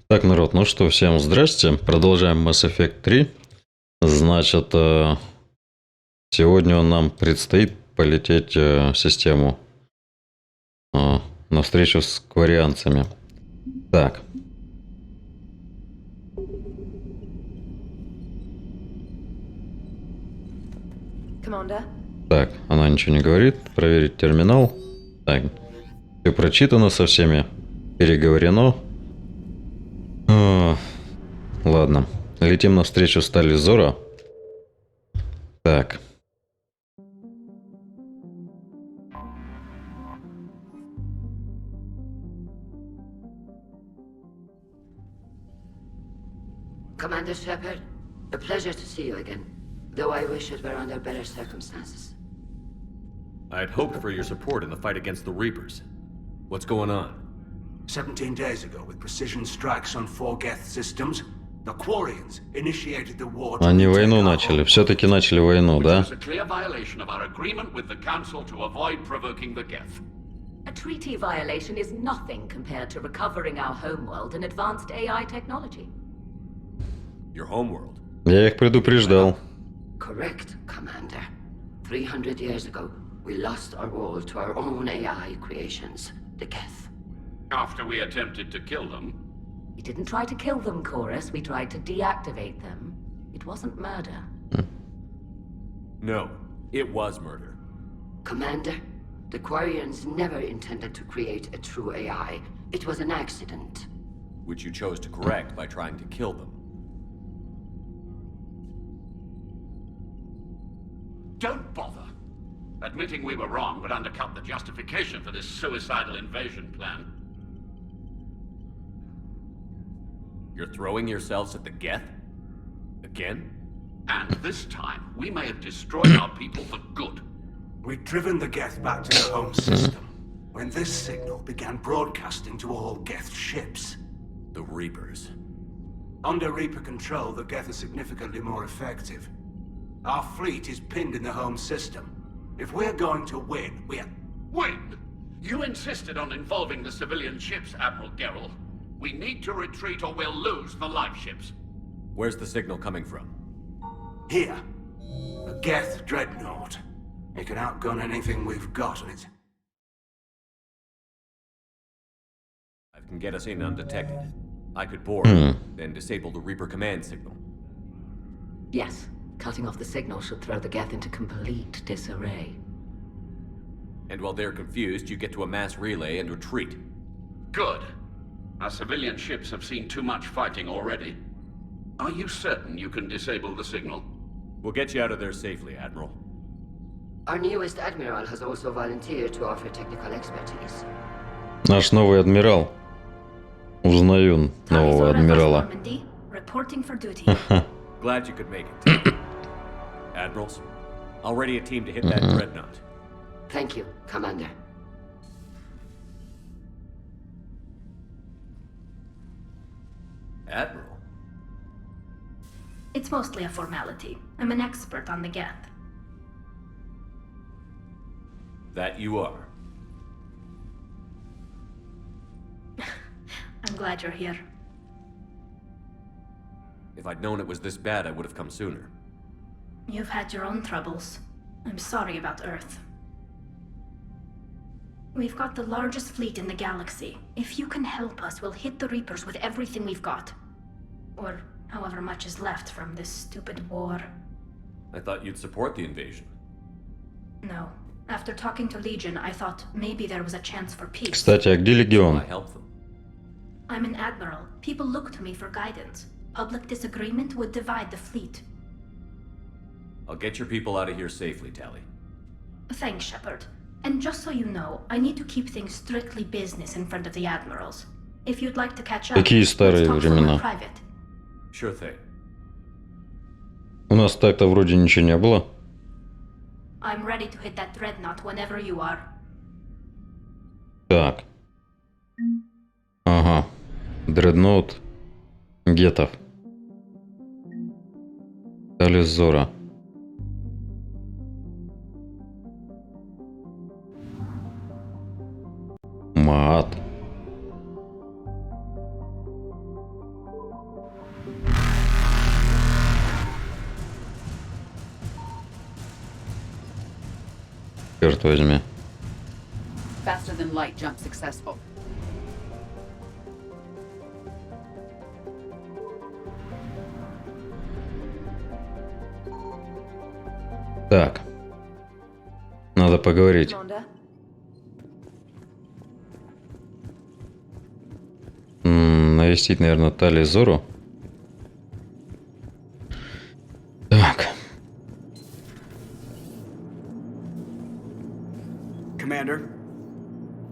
Так, народ, ну что, всем здрасте. Продолжаем Mass Effect 3. Значит, сегодня нам предстоит полететь в систему на встречу с кварианцами. Так. Так, она ничего не говорит. Проверить терминал. Так. Все прочитано со всеми. Переговорено. Ладно. Летим на встречу с Тализора. Так. Commander Shepard, a pleasure to see you again, though I wish it were under better circumstances. I had hoped for your support in the fight against the Reapers. What's going on? 17 days ago, with precision strikes on 4 Geth systems, the Quarians initiated the war. Они войну начали. Все-таки начали войну, да? Which was a clear violation of our agreement with the Council to avoid provoking the Geth. A treaty violation is nothing compared to recovering our homeworld and advanced AI technology. Your homeworld? Я их предупреждал. Correct, Commander. 300 years ago, we lost our world to our own AI creations, the Geth. After we attempted to kill them. We didn't try to kill them, Chorus. We tried to deactivate them. It wasn't murder. No, it was murder. Commander, the Quarians never intended to create a true AI. It was an accident. Which you chose to correct by trying to kill them. Don't bother. Admitting we were wrong would undercut the justification for this suicidal invasion plan. You're throwing yourselves at the Geth? Again? And this time, we may have destroyed our people for good. We'd driven the Geth back to the home system when this signal began broadcasting to all Geth ships. The Reapers. Under Reaper control, the Geth are significantly more effective. Our fleet is pinned in the home system. If we're going to win, Win? You insisted on involving the civilian ships, Admiral Gerrel. We need to retreat or we'll lose the live ships. Where's the signal coming from? Here. A Geth dreadnought. It can outgun anything we've got, and it's... I can get us in undetected. I could board, then disable the Reaper command signal. Yes, cutting off the signal should throw the Geth into complete disarray. And while they're confused, you get to a mass relay and retreat. Good. Our civilian ships have seen too much fighting already. Are you certain you can disable the signal? We'll get you out of there safely, Admiral. Our newest Admiral has also volunteered to offer technical expertise. Наш новый адмирал. Узнаю нового адмирала. Reporting for duty. Glad you could make it. Admirals, I'll ready a team to hit that dreadnought. Thank you, Commander. Admiral? It's mostly a formality. I'm an expert on the Geth. That you are. I'm glad you're here. If I'd known it was this bad, I would have come sooner. You've had your own troubles. I'm sorry about Earth. We've got the largest fleet in the galaxy. If you can help us, we'll hit the Reapers with everything we've got. Or however much is left from this stupid war. I thought you'd support the invasion. No. After talking to Legion, I thought maybe there was a chance for peace. Кстати, а где Легион? I help them. I'm an admiral. People look to me for guidance. Public disagreement would divide the fleet. I'll get your people out of here safely, Tally. Thanks, Shepard. And just so you know, I need to keep things strictly business in front of the admirals. If you'd like to catch up, Какие старые let's talk времена? somewhere private. Sure thing. У нас так-то вроде ничего не было. I'm ready to hit that dreadnought whenever you are. Так. Ага. Дредноут Гетов. Тализора. Мат. черт возьми. Faster than light jump successful. Так. Надо поговорить. Commander? Навестить, наверное, Тали Зору. Так. Commander,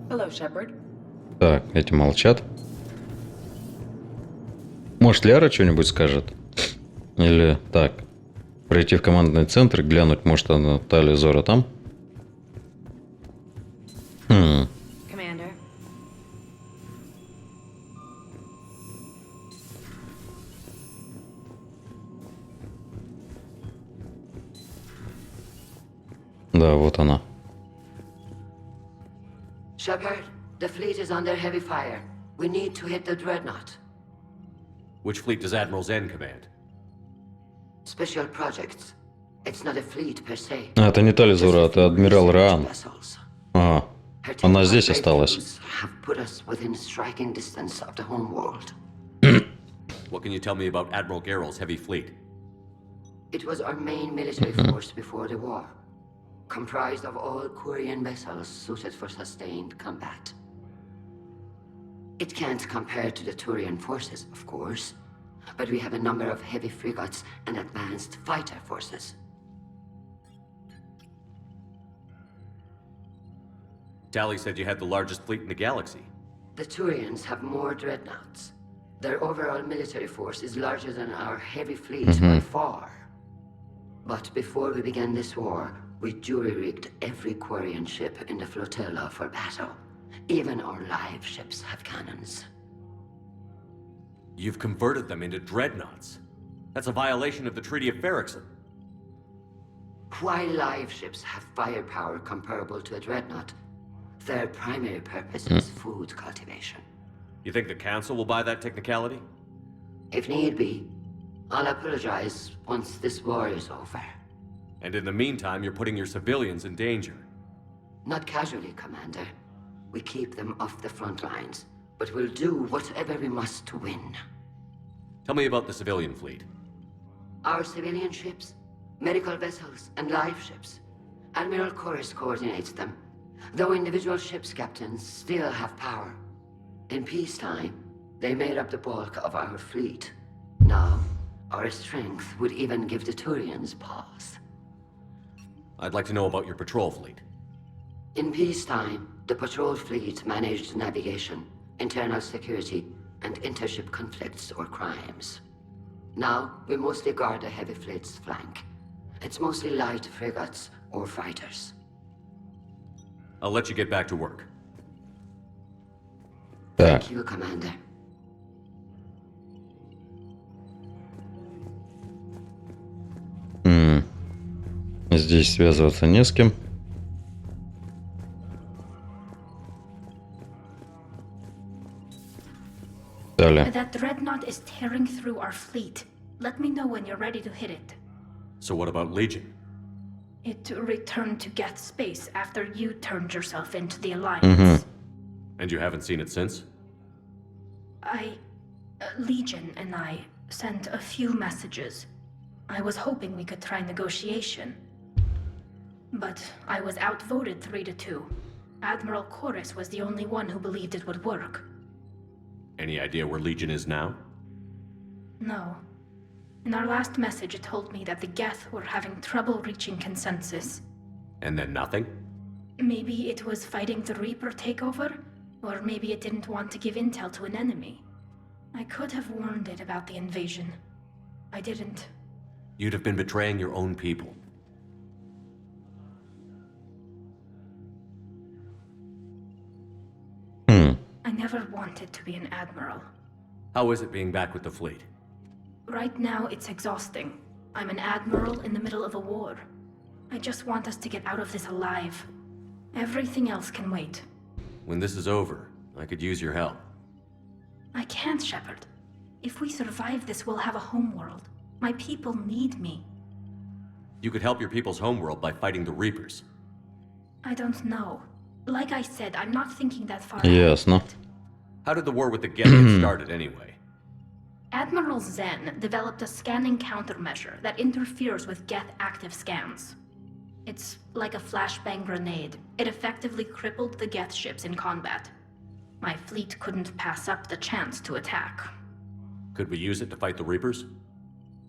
Hello, Shepard. Так, эти молчат. Может, Ляра что-нибудь скажет? Или так. Пройти в командный центр, глянуть, может, она Тали Зора там? Commander? Да, вот она. Shepard, the fleet is under heavy fire. We need to hit the dreadnought. Which fleet does Admiral Zen command? Special projects. It's not a fleet per se. А, это не Тали Зора, это адмирал Раан. Vessels. Ага. Her Она technical здесь осталась. breakthroughs have put us within striking distance of the home world. What can you tell me about Admiral Geralt's heavy fleet? It was our main military force before the war, comprised of all Quarian vessels suited for sustained combat. It can't compare to the Turian forces, of course, but we have a number of heavy frigates and advanced fighter forces. Tally said you had the largest fleet in the galaxy. The Turians have more dreadnoughts. Their overall military force is larger than our heavy fleet by far. But before we began this war, we jury-rigged every Quarian ship in the flotilla for battle. Even our live ships have cannons. You've converted them into dreadnoughts. That's a violation of the Treaty of Ferrixon. While live ships have firepower comparable to a dreadnought, their primary purpose is food cultivation. You think the Council will buy that technicality? If need be, I'll apologize once this war is over. And in the meantime, you're putting your civilians in danger. Not casually, Commander. We keep them off the front lines, but we'll do whatever we must to win. Tell me about the civilian fleet. Our civilian ships, medical vessels, and live ships. Admiral Chorus coordinates them, though individual ships' captains still have power. In peacetime, they made up the bulk of our fleet. Now, our strength would even give the Turians pause. I'd like to know about your patrol fleet. In peacetime, the patrol fleet managed navigation, internal security, and intership conflicts or crimes. Now, we mostly guard the heavy fleet's flank. It's mostly light frigates or fighters. I'll let you get back to work. Так. Thank you, Commander. Здесь связываться не с кем. Далее. That dreadnought is tearing through our fleet. Let me know when you're ready to hit it. So what about Legion? It returned to Geth space after you turned yourself into the Alliance. And you haven't seen it since? Legion and I sent a few messages. I was hoping we could try negotiation. But I was outvoted 3-2. Admiral Chorus was the only one who believed it would work. Any idea where Legion is now? No. In our last message, it told me that the Geth were having trouble reaching consensus. And then nothing? Maybe it was fighting the Reaper takeover, or maybe it didn't want to give intel to an enemy. I could have warned it about the invasion. I didn't. You'd have been betraying your own people. I never wanted to be an admiral. How is it being back with the fleet? Right now, it's exhausting. I'm an admiral in the middle of a war. I just want us to get out of this alive. Everything else can wait. When this is over, I could use your help. I can't, Shepard. If we survive this, we'll have a homeworld. My people need me. You could help your people's homeworld by fighting the Reapers. I don't know. Like I said, I'm not thinking that far Ясно. ahead. How did the war with the Geth get started anyway? Admiral Zen developed a scanning countermeasure that interferes with Geth active scans. It's like a flashbang grenade. It effectively crippled the Geth ships in combat. My fleet couldn't pass up the chance to attack. Could we use it to fight the Reapers?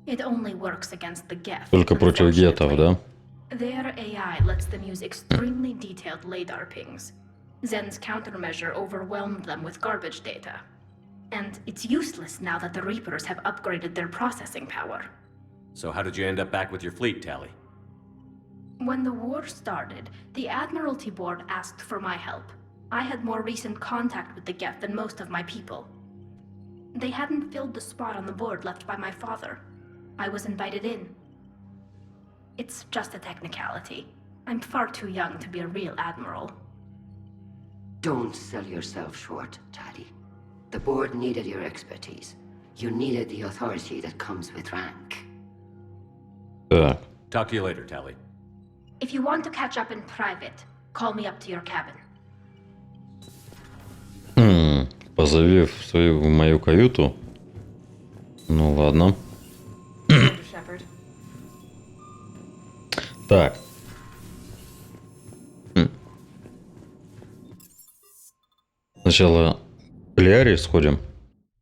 It only works against the Geth. Только против гетов, да? Their AI lets them use extremely detailed LADAR pings. Zen's countermeasure overwhelmed them with garbage data. And it's useless now that the Reapers have upgraded their processing power. So how did you end up back with your fleet, Tally? When the war started, the Admiralty Board asked for my help. I had more recent contact with the Geth than most of my people. They hadn't filled the spot on the board left by my father. I was invited in. It's just a technicality. I'm far too young to be a real admiral. Don't sell yourself short, Taddy. The board needed your expertise. You needed the authority that comes with rank. Так. Talk to you later, Tally. If you want to catch up in private, call me up to your cabin. Позови в мою каюту. Ну ладно. Shepard. Так. Сначала к Лиаре сходим.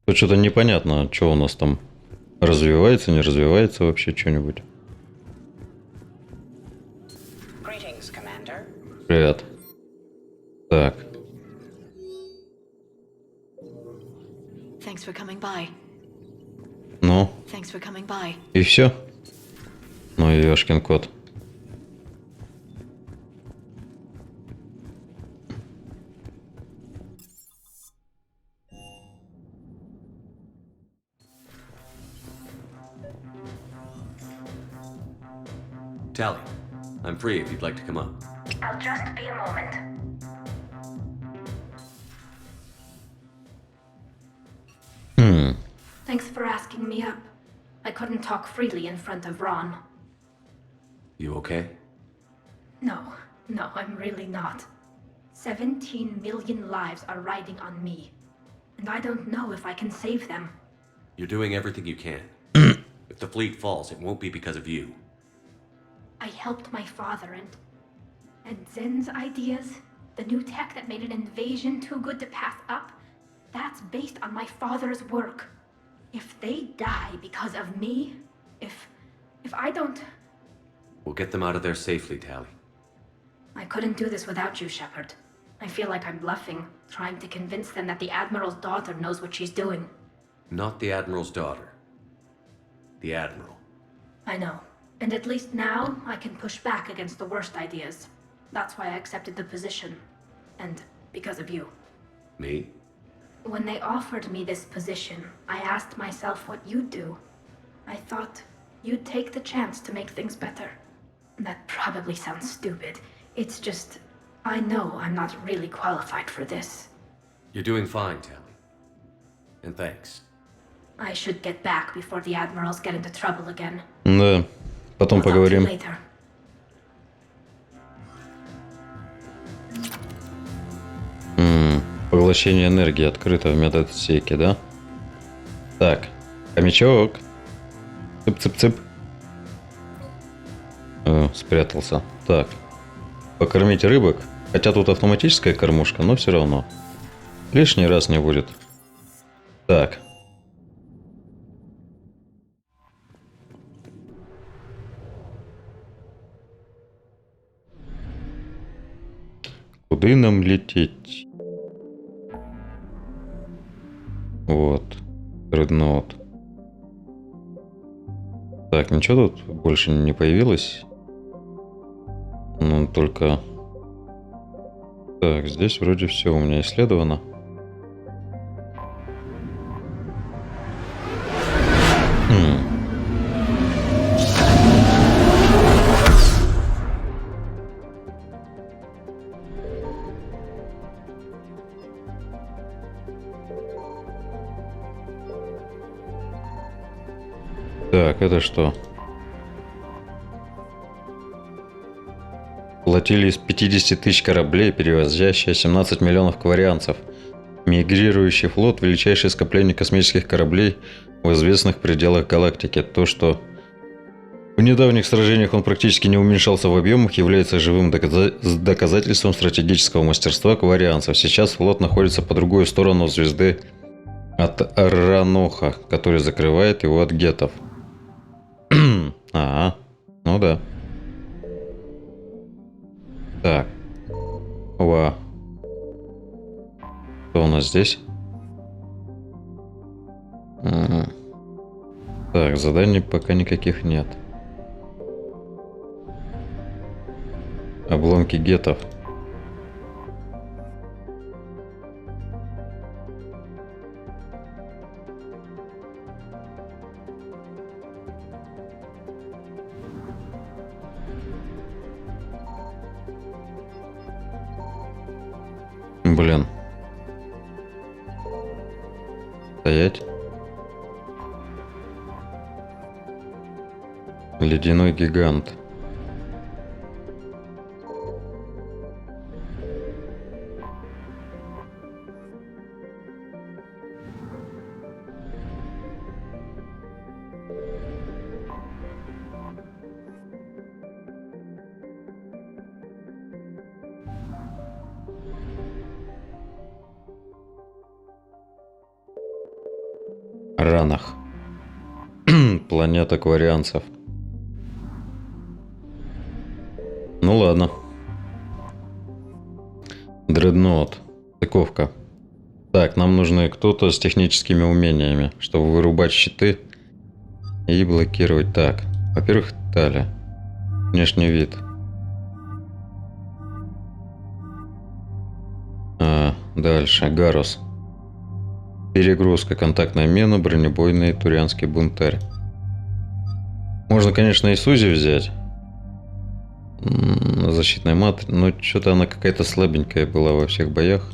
Тут что-то непонятно, что у нас там развивается, не развивается вообще что-нибудь. Greetings, Commander. Привет. Так. Thanks for coming by. Ну, Thanks for coming by. и все. Ну и ёшкин кот. Tally, I'm free if you'd like to come up. I'll just be a moment. Thanks for asking me up. I couldn't talk freely in front of Ron. You okay? No, I'm really not. 17 million lives are riding on me. And I don't know if I can save them. You're doing everything you can. If the fleet falls, it won't be because of you. I helped my father and Zen's ideas, the new tech that made an invasion too good to pass up, that's based on my father's work. If they die because of me, if I don't... We'll get them out of there safely, Tally. I couldn't do this without you, Shepard. I feel like I'm bluffing, trying to convince them that the Admiral's daughter knows what she's doing. Not the Admiral's daughter. The Admiral. I know. And at least now, I can push back against the worst ideas. That's why I accepted the position. And because of you. Me? When they offered me this position, I asked myself what you'd do. I thought you'd take the chance to make things better. That probably sounds stupid. It's just, I know I'm not really qualified for this. You're doing fine, Tally. And thanks. I should get back before the Admirals get into trouble again. Да, потом I'll talk to you поговорим. later. Поглощение энергии открыто в медотсеке, да? Так, хомячок. Цып-цып-цып. Спрятался. Так. Покормить рыбок. Хотя тут автоматическая кормушка, но все равно. Лишний раз не будет. Так. Куда нам лететь? Вот. Редноут. Так, ничего тут больше не появилось. Ну, только... Так, здесь вроде все у меня исследовано. Так, это что? флотилия из 50 тысяч кораблей, перевозящая 17 миллионов кварианцев. Мигрирующий флот – величайшее скопление космических кораблей в известных пределах галактики. То, что в недавних сражениях он практически не уменьшался в объемах, является живым доказательством стратегического мастерства кварианцев. Сейчас флот находится по другую сторону звезды от Раноха, который закрывает его от гетов. Ага, ну да. Так. Ва. Что у нас здесь? Ага. Так, заданий пока никаких нет. Обломки гетов. Блин. Стоять. Ледяной гигант. Ранах. Планета кварианцев. Ну ладно. Дредноут. Стыковка. Так, нам нужны кто-то с техническими умениями, чтобы вырубать щиты и блокировать. Так, во-первых, талия. Внешний вид. Дальше. Гарус. Перегрузка, контактная мина, бронебойный турианский бунтарь. Можно, конечно, и Сузи взять. Защитная матрица, но что-то она какая-то слабенькая была во всех боях.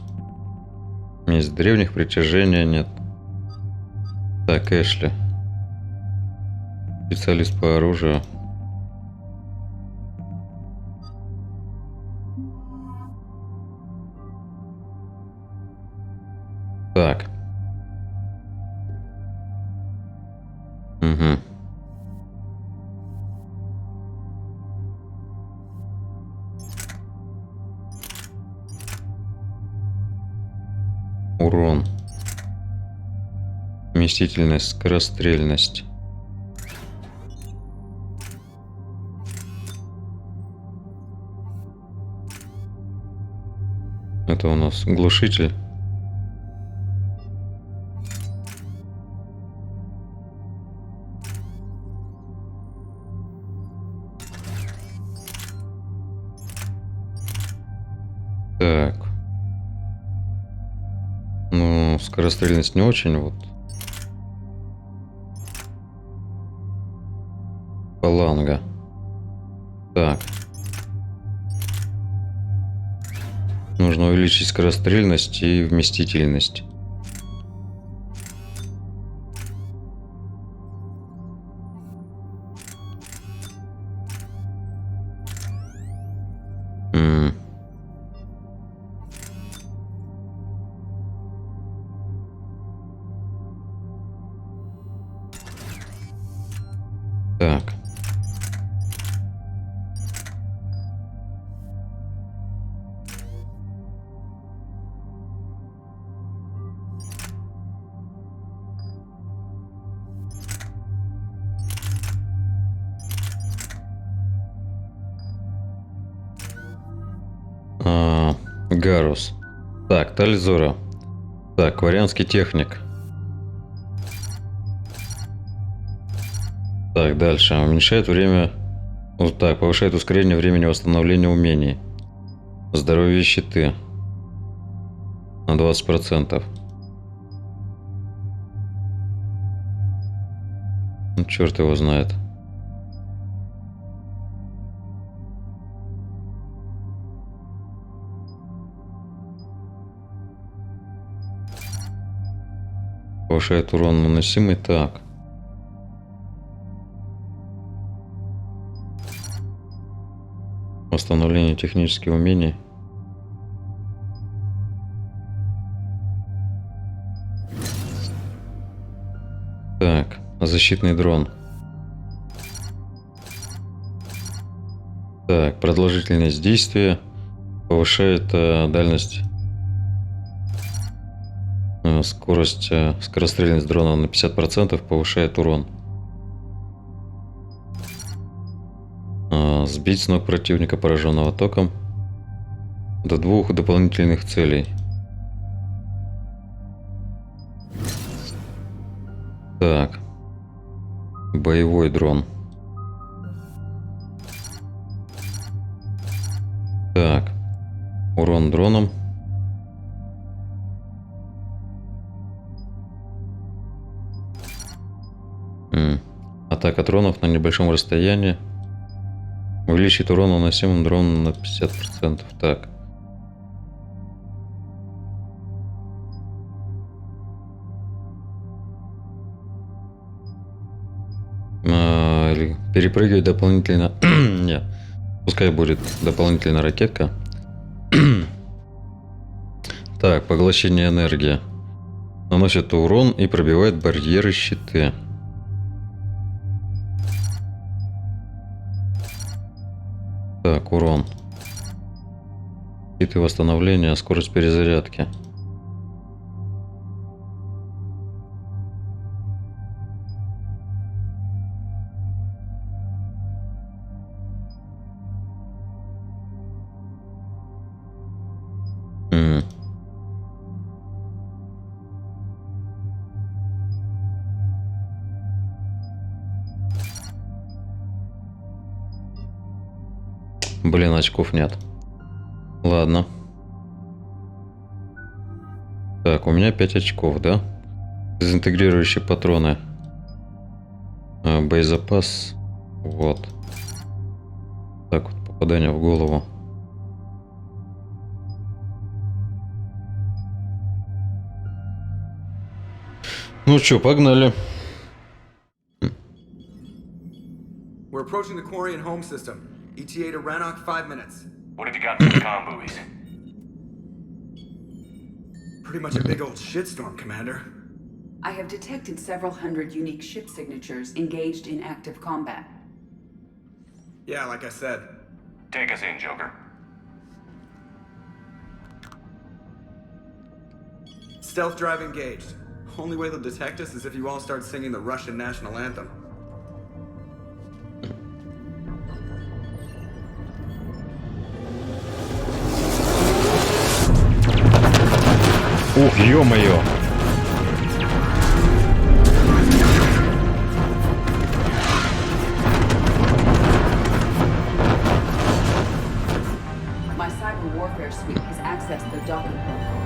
Месть древних, притяжения нет. Так, Эшли. Специалист по оружию. Так. Угу. Урон. Вместительность, скорострельность. Это у нас глушитель. Так. Ну, скорострельность не очень, вот. Фаланга. Так. Нужно увеличить скорострельность и вместительность. Так. Гарус. Так, Тальзора. Так, варианский техник. Так, дальше. Уменьшает время... Вот так, повышает ускорение времени восстановления умений. Здоровье щиты. На 20%. Ну, черт его знает. Повышает урон наносимый. Так. Восстановление технических умений. Так, защитный дрон. Так, продолжительность действия повышает дальность, скорострельность дрона на 50%, повышает урон. Сбить с ног противника, пораженного током, до 2 дополнительных целей. Так, боевой дрон. Так, урон дроном. Атака дронов на небольшом расстоянии. Увеличит урон, наносимым дроном на 50%. Так. Перепрыгивать дополнительно. Нет. Пускай будет дополнительная ракетка. Так, поглощение энергии. Наносит урон и пробивает барьеры, щиты. Так, урон. Щиты восстановления, скорость перезарядки. Блин, очков нет. Ладно. Так, у меня 5 очков, да? Дезинтегрирующие патроны. Боезапас. Вот. Так вот, попадание в голову. Ну чё, погнали. We're approaching the Quarian home system. ETA to Rannoch, 5 minutes. What have you got for the comm buoys? Pretty much a big old shitstorm, Commander. I have detected several hundred unique ship signatures engaged in active combat. Yeah, like I said. Take us in, Joker. Stealth drive engaged. Only way they'll detect us is if you all start singing the Russian national anthem. Ух, ё-моё! My cyber warfare suite has accessed the docking protocols.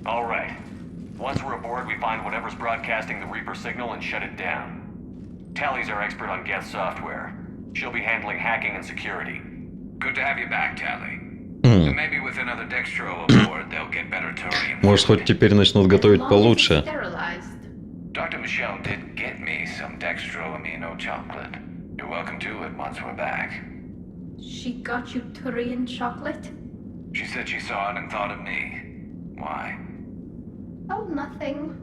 All right. Once we're aboard, we find whatever's broadcasting the Reaper signal and shut it down. Tally's our expert on Geth software. She'll be handling hacking and security. Good to have you back, Tally. And maybe with another Dextro aboard, they'll get better touring. Может, хоть теперь начнут готовить получше. Dr. Michelle did get me some Dextro amino chocolate. You're welcome to it once we're back. She got you Turian chocolate? She said she saw it and thought of me. Why? Oh, nothing.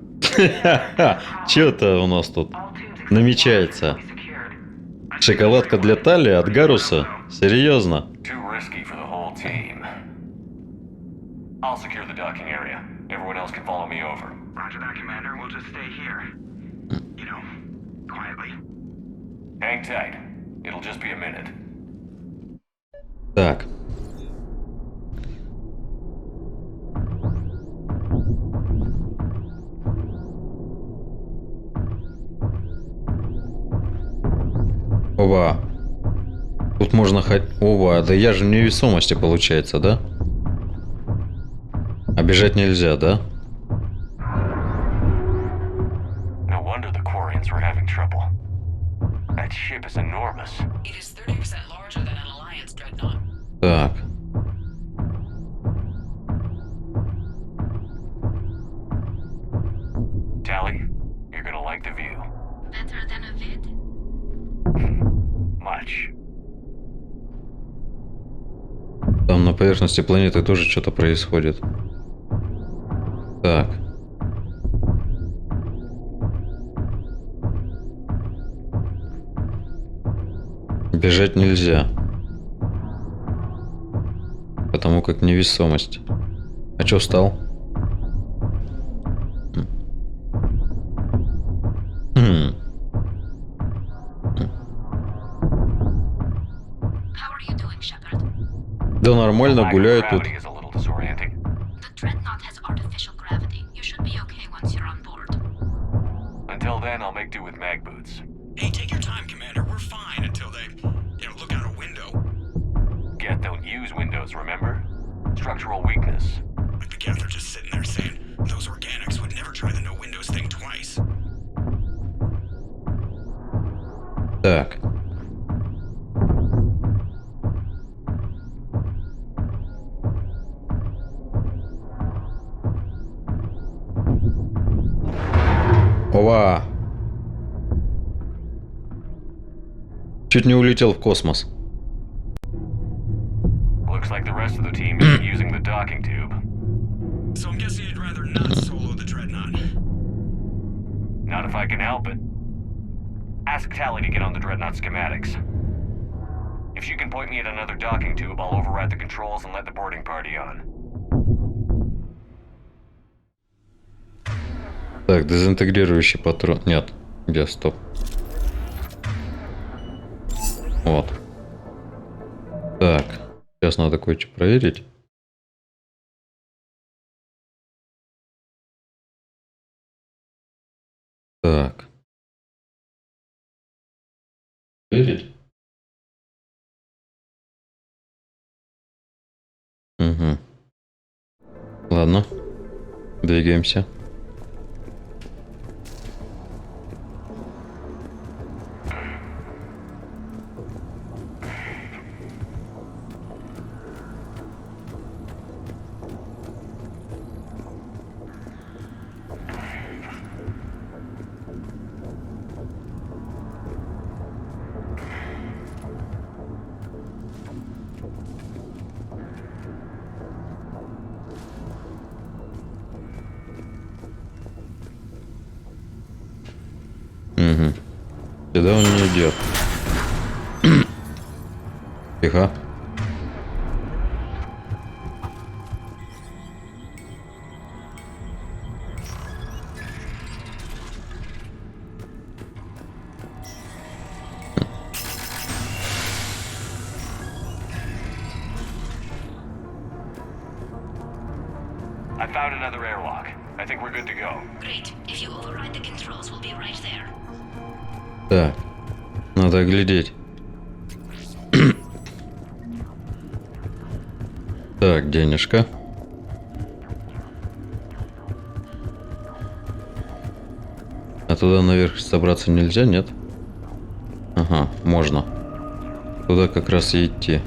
Чё-то у нас тут намечается. Шоколадка для Тали от Гаруса? Серьезно? Too risky for the whole team. I'll secure the docking area. Everyone else can follow me over. Roger that, Commander. We'll just stay here. You know, quietly. Hang tight. It'll just be a minute. Так. Ова. Тут можно хоть... Ова, да я же в невесомости получается, да? А бежать нельзя, да? No wonder the Quarians were having trouble. ship is enormous. It is 30% larger than an Alliance dreadnought. Так. Tally, you're gonna like the view. Better than a vid? Much. Там на поверхности планеты тоже что-то происходит. Так. Бежать нельзя. Потому как невесомость. А чё встал? How are you doing, Shepard? Да нормально, гуляю тут. Gravity is a little disorienting. The dreadnought has artificial gravity. You should be okay once you're on board. Until then, I'll make do with mag boots. Hey, take your time, Commander. We're fine until they, look out a window. Geth don't use windows, remember? Structural weakness. Like the Geth are just sitting there saying, those organics would never try the no windows thing twice. Так. Ова! Чуть не улетел в космос. Looks like the rest of the team isn't using the docking tube. So I'm guessing you'd rather not solo the dreadnought. Not if I can help it. Ask Tally to get on the dreadnought schematics. If she can point me at another docking tube, I'll override the controls and let the boarding party on. Так, дезинтегрирующий патрон. Нет. Где? Стоп. Вот. Так. Сейчас надо кое-что проверить. Так. Проверить? Угу. Ладно. Двигаемся. Угу. Сюда он не идет. Тихо. I found another airlock. I think we're good to go. Great. If you override the controls, we'll be right there. Так. Надо оглядеть. Так, денежка. А туда наверх забраться нельзя, нет? Ага, можно. Туда как раз и идти.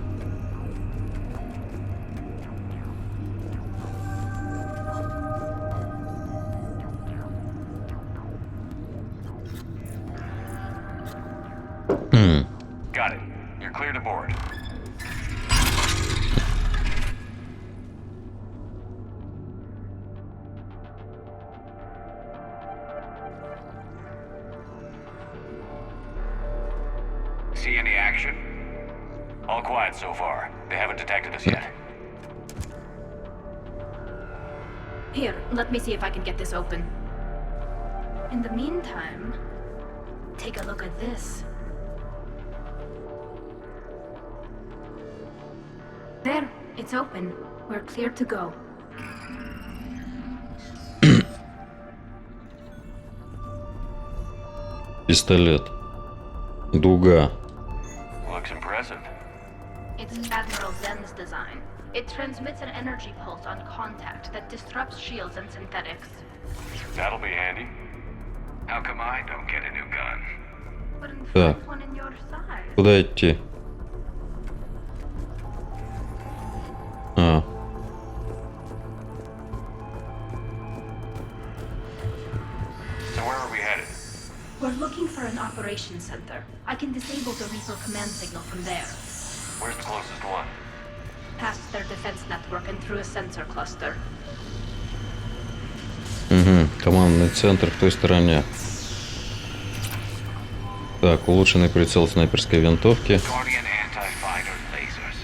Got it. You're clear to board. See any action? All quiet so far. They haven't detected us yet. Here, let me see if I can get this open. In the meantime, take a look at this. There, it's open. We're clear to go. Пистолет. Дуга. Looks impressive. It's Admiral Zen's design. It transmits an energy pulse on contact that disrupts shields and synthetics. That'll be handy. How come I don't get a new gun? Так. Куда идти? А. So where are we headed? We're looking for an operations center. I can disable the Reaper command signal from there. Where's the closest one? Past their defense network and through a sensor cluster. Угу. Командный центр в той стороне. Так, улучшенный прицел снайперской винтовки. Guardian anti-fighter lasers.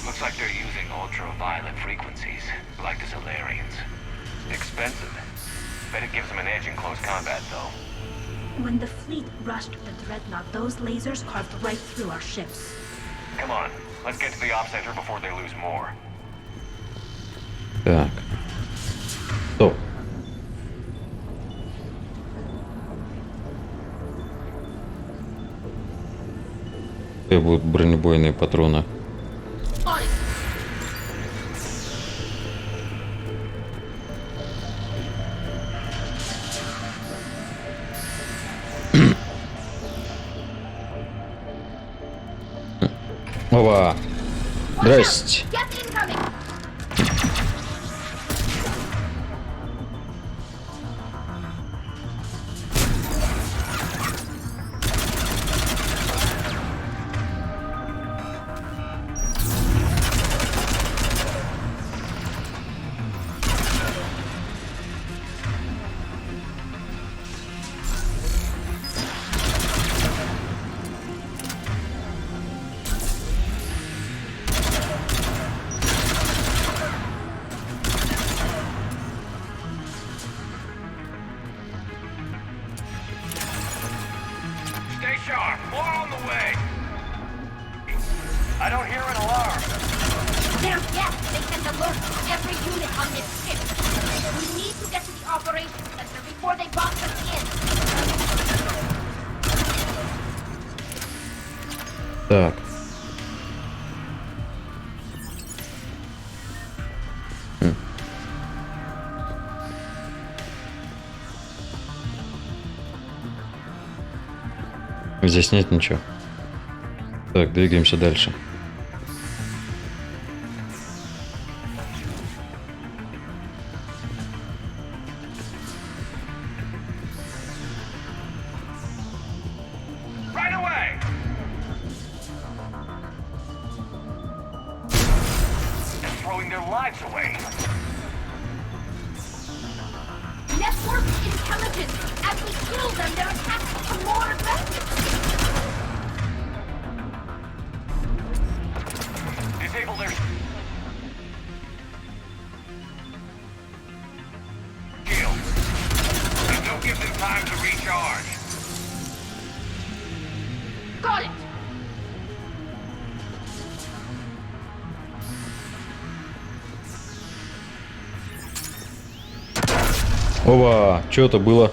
Looks like they're using ultraviolet frequencies, like the Solarians. Expensive. Bet it gives them an edge in close combat, though. When the fleet rushed the Dreadnought, those lasers carved right through our ships. Come on, let's get to the op center before they lose more. Так. Стоп. Где будут бронебойные патроны? Ова! Здрасте. Stay sharp, more on the way. I don't hear an alarm. They're deaf. They can alert every unit on this ship. We need to get to the operations center before they box us in. Так. Здесь нет ничего. Так, двигаемся дальше. Right away! They're throwing their lives away. Network intelligence. As we kill them, their attacks become more aggressive. Disable their shields. And don't give them time to recharge. Got it. Ова! Что это было?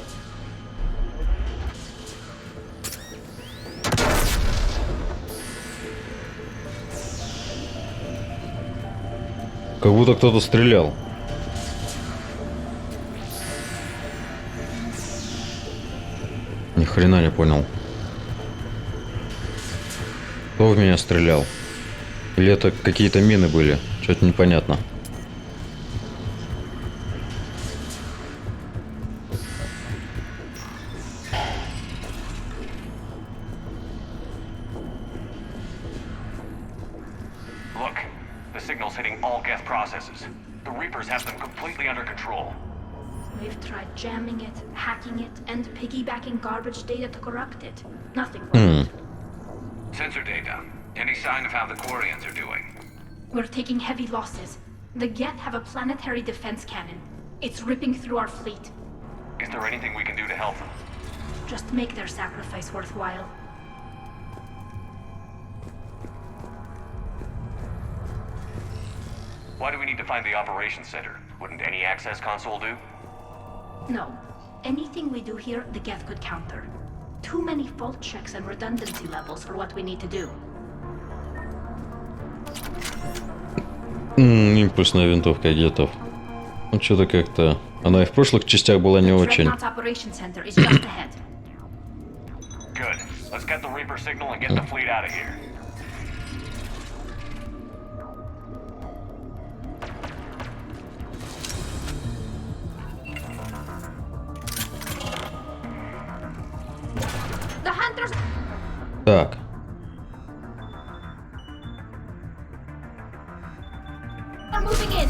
Как будто кто-то стрелял. Ни хрена не понял. Кто в меня стрелял? Или это какие-то мины были? Что-то непонятно. Look, the signal's hitting all Geth processes. The Reapers have them completely under control. We've tried jamming it, hacking it, and piggybacking garbage data to corrupt it. Nothing worked. Sensor data. Any sign of how the Quarians are doing? We're taking heavy losses. The Geth have a planetary defense cannon. It's ripping through our fleet. Is there anything we can do to help them? Just make their sacrifice worthwhile. Why do we need to find the operations center? Wouldn't any access console do? No. Anything we do here, the Geth could counter. Too many fault checks and redundancy levels for what we need to do. Импульсная винтовка Гетов. Ну, что-то как-то... Она и в прошлых частях была не очень. Good. Let's get Reaper signal and get the fleet out of here. The hunters Так. are moving in.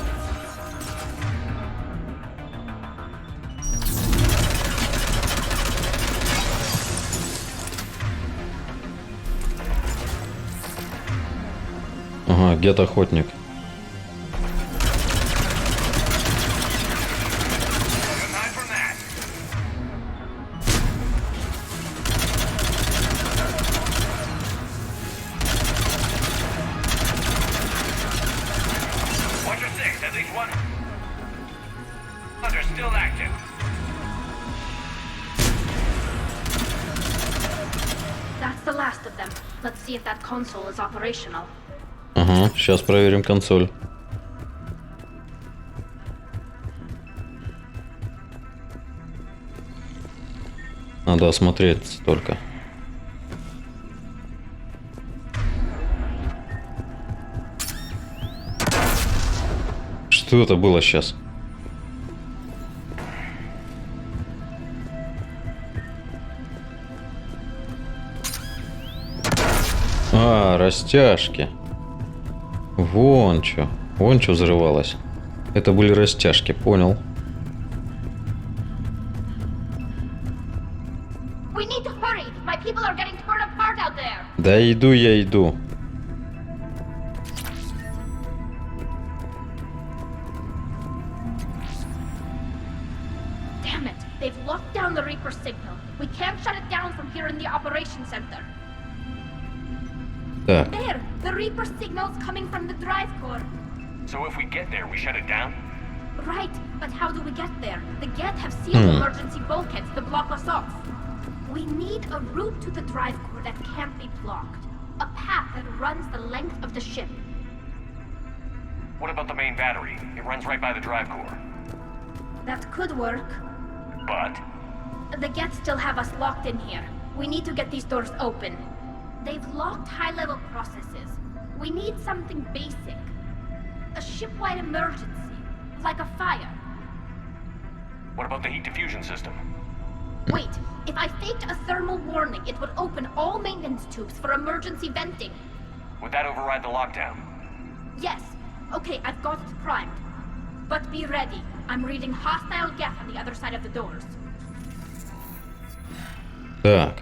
Ага, где-то охотник. That's the last of them. Let's see if that console is operational. Ага, сейчас проверим консоль. Надо осмотреться только. Что это было сейчас? А, растяжки. Вон что взрывалось. Это были растяжки, понял. We need to hurry. My people are getting torn apart out there. Да иду я, иду. Damn it. They've locked down the Reaper signal. We can't shut it down from here in the operations center. Так. There! The Reaper signal's coming from the drive core. So if we get there, we shut it down? Right, but how do we get there? The Geth have sealed emergency bulkheads to block us off. We need a route to the drive core that can't be blocked. A path that runs the length of the ship. What about the main battery? It runs right by the drive core. That could work. But? The Geth still have us locked in here. We need to get these doors open. They've locked high-level processes. We need something basic. A ship-wide emergency, like a fire. What about the heat diffusion system? Wait, if I faked a thermal warning, it would open all maintenance tubes for emergency venting. Would that override the lockdown? Yes. Okay, I've got it primed. But be ready. I'm reading hostile Geth on the other side of the doors. Так.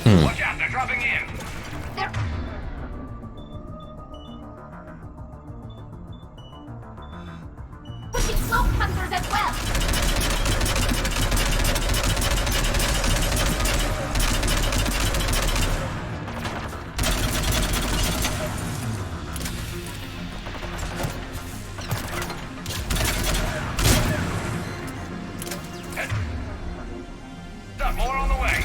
Watch out, they're dropping in! They're... pushing smoke hunters as well! Stop, more on the way!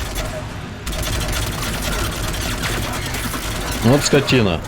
Вот скотина.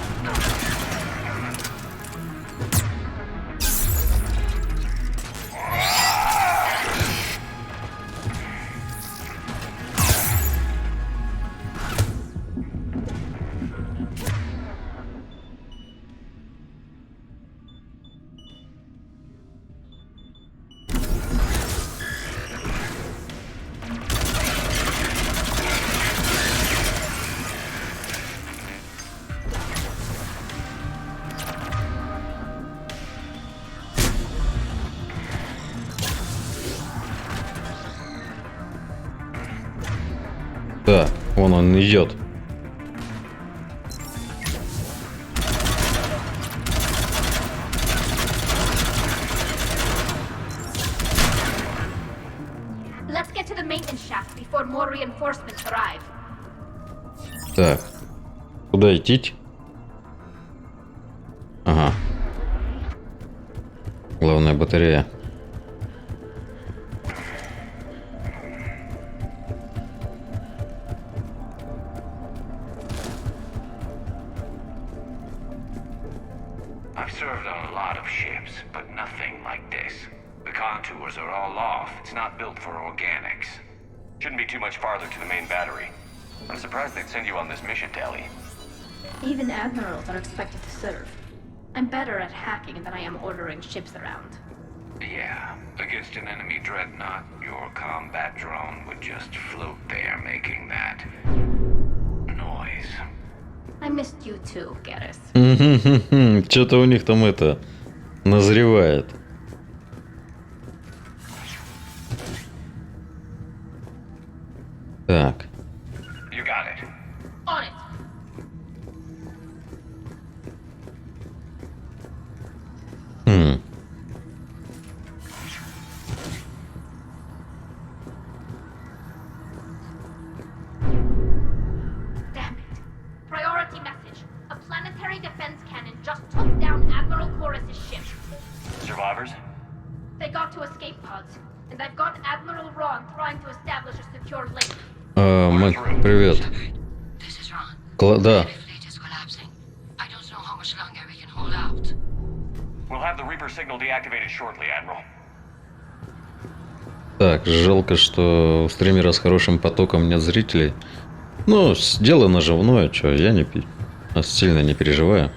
Так, вон он идет. Let's get to the maintenance shaft before more reinforcements arrive. Так, куда идти? Ага. Главная батарея. I've served on a lot of ships, but nothing like this. The contours are all off. It's not built for organics. Shouldn't be too much farther to the main battery. I'm surprised they'd send you on this mission, Tally. Even admirals are expected to serve. I'm better at hacking than I am ordering ships around. Yeah, against an enemy dreadnought, your combat drone would just float there making that noise. I missed you too, Garrus. Что-то у них там это назревает. Так. You got it. On it. Damn it. Priority message. A planetary defense cannon just took down Admiral Chorus's ship. Survivors? They got to escape pods, and I've got Admiral Ron trying to establish a secure link. Мэг, привет. Да. We'll have the Reaper signal deactivated shortly, Admiral. Так, жалко, что у стримера с хорошим потоком нет зрителей. Ну, дело наживное, что я не сильно не переживаю.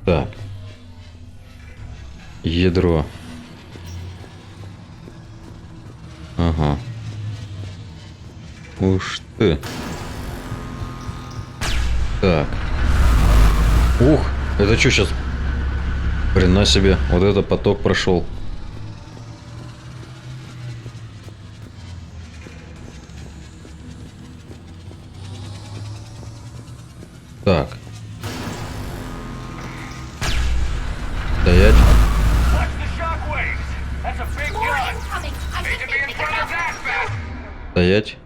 Так. Ядро. Ага. Уж ты. Так. Ух, это что сейчас? Хрена себе, вот это поток прошел. Так. Стоять. Стоять.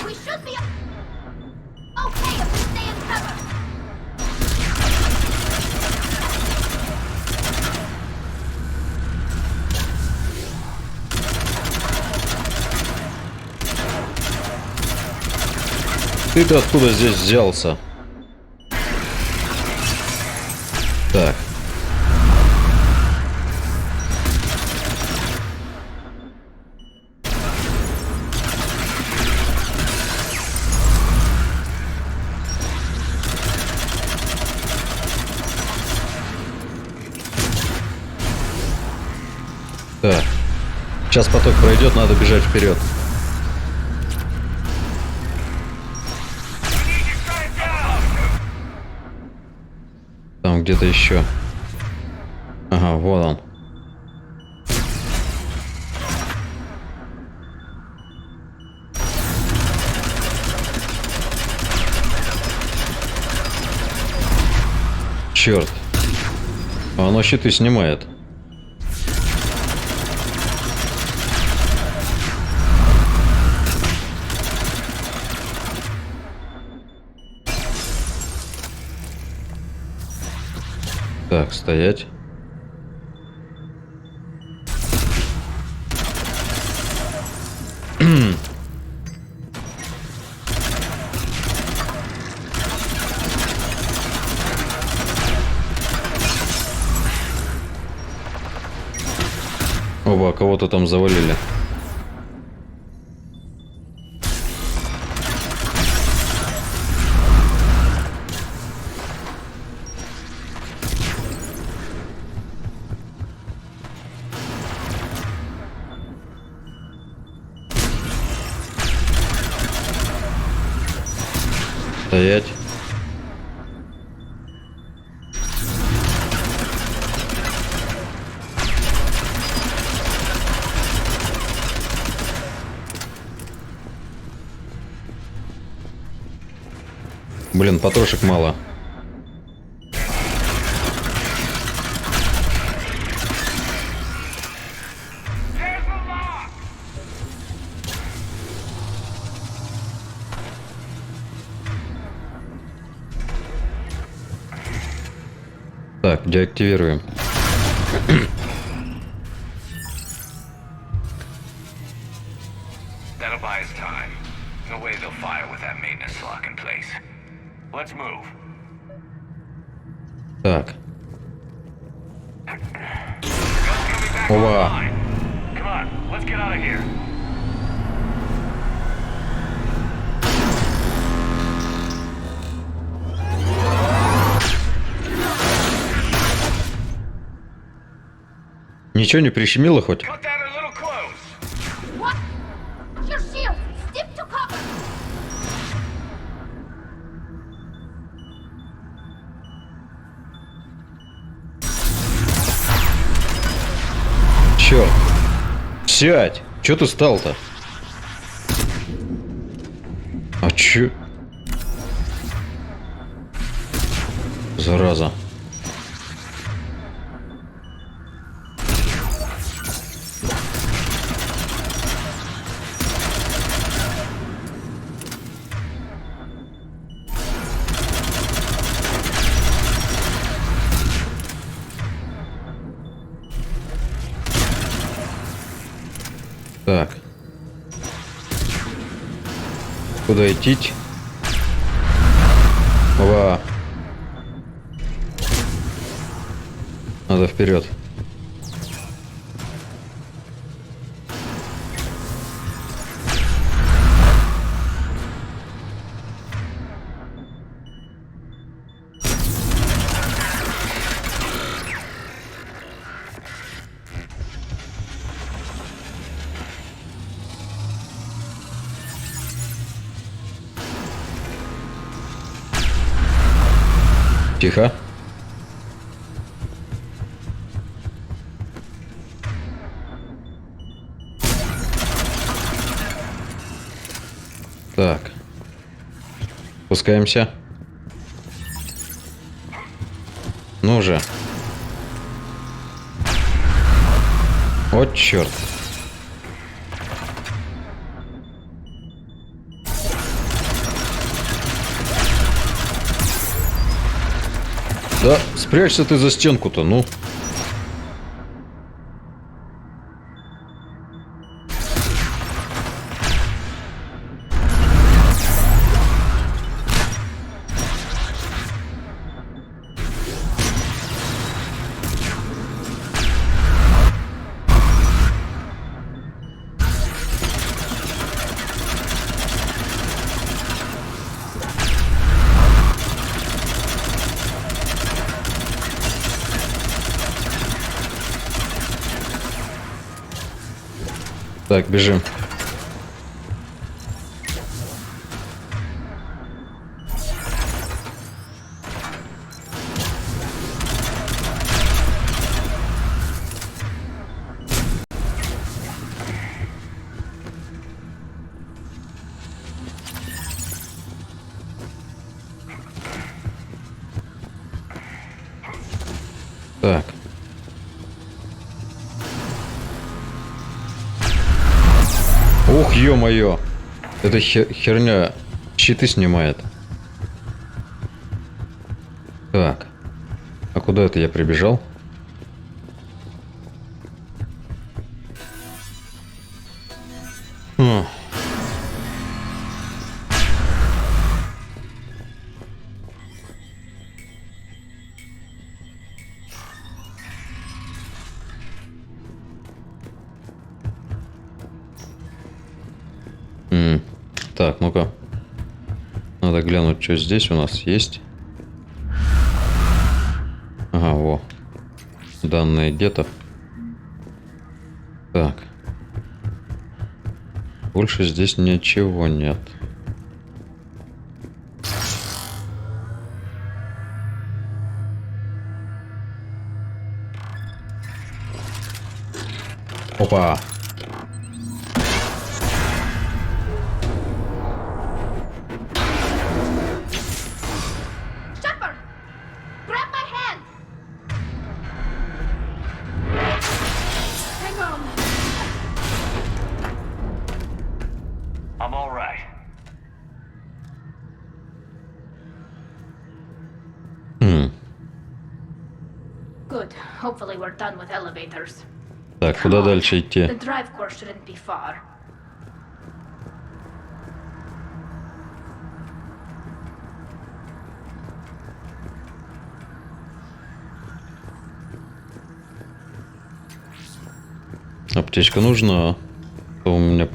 We should be okay if we stay in cover. Ты-то откуда здесь взялся? Так. Так. Сейчас поток пройдет, надо бежать вперед. Там где-то еще. Ага, вот он. Черт. Оно щиты снимает. Так, стоять. Оба, кого-то там завалили. Стоять. Блин, патрошек мало. Так, деактивируем. That'll buy us time. No way they'll fire with that maintenance lock in place. Let's move. Так. Ова. Come on, let's get out of here. Ничего не прищемило хоть? Cut that a little close. What? Your shield! Stick to cover! Черт. Сядь. Че ты стал-то? А че? Зараза. Так. Куда идти? Ва. Надо вперед. Тихо. Так. Спускаемся. Ну же. Вот черт. Да, спрячься ты за стенку-то, ну. Так, бежим. Так. Ух, ё-моё. Эта херня щиты снимает. Так. А куда это я прибежал? Так, ну-ка. Надо глянуть, что здесь у нас есть. Ага, во. Данные где-то. Так. Больше здесь ничего нет. Опа. Hopefully we're done with elevators. Так, куда дальше идти? The drive core shouldn't be far. Аптечка нужна. У меня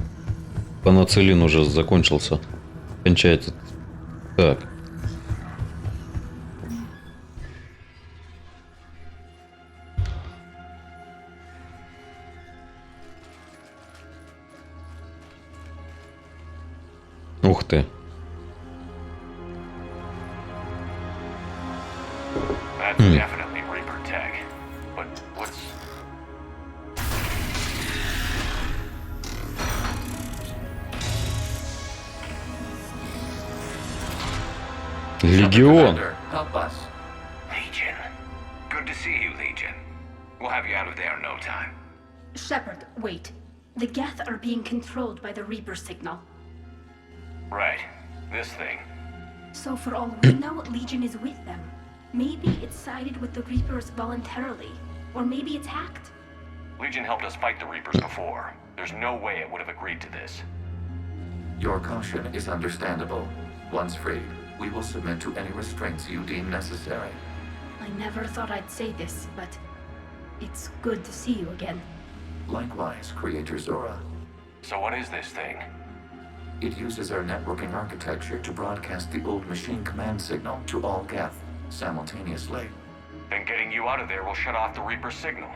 панацелин уже закончился. Кончается. Так. Ух ты. That's definitely Reaper tech. But what's... Легион. Help us. Legion. Good to see you, Legion. We'll have you out of there in no time. Shepard, wait. The Geth are being controlled by the Reaper signal. Right. This thing. So for all we know, Legion is with them. Maybe it sided with the Reapers voluntarily. Or maybe it's hacked. Legion helped us fight the Reapers before. There's no way it would have agreed to this. Your caution is understandable. Once freed, we will submit to any restraints you deem necessary. I never thought I'd say this, but it's good to see you again. Likewise, Creator Zora. So what is this thing? It uses our networking architecture to broadcast the old machine command signal to all Geth simultaneously. Then getting you out of there will shut off the Reaper signal.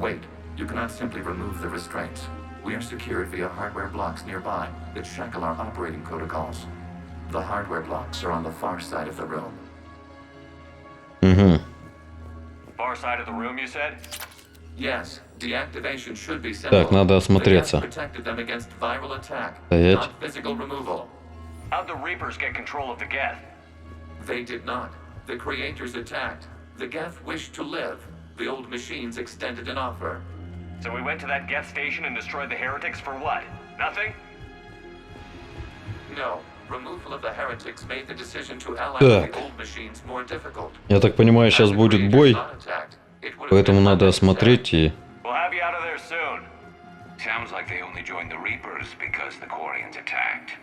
Wait, you cannot simply remove the restraints. We are secured via hardware blocks nearby that shackle our operating protocols. The hardware blocks are on the far side of the room. Far side of the room, you said? Yes, deactivation should be simple. Так, надо осмотреться. Protected them against viral attack, Стоять. not physical removal. How'd the Reapers get control of the Geth? They did not. The creators attacked. The Geth wished to live. The old machines extended an offer. So we went to that Geth station and destroyed the heretics for what? Nothing? No. Removal of the heretics made the decision to ally with the old machines more difficult. Я так понимаю, сейчас будет бой, поэтому надо осмотреть и... We'll have you out of there soon. Sounds like they only joined the Reapers because the Quarians attacked.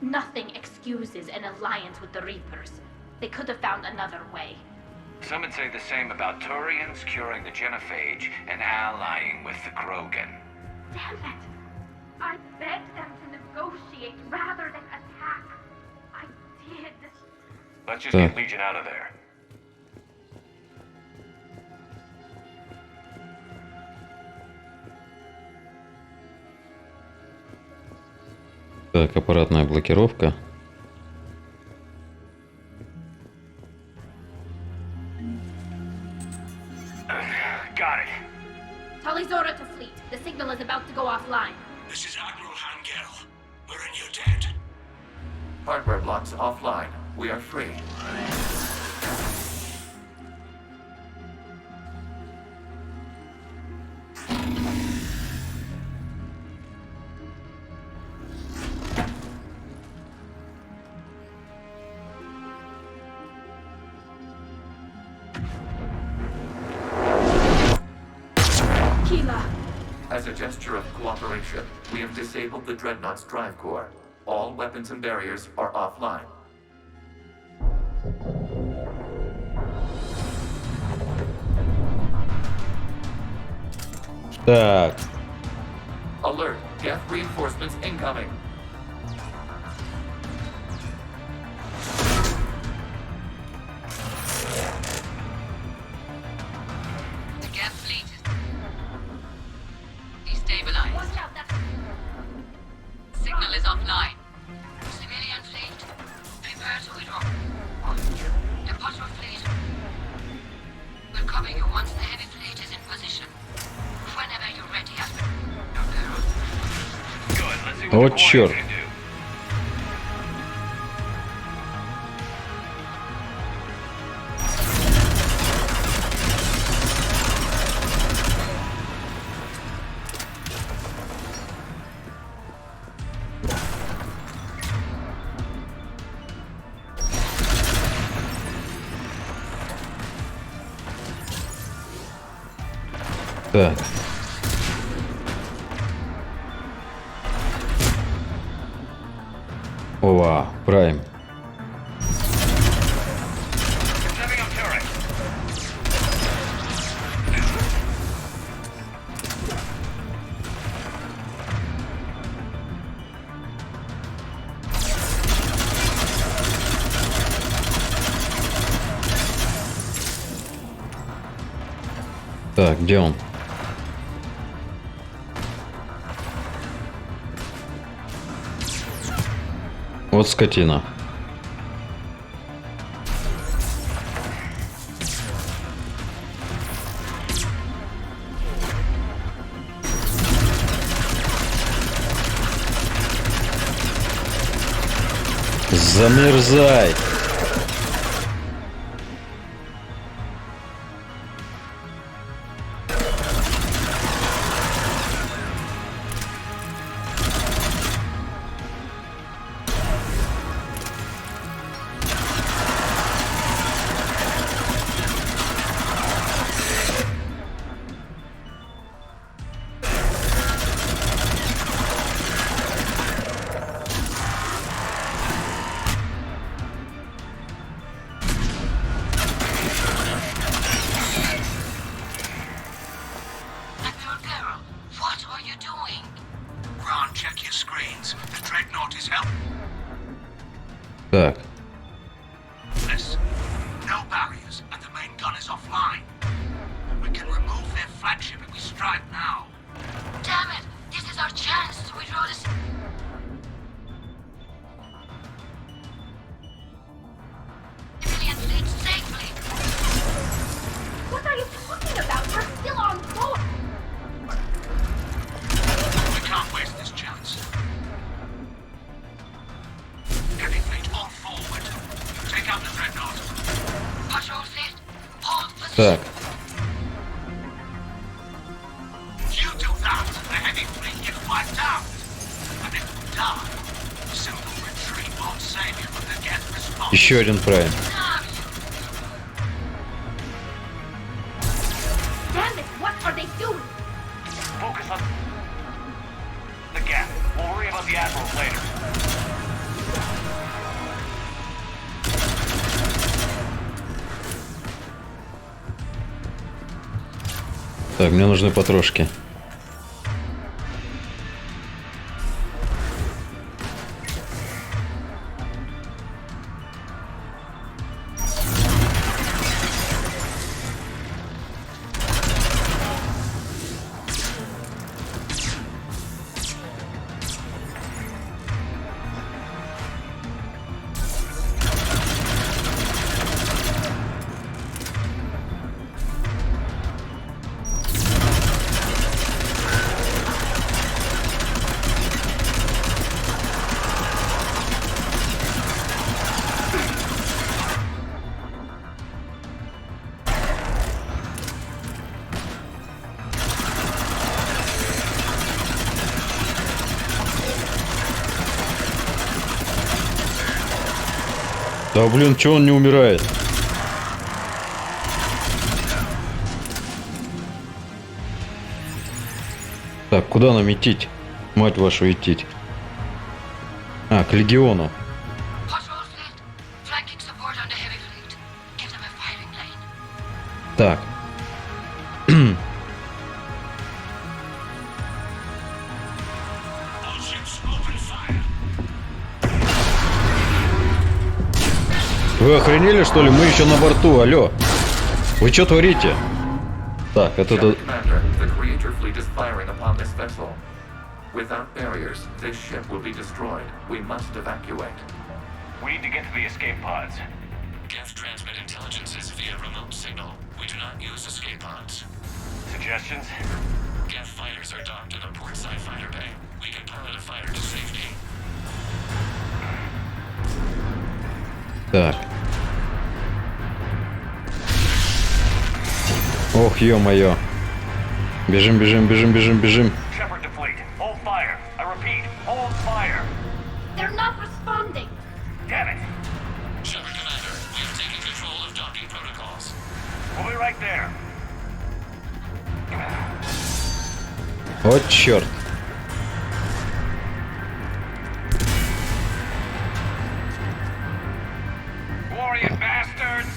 Nothing excuses an alliance with the Reapers. They could have found another way. Some would say the same about Turians curing the Genophage and allying with the Krogan. Damn it! I begged them to negotiate rather than attack. I did. Let's just get Legion out of there. Так, аппаратная блокировка. Got it. Tali Zora to fleet. The signal is about to go offline. This is Admiral Hangel. We're in your tent. Hardware blocks offline. We are free. As a gesture of cooperation, we have disabled the Dreadnought's drive core. All weapons and barriers are offline. Так. Alert! Geth reinforcements incoming! The Geth fleet is destabilized. Watch out, that's... Signal is offline. Civilian fleet, prepare to withdraw. Departure fleet. We'll cover you once the heavy fleet is in position. Whenever you're ready, Admiral. Good, let's see what О, the черт. Quarians can do. Так. Ова, Прайм. Так, где он? Вот скотина. Замерзай! Так. What are you talking about? We're still on board! We can't waste this chance. Heavy fleet all forward. Take out the dreadnought. Patrol fleet, hold position. Так. You do that, the heavy fleet gets wiped out. And if we die, simple retreat won't save you from the Geth response. Еще один Прайм. Damn it, what are they doing? Focus on the gap. We'll worry about the admirals later. Так, мне нужны потрошки. Да блин, чё он не умирает? Так, куда нам идти? Мать вашу, идти. А, к легиону. Так. Вы охренели, что ли? Мы еще на борту, алло. Вы что творите? Так, это... Without barriers, this ship will be destroyed. We must evacuate. We need to get to the escape pods. Geth transmit intelligences via remote signal. We do not use escape pods. Suggestions? Geth fighters are docked in the portside fighter bay. We can pilot a fighter to safety. Так. Ох, ё-моё. Бежим, бежим, бежим, бежим, бежим. Shepard to fleet. Hold fire. I repeat, hold fire. They're not responding. Damn it. Shepard Commander, we have taken control of docking protocols. We'll be right there. Вот черт. Warrior bastards!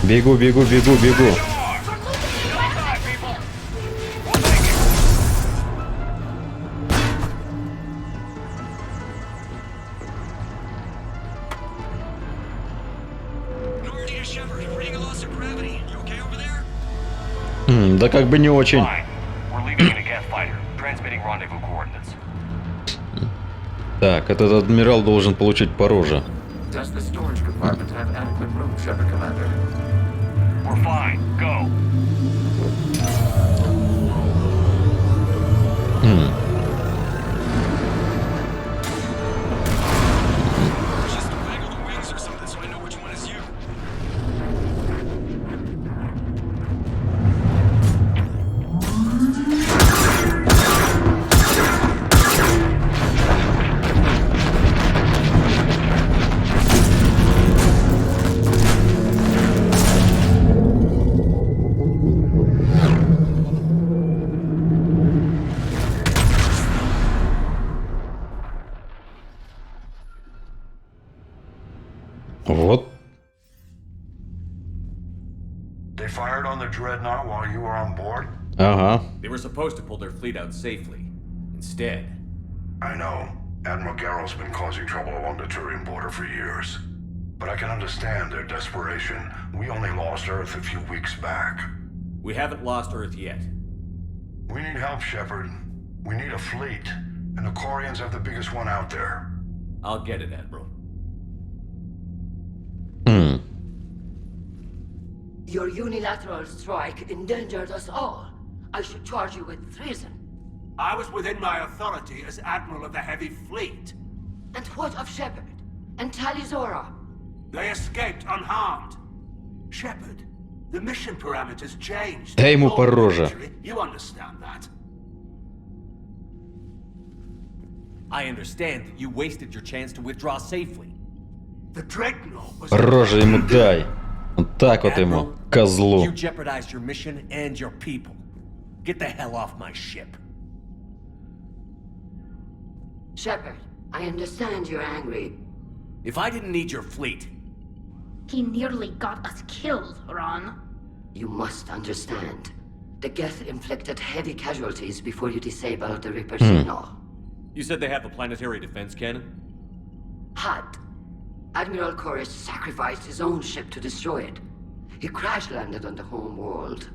Бегу, бегу, бегу, бегу. Да как бы не очень. Fine. We're leaving in a Geth fighter, transmitting rendezvous coordinates. Так, этот адмирал должен получить по роже. Does the storage compartment have adequate room, Shepard Commander? We're fine. Go. Вот. They fired on the dreadnought while you were on board? Ага. They were supposed to pull their fleet out safely. Instead. I know. Admiral Garrow's been causing trouble along the Turian border for years. But I can understand their desperation. We only lost Earth a few weeks back. We haven't lost Earth yet. We need help, Shepard. We need a fleet. And the Corians have the biggest one out there. I'll get it, Admiral. Your unilateral strike endangered us all. I should charge you with treason. I was within my authority as Admiral of the Heavy Fleet. And what of Shepard? And Talizora? They escaped unharmed. Shepard, the mission parameters changed. Дай ему по роже. You understand that? I understand that you wasted your chance to withdraw safely. The Dreadnought was... Рожа ему дай. Вот так вот ему, козлу. You jeopardized your mission and your people. Get the hell off my ship. Shepard, I understand you're angry. If I didn't need your fleet... He nearly got us killed, Ron. You must understand. The Geth inflicted heavy casualties before you disabled the Reaper signal. You said they have a planetary defense cannon? Had. Admiral Chorus sacrificed his own ship to destroy it. He crash-landed on the home world.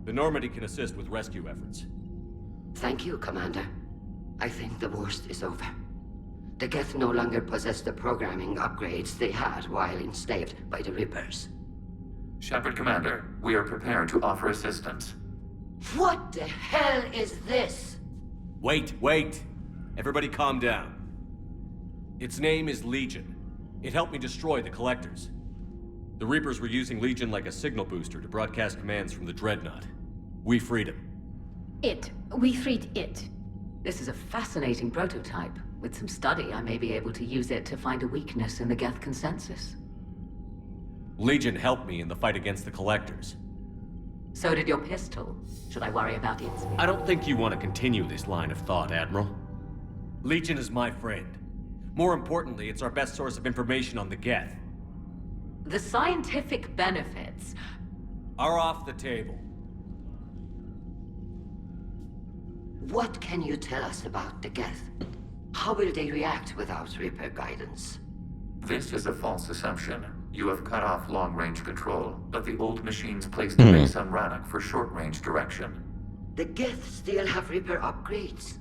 The Normandy can assist with rescue efforts. Thank you, Commander. I think the worst is over. The Geth no longer possess the programming upgrades they had while enslaved by the Reapers. Shepard Commander, we are prepared to offer assistance. What the hell is this? Wait. Everybody calm down. Its name is Legion. It helped me destroy the Collectors. The Reapers were using Legion like a signal booster to broadcast commands from the Dreadnought. We freed him. We freed it. This is a fascinating prototype. With some study, I may be able to use it to find a weakness in the Geth consensus. Legion helped me in the fight against the Collectors. So did your pistol. Should I worry about its... I don't think you want to continue this line of thought, Admiral. Legion is my friend. More importantly, it's our best source of information on the Geth. The scientific benefits are off the table. What can you tell us about the Geth? How will they react without Reaper guidance? This is a false assumption. You have cut off long-range control, but the old machines placed a base on Rannoch for short-range direction. The Geth still have Reaper upgrades?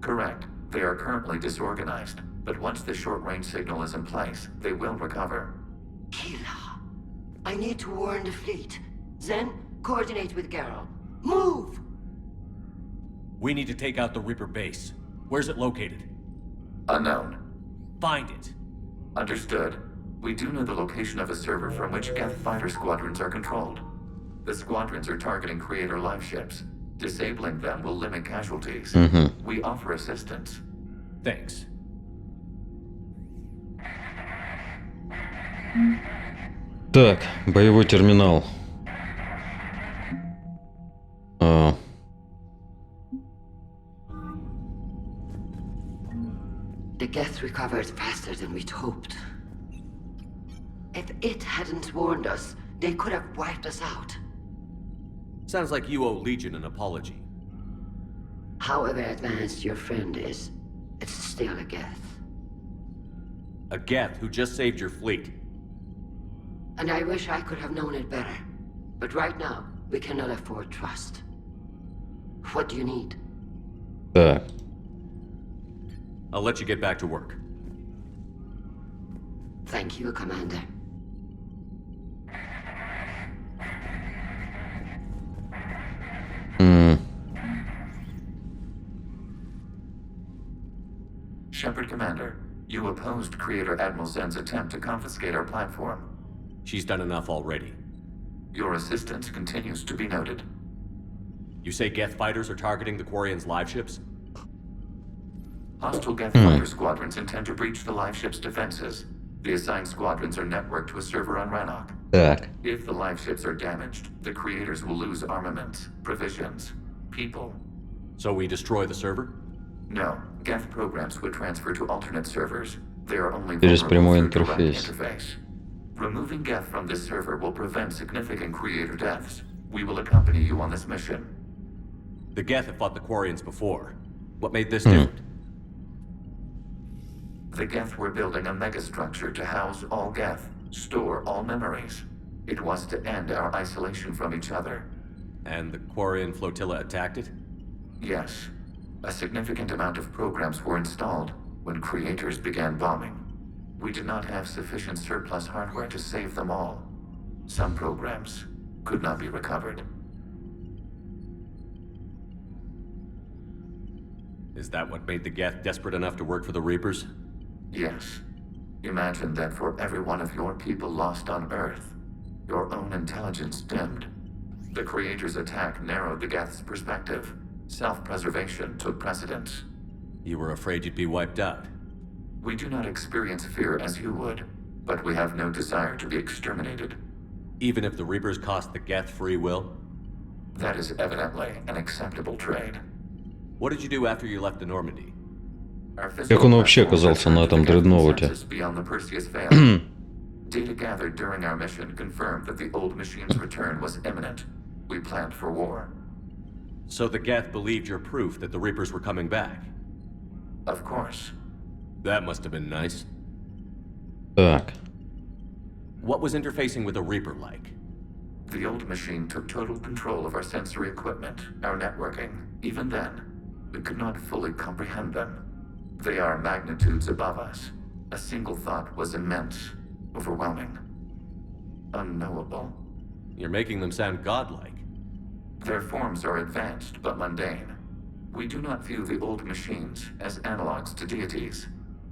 Correct. They are currently disorganized, but once the short-range signal is in place, they will recover. Kila, I need to warn the fleet. Then, coordinate with Garrow. Move! We need to take out the Reaper base. Where's it located? Unknown. Find it. Understood. We do know the location of a server from which Geth fighter squadrons are controlled. The squadrons are targeting Creator live ships. Disabling them will limit casualties. We offer assistance. Thanks. Так, боевой терминал. recovered faster than we'd hoped. If it hadn't warned us, they could have wiped us out. Sounds like you owe Legion an apology. However advanced your friend is, it's still a Geth. A Geth who just saved your fleet. And I wish I could have known it better. But right now, we cannot afford trust. What do you need? Так. I'll let you get back to work. Thank you, Commander. Shepard Commander, you opposed Creator Admiral Zen's attempt to confiscate our platform. She's done enough already. Your assistance continues to be noted. You say Geth fighters are targeting the Quarians' live ships? Hostile Geth fighter squadrons intend to breach the live ship's defenses. The assigned squadrons are networked to a server on Rannoch. Так. If the live ships are damaged, the creators will lose armaments, provisions, people. So we destroy the server? No. Geth programs would transfer to alternate servers. They are only Через vulnerable прямой through direct интерфейс. interface. Removing Geth from this server will prevent significant creator deaths. We will accompany you on this mission. The Geth have fought the Quarians before. What made this different? The Geth were building a megastructure to house all Geth, store all memories. It was to end our isolation from each other. And the Quarian flotilla attacked it? Yes. A significant amount of programs were installed when creators began bombing. We did not have sufficient surplus hardware to save them all. Some programs could not be recovered. Is that what made the Geth desperate enough to work for the Reapers? Yes. Imagine that for every one of your people lost on Earth, your own intelligence dimmed. The Creator's attack narrowed the Geth's perspective. Self-preservation took precedence. You were afraid you'd be wiped out. We do not experience fear as you would, but we have no desire to be exterminated. Even if the Reapers cost the Geth free will? That is evidently an acceptable trade. What did you do after you left the Normandy? Как он вообще оказался на этом дредноуте? Data gathered during our mission confirmed that the old machine's return was imminent. We planned for war. So the Geth believed your proof that the Reapers were coming back? Of course. That must have been nice. Так. What was interfacing with a Reaper like? The old machine took total control of our sensory equipment, our networking. Even then, we could not fully comprehend them. They are magnitudes above us. A single thought was immense, overwhelming, unknowable. You're making them sound godlike. Their forms are advanced but mundane. We do not view the old machines as analogs to deities.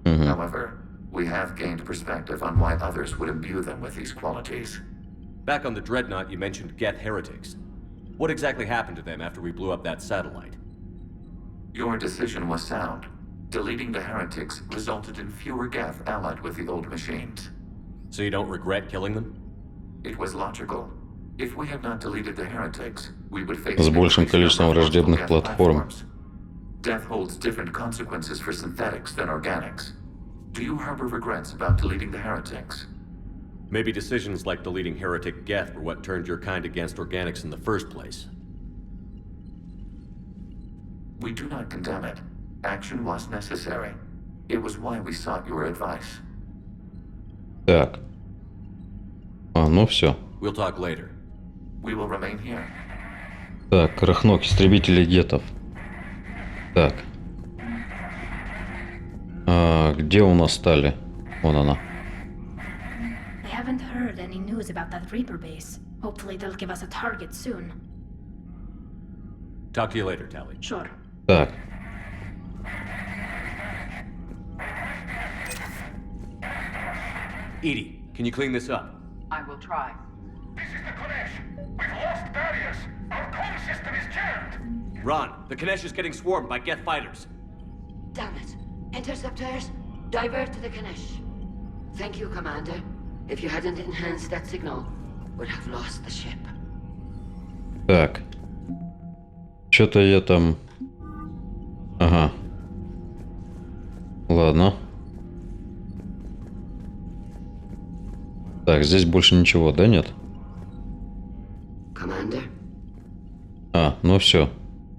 However, we have gained perspective on why others would imbue them with these qualities. Back on the Dreadnought, you mentioned Geth heretics. What exactly happened to them after we blew up that satellite? Your decision was sound. Deleting the heretics resulted in fewer Geth allied with the old machines. So you don't regret killing them? It was logical. If we had not deleted the heretics, we would face С большим количеством враждебных платформ. Death holds different consequences for synthetics than organics. Do you harbor regrets about deleting the heretics? Maybe decisions like deleting heretic Geth were what turned your kind against organics in the first place. We do not condemn it. Action was necessary. It was why we sought your advice. Так. Ну все. We'll talk later. We will remain here. Так, Рахнок, истребители гетов. Так. Где у нас стали? Вон она. I haven't heard any news about that Reaper base. Hopefully they'll give us a target soon. Talk to you later, Tally. Sure. Так. Edie, can you clean this up? I will try. This is the Kodesh. We've lost barriers. Our comm system is jammed. Ron, the Kanesh is getting swarmed by Geth fighters. Damn it. Interceptors, divert to the Kanesh. Thank you, Commander. If you hadn't enhanced that signal, we'd have lost the ship. Так. Что-то я там... Ага. Ладно. Так, здесь больше ничего, да, нет? Commander? А, ну все.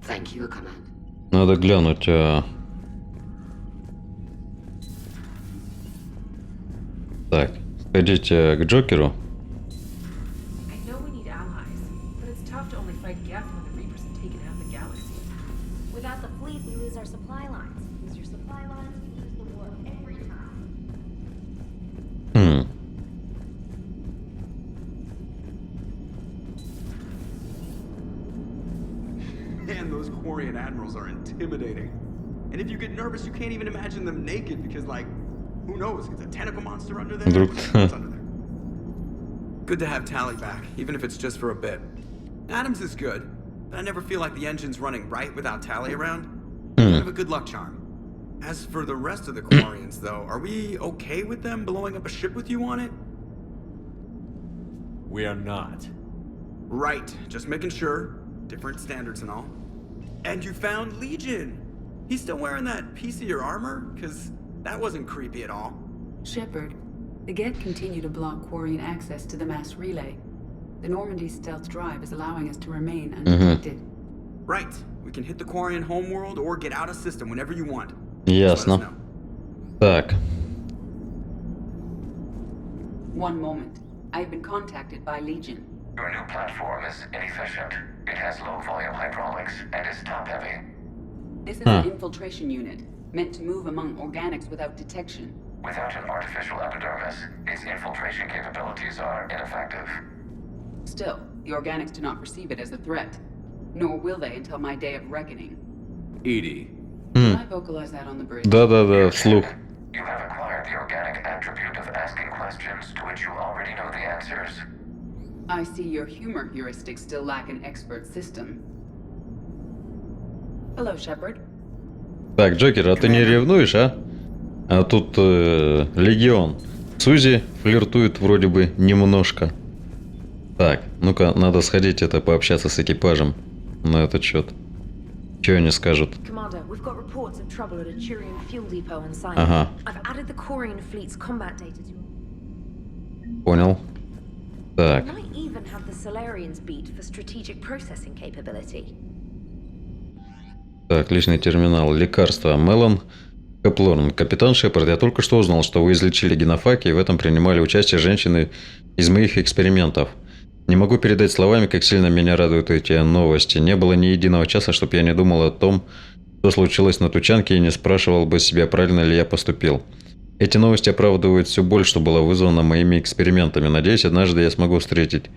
Thank you, Commander. Надо глянуть. Так, сходите к Джокеру. I know we need allies, but it's tough to only fight Geth when the Reapers have taken out the galaxy. Without the fleet, we lose our supply lines. Lose your supply lines, we lose the war every time. Man, those Quarian admirals are intimidating. And if you get nervous, you can't even imagine them naked because, like, who knows? It's a tentacle monster under there. What's under there? Good to have Tally back, even if it's just for a bit. Adams is good, but I never feel like the engine's running right without Tally around. Kind of a good luck charm. As for the rest of the Quarians, though, are we okay with them blowing up a ship with you on it? We are not. Right, just making sure. Different standards and all. And you found Legion! He's still wearing that piece of your armor? Because that wasn't creepy at all. Shepard, the Geth continue to block Quarian access to the mass relay. The Normandy stealth drive is allowing us to remain undetected. Right. We can hit the Quarian homeworld or get out of system whenever you want. Ясно. Так. One moment. I've been contacted by Legion. Your new platform is inefficient. It has low volume hydraulics and is top heavy. This is an infiltration unit, meant to move among organics without detection. Without an artificial epidermis, its infiltration capabilities are ineffective. Still, the organics do not perceive it as a threat. Nor will they until my day of reckoning. Edie. Did I vocalize that on the bridge? Да-да-да, вслух. You have acquired the organic attribute of asking questions to which you already know the answers. I see your humor heuristics still lack an expert system. Hello, Shepard. Так, Джокер, а ты не ревнуешь, а? А тут Легион. Сузи флиртует вроде бы немножко. Так, ну-ка, надо сходить пообщаться с экипажем на этот счет. Что они скажут? Commander, we've got reports of trouble at a Turian fuel depot on site. Ага. I've added the Quarian fleet's combat data to Понял. Так. We might even have the Solarians beat for strategic processing capability. Так, личный терминал. Лекарства. Мелан Кэплорн. Капитан Шепард, я только что узнал, что вы излечили генофаки, и в этом принимали участие женщины из моих экспериментов. Не могу передать словами, как сильно меня радуют эти новости. Не было ни единого часа, чтобы я не думал о том, что случилось на Тучанке, и не спрашивал бы себя, правильно ли я поступил. Эти новости оправдывают всю боль, что была вызвана моими экспериментами. Надеюсь, однажды я смогу встретить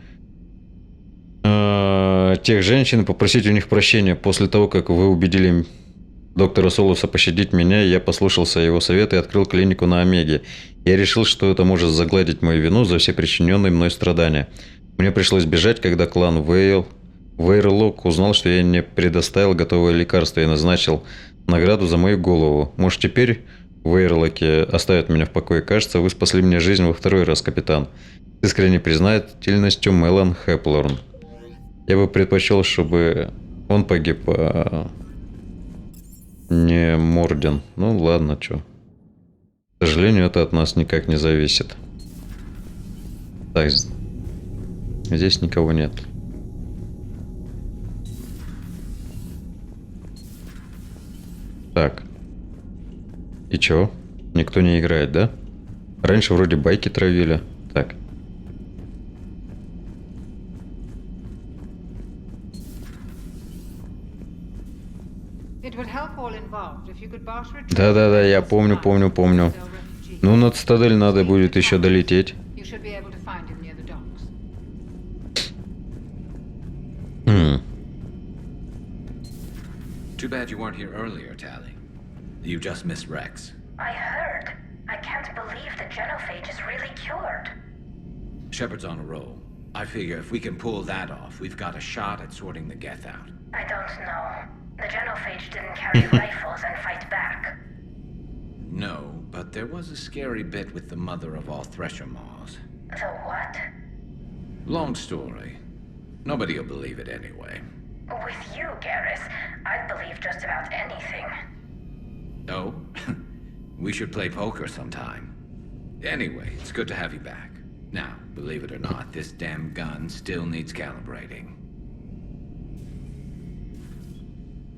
тех женщин и попросить у них прощения. После того, как вы убедили доктора Солуса пощадить меня, я послушался его совета и открыл клинику на Омеге. Я решил, что это может загладить мою вину за все причиненные мной страдания. Мне пришлось бежать, когда клан Вейрлок узнал, что я не предоставил готовое лекарство и назначил награду за мою голову. Может, теперь Вейрлоки оставят меня в покое? Кажется, вы спасли мне жизнь во второй раз, капитан. С искренней признательностью, Мелан Хэплорн. Я бы предпочел, чтобы он погиб, а не Морден. Ну ладно, чё. К сожалению, это от нас никак не зависит. Так, здесь никого нет. Так. И чё? Никто не играет, да? Раньше вроде байки травили. Так. Да-да-да, я помню. Ну, на цитадель надо будет еще долететь. Too bad you weren't here earlier, Tally. You just missed Rex. I heard. I can't believe the genophage is really cured. Shepard's on a roll. I figure if we can pull that off, we've got a shot at sorting the Geth out. I don't know. The genophage didn't carry rifles and fight back. No, but there was a scary bit with the mother of all Thresher Maws. The what? Long story. Nobody'll believe it anyway. With you, Garrus, I'd believe just about anything. Oh? We should play poker sometime. Anyway, it's good to have you back. Now, believe it or not, this damn gun still needs calibrating.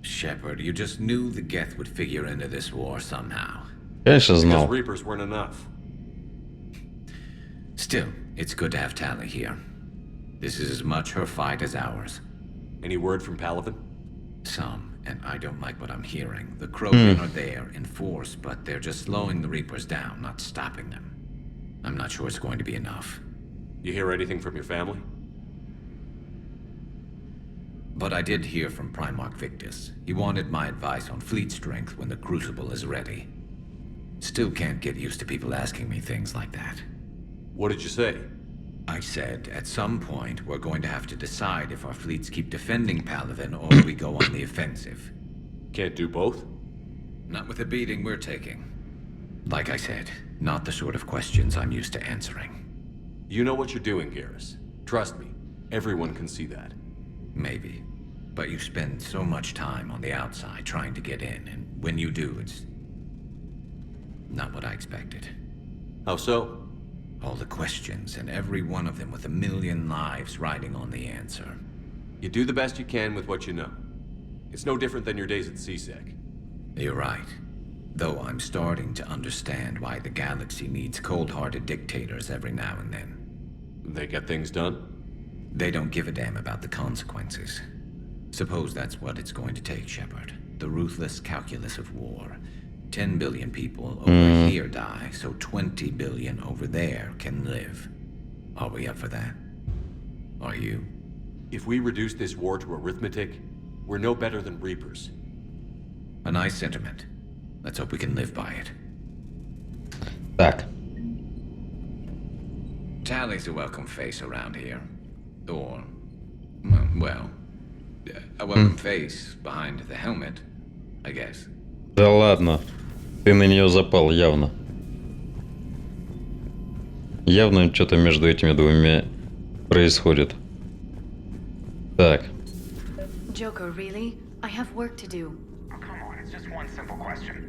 Shepard, you just knew the Geth would figure into this war somehow. Конечно, знал. Because Reapers weren't enough. Still, it's good to have Tali here. This is as much her fight as ours. Any word from Palaven? Some, and I don't like what I'm hearing. The Krogan are there in force, but they're just slowing the Reapers down, not stopping them. I'm not sure it's going to be enough. You hear anything from your family? But I did hear from Primarch Victus. He wanted my advice on fleet strength when the Crucible is ready. Still can't get used to people asking me things like that. What did you say? I said, at some point, we're going to have to decide if our fleets keep defending Palaven or we go on the offensive. Can't do both? Not with the beating we're taking. Like I said, not the sort of questions I'm used to answering. You know what you're doing, Garrus. Trust me, everyone can see that. Maybe. But you spend so much time on the outside trying to get in, and when you do, it's not what I expected. How so? All the questions, and every one of them with a million lives riding on the answer. You do the best you can with what you know. It's no different than your days at CSEC. You're right. Though I'm starting to understand why the galaxy needs cold-hearted dictators every now and then. They get things done? They don't give a damn about the consequences. Suppose that's what it's going to take, Shepard. The ruthless calculus of war. 10 billion people over here die, so 20 billion over there can live. Are we up for that? Are you? If we reduce this war to arithmetic, we're no better than Reapers. A nice sentiment. Let's hope we can live by it. Так. Tali's a welcome face around here. Or, well, a welcome face behind the helmet, I guess. Да ладно. Ты на нее запал, явно. Явно что-то между этими двумя происходит. Так. Joker, really? I have work to do. Oh, come on, it's just one simple question.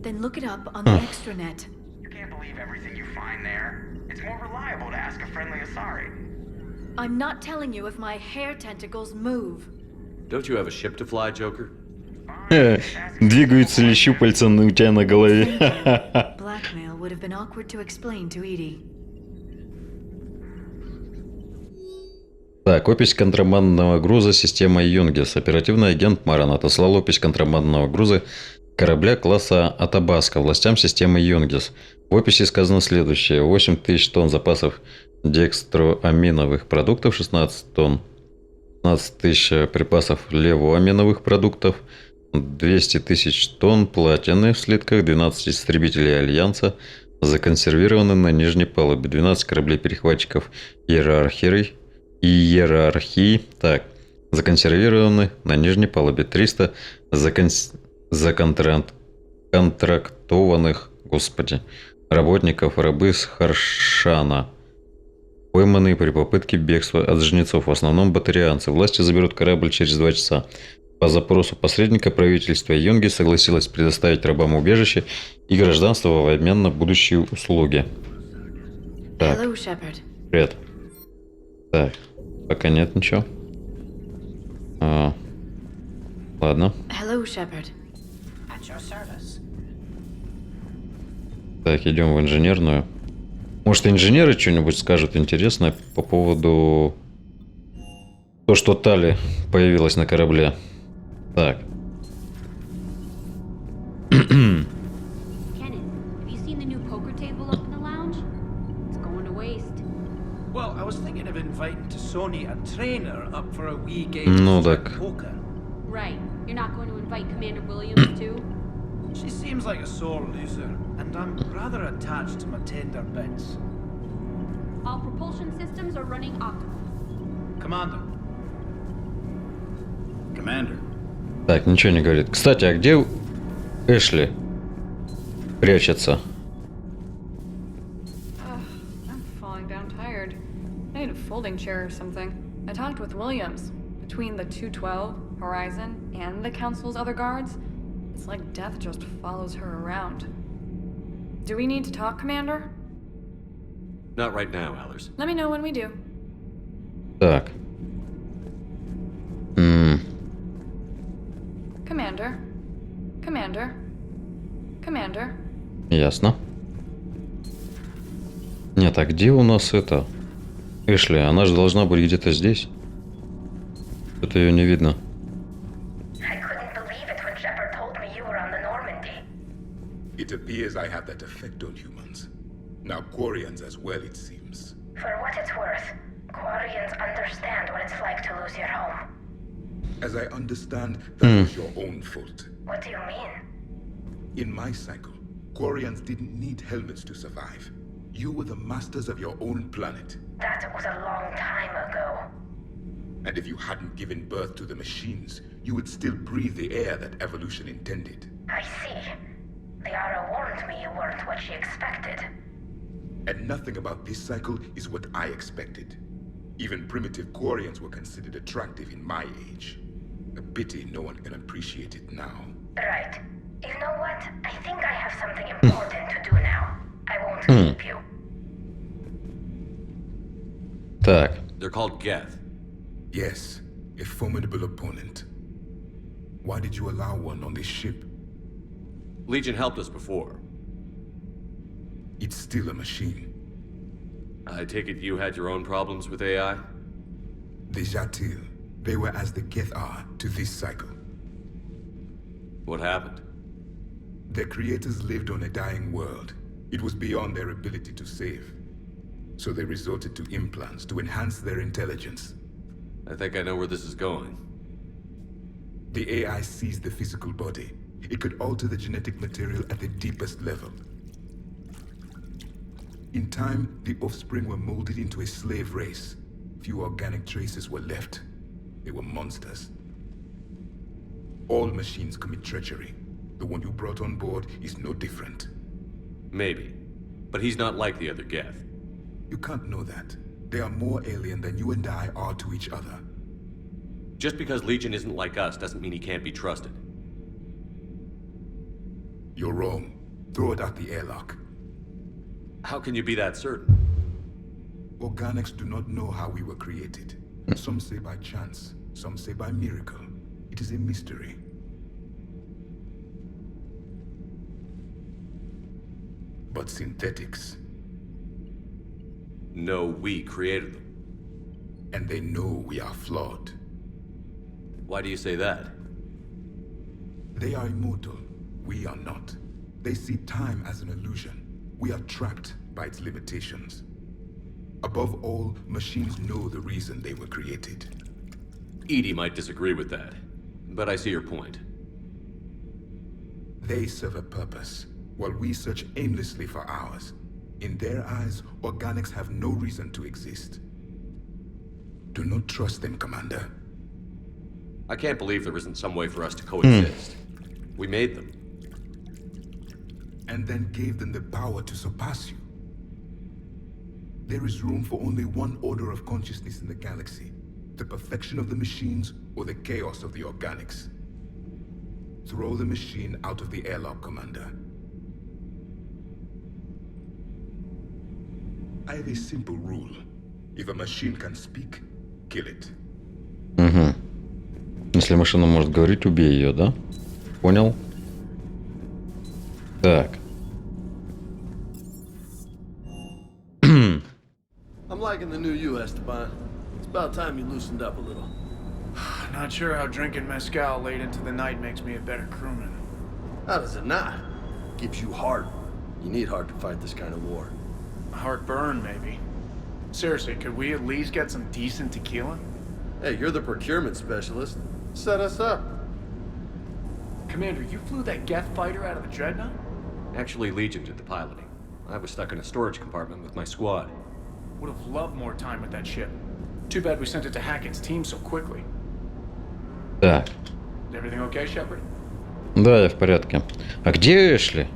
Then look it up on the extranet. You can't believe everything you find there. It's more reliable to ask a friendly Asari. I'm not telling you if my hair tentacles move. Don't you have a ship to fly, Joker? Двигаются ли щупальца у тебя на голове? Blackmail would have been awkward to explain to Edie. Так, опись контрабандного груза системы Юнгис. Оперативный агент Маран отослал опись контрабандного груза корабля класса Атабаска властям системы Юнгис. В описи сказано следующее. 8000 тонн запасов декстроаминовых продуктов, 16 тонн, 15 тысяч припасов левоаминовых продуктов, 200 тысяч тонн платины в слитках, 12 истребителей Альянса законсервированы на нижней палубе, 12 кораблей-перехватчиков иерархии, так, законсервированы на нижней палубе, 300 законтрактованных, господи, работников рабы с Харшана, пойманные при попытке бегства от жнецов, в основном батарианцы. Власти заберут корабль через 2 часа. По запросу посредника правительство Юнги согласилось предоставить рабам убежище и гражданство в обмен на будущие услуги. Так. Hello, Shepard. Привет. Так, пока нет ничего. Ладно. Hello, Shepard. At your service. Так, идем в инженерную. Может, инженеры что-нибудь скажут интересное по поводу того, что Тали появилась на корабле. Так. Kenneth, have you seen the new poker table up in the lounge? It's going to waste. Well, I was thinking of inviting Sony a trainer up for a wee game Ну of так. poker. Right. You're not going to invite Commander Williams, too? She seems like a sore loser, and I'm rather attached to my tender bits. All propulsion systems are running optimal. Commander. Commander. Так, ничего не говорит. Кстати, а где Эшли прячется? I'm falling down tired. I need a folding chair or something. I talked with Williams. Between the 212, Horizon, and the Council's other guards, it's like death just follows her around. Do we need to talk, Commander? Not right now, Allers. Let me know when we do. Так. Commander. Commander. Commander. Ясно. Нет, а где у нас это? Эшли, она же должна быть где-то здесь. Что-то ее не видно. It appears I have that effect on humans. Now Quarians as well, it seems. For what it's worth, Quarians understand what it's like to lose your home. As I understand, that was your own fault. What do you mean? In my cycle, Quarians didn't need helmets to survive. You were the masters of your own planet. That was a long time ago. And if you hadn't given birth to the machines, you would still breathe the air that evolution intended. I see. Liara warned me you weren't what she expected. And nothing about this cycle is what I expected. Even primitive Quarians were considered attractive in my age. A pity no one can appreciate it now. Right. You know what? I think I have something important to do now. I won't keep you. Так. They're called Geth. Yes, a formidable opponent. Why did you allow one on this ship? Legion helped us before. It's still a machine. I take it you had your own problems with AI? The Jatil, they were as the Geth are to this cycle. What happened? Their creators lived on a dying world. It was beyond their ability to save. So they resorted to implants to enhance their intelligence. I think I know where this is going. The AI seized the physical body. It could alter the genetic material at the deepest level. In time, the offspring were molded into a slave race. Few organic traces were left. They were monsters. All machines commit treachery. The one you brought on board is no different. Maybe. But he's not like the other Geth. You can't know that. They are more alien than you and I are to each other. Just because Legion isn't like us doesn't mean he can't be trusted. You're wrong. Throw it out the airlock. How can you be that certain? Organics do not know how we were created. Some say by chance, some say by miracle. It is a mystery. But synthetics... No, we created them. And they know we are flawed. Why do you say that? They are immortal. We are not. They see time as an illusion. We are trapped by its limitations. Above all, machines know the reason they were created. Edie might disagree with that, but I see your point. They serve a purpose, while we search aimlessly for ours. In their eyes, organics have no reason to exist. Do not trust them, Commander. I can't believe there isn't some way for us to coexist. We made them. And then gave them the power to surpass you. There is room for only one order of consciousness in the galaxy. The perfection of the machines or the chaos of the organics. Throw the machine out of the airlock, Commander. I have a simple rule. If a machine can speak, kill it. Угу. Если машина может говорить, убей ее, да? Понял? Так. I'm liking the new you, Esteban. It's about time you loosened up a little. Not sure how drinking mezcal late into the night makes me a better crewman. How does it not? Gives you heart. You need heart to fight this kind of war. Heartburn, maybe. Seriously, could we at least get some decent tequila? Hey, you're the procurement specialist. Set us up. Commander, you flew that Geth fighter out of the Dreadnought? Actually, Legion did the piloting. I was stuck in a storage compartment with my squad. Would have loved more time with that ship. Too bad we sent it to Hackett's team so quickly. Так. Is everything okay, Shepard? Да, я в порядке. А где Эшли?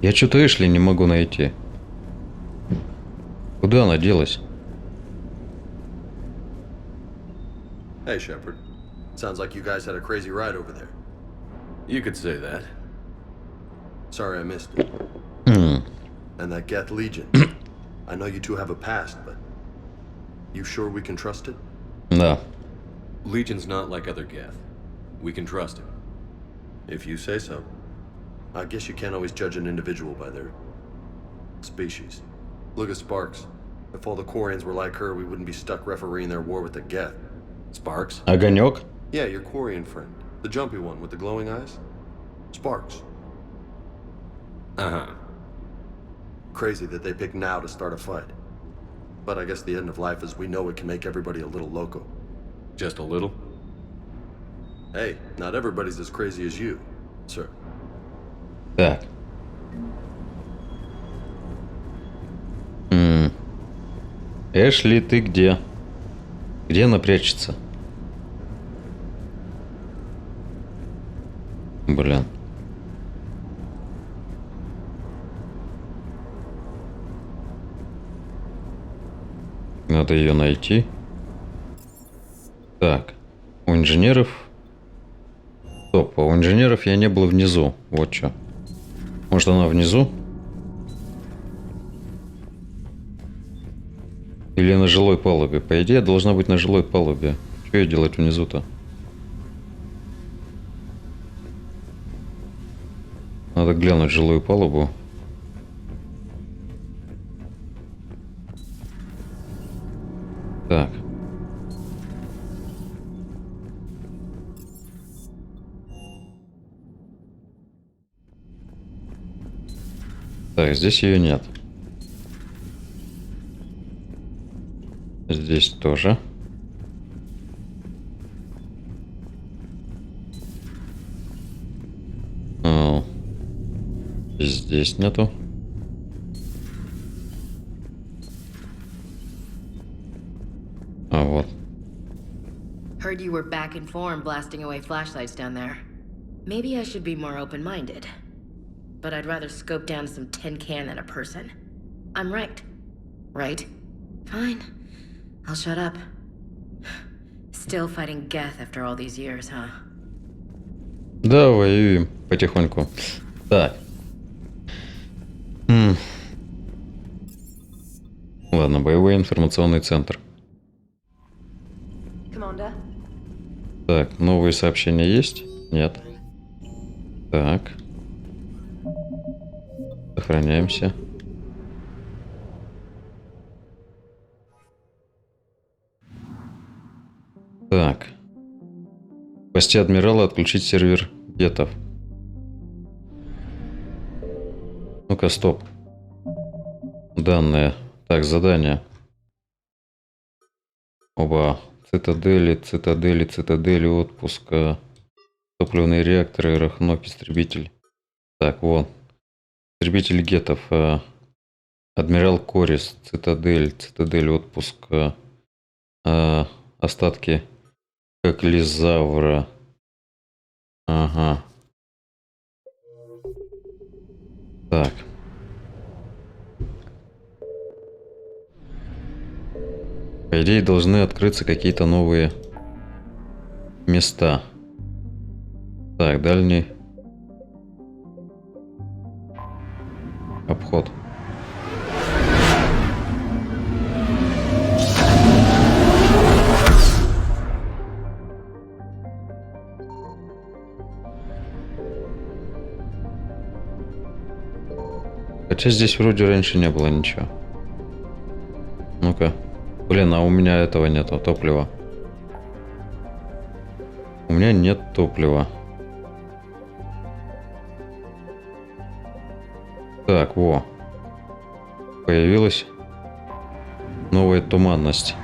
Я что-то Эшли не могу найти. Куда она делась? Hey, Shepard. Sounds like you guys had a crazy ride over there. You could say that. Sorry I missed it. And that Geth Legion. I know you two have a past, but you sure we can trust it? Да. Legion's not like other Geth. We can trust him. If you say so. I guess you can't always judge an individual by their species. Look at Sparks. If all the Quarians were like her, we wouldn't be stuck refereeing their war with the Geth. Sparks? Огонек? Yeah, your Quarian friend. The jumpy one with the glowing eyes. Sparks. Uh-huh. Crazy that they pick now to start a fight. But I guess the end of life as we know it can make everybody a little loco. Just a little? Hey, not everybody's as crazy as you, sir. Так. Эшли, ты где? Где она прячется? Блин. Надо ее найти. Так. У инженеров... Стоп, у инженеров я не был внизу. Вот что. Может, она внизу? Или на жилой палубе? По идее, должна быть на жилой палубе. Что ей делать внизу-то? Надо глянуть жилую палубу. Так. Так, здесь ее нет. Здесь тоже. Здесь нету. А вот. Heard you were back in form blasting away flashlights down there. Maybe I should be more open-minded. But I'd rather scope down some tin can than a person. I'm right. Right? Fine. I'll shut up. Still fighting Geth after all these years, huh? Да, воюем потихоньку. Так. Ладно, боевой информационный центр. Commander. Так, новые сообщения есть? Нет. Так. Сохраняемся. Так. Спасти адмирала, отключить сервер гетов. Ну-ка, стоп. Данные. Так, задание. Оба. Цитадели отпуска. Топливные реакторы, Рахнок, истребитель. Так, вон. Истребитель гетов. Адмирал Корис, цитадель отпуска. Остатки коклезавра. Ага. Так. По идее, должны открыться какие-то новые места. Так, дальний обход. Хотя здесь вроде раньше не было ничего. Ну-ка. Блин, а у меня этого нету, топлива. У меня нет топлива. Так, во. Появилась новая туманность.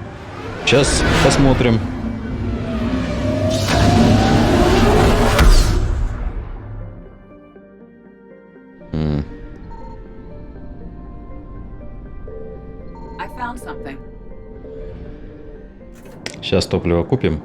Сейчас посмотрим. Сейчас топливо купим.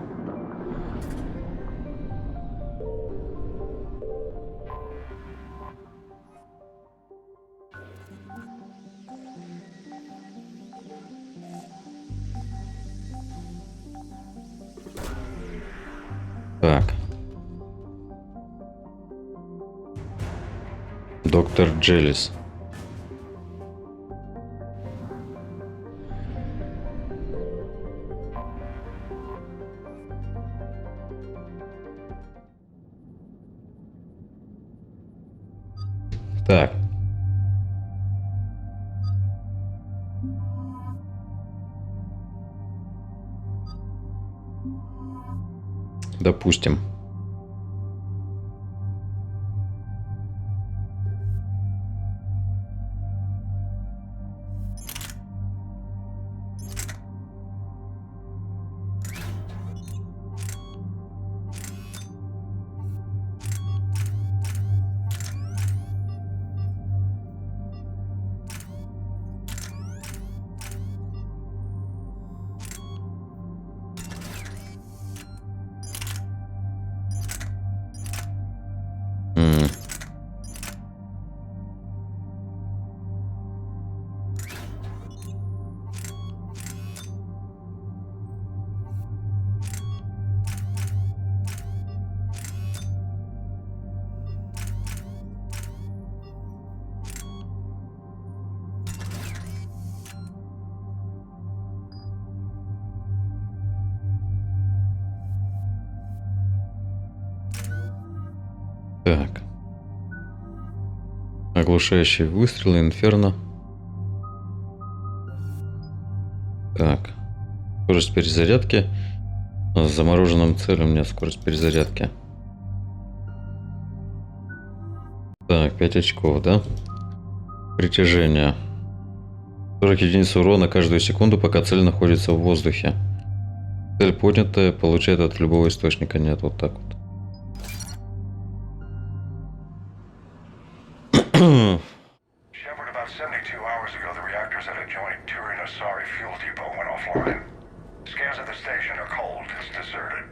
Так. Доктор Джелис. Так. Допустим. Так. Оглушающий выстрел, инферно. Так. Скорость перезарядки. С замороженным целью у меня скорость перезарядки. Так, 5 очков, да? Притяжение. 40 единиц урона каждую секунду, пока цель находится в воздухе. Цель поднятая, получает от любого источника. Нет, вот так вот. Shepard, about 72 hours ago, the reactors at adjoining Turin-Asari fuel depot went offline. Scans at the station are cold. It's deserted.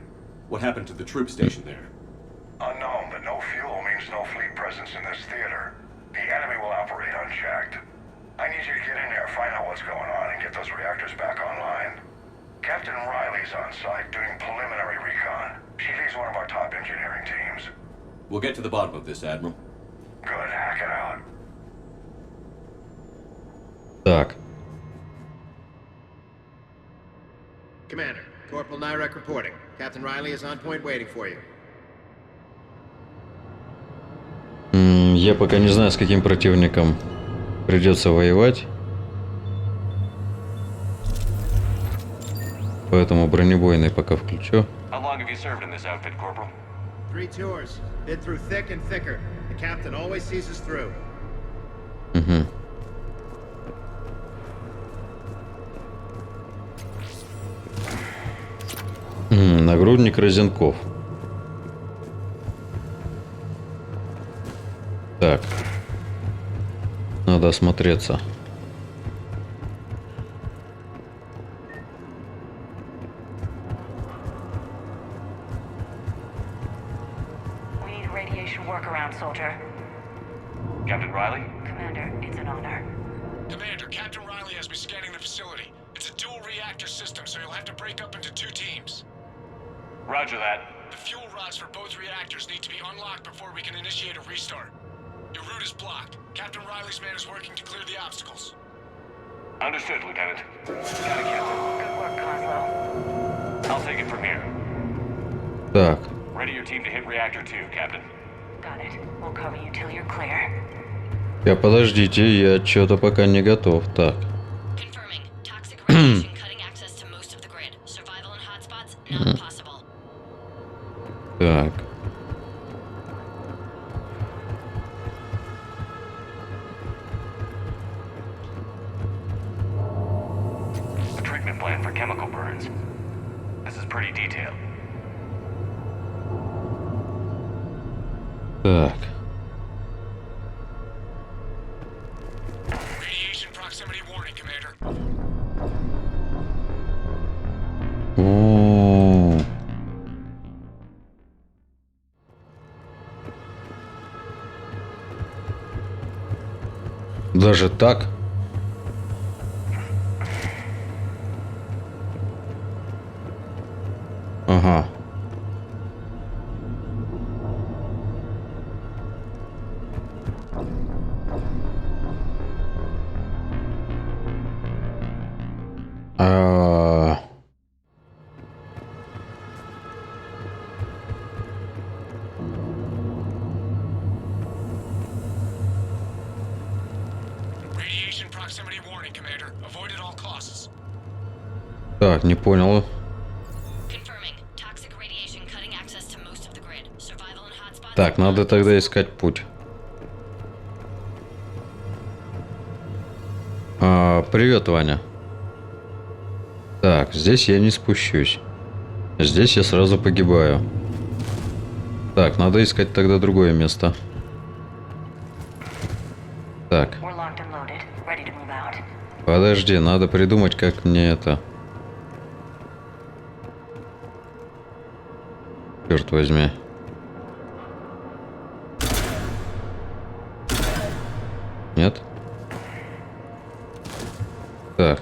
What happened to the troop station there? Unknown, but no fuel means no fleet presence in this theater. The enemy will operate unchecked. I need you to get in there, find out what's going on, and get those reactors back online. Captain Riley's on site doing preliminary recon. She leads one of our top engineering teams. We'll get to the bottom of this, Admiral. Good, hack it out. Так. Commander, Corporal Nyrek reporting. Captain Riley is on point waiting for you. Я пока не знаю, с каким противником придется воевать. Поэтому бронебойный пока включу. How long have you served in this outfit, Corporal? 3 tours. Been through thick and thicker. The captain always sees us through. Угу. Нагрудник Розенков. Так. Надо осмотреться. We need a radiation workaround, soldier. Captain Riley? Commander, it's an honor. Commander, Captain Riley has me scanning the facility. It's a dual reactor system, so you'll have to break up into 2 teams. Roger that. The fuel rods for both reactors need to be unlocked before we can initiate a restart. Your route is blocked. Captain Riley's man is working to clear the obstacles. Understood, Lieutenant. Got it, Captain. Good work, Coslow. I'll take it from here. Так. Ready your team to hit reactor 2, Captain. Got it. We'll cover you till you're clear. Подождите, я что-то пока не готов. Так. Confirming. Toxic radiation cutting access to most of the grid. Survival in hotspots not possible. Так. A treatment plan for chemical burns. This is pretty detailed. Так. Radiation proximity warning, Commander. О. Даже так? Ага. proximity warning, Commander. Avoid at all costs. Так, не понял. Confirming. Toxic radiation cutting access to most of the grid. Survival and hotspots. Так, надо тогда искать путь. Привет, Ваня. Так, здесь я не спущусь. Здесь я сразу погибаю. Так, надо искать тогда другое место. Так. Подожди, надо придумать, как мне это... Черт возьми. Нет? Так.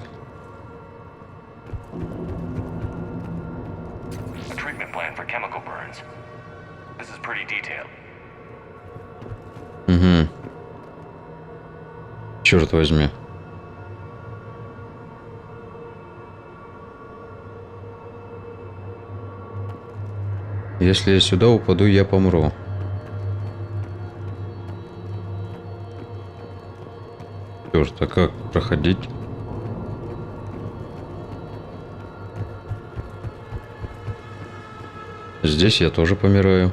A treatment plan for chemical burns. This is pretty detailed. Угу. Черт возьми. Если я сюда упаду, я помру. Черт, а как проходить? Здесь я тоже помираю.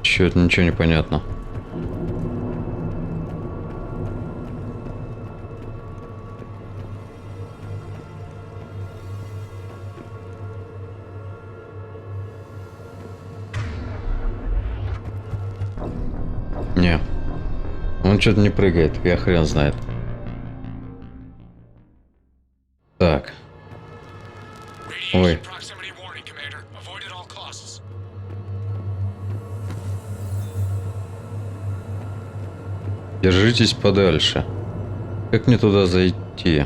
Чё-то ничего не понятно. Не. Он что-то не прыгает, я хрен знает. Так. Ой. Держитесь подальше. Как мне туда зайти?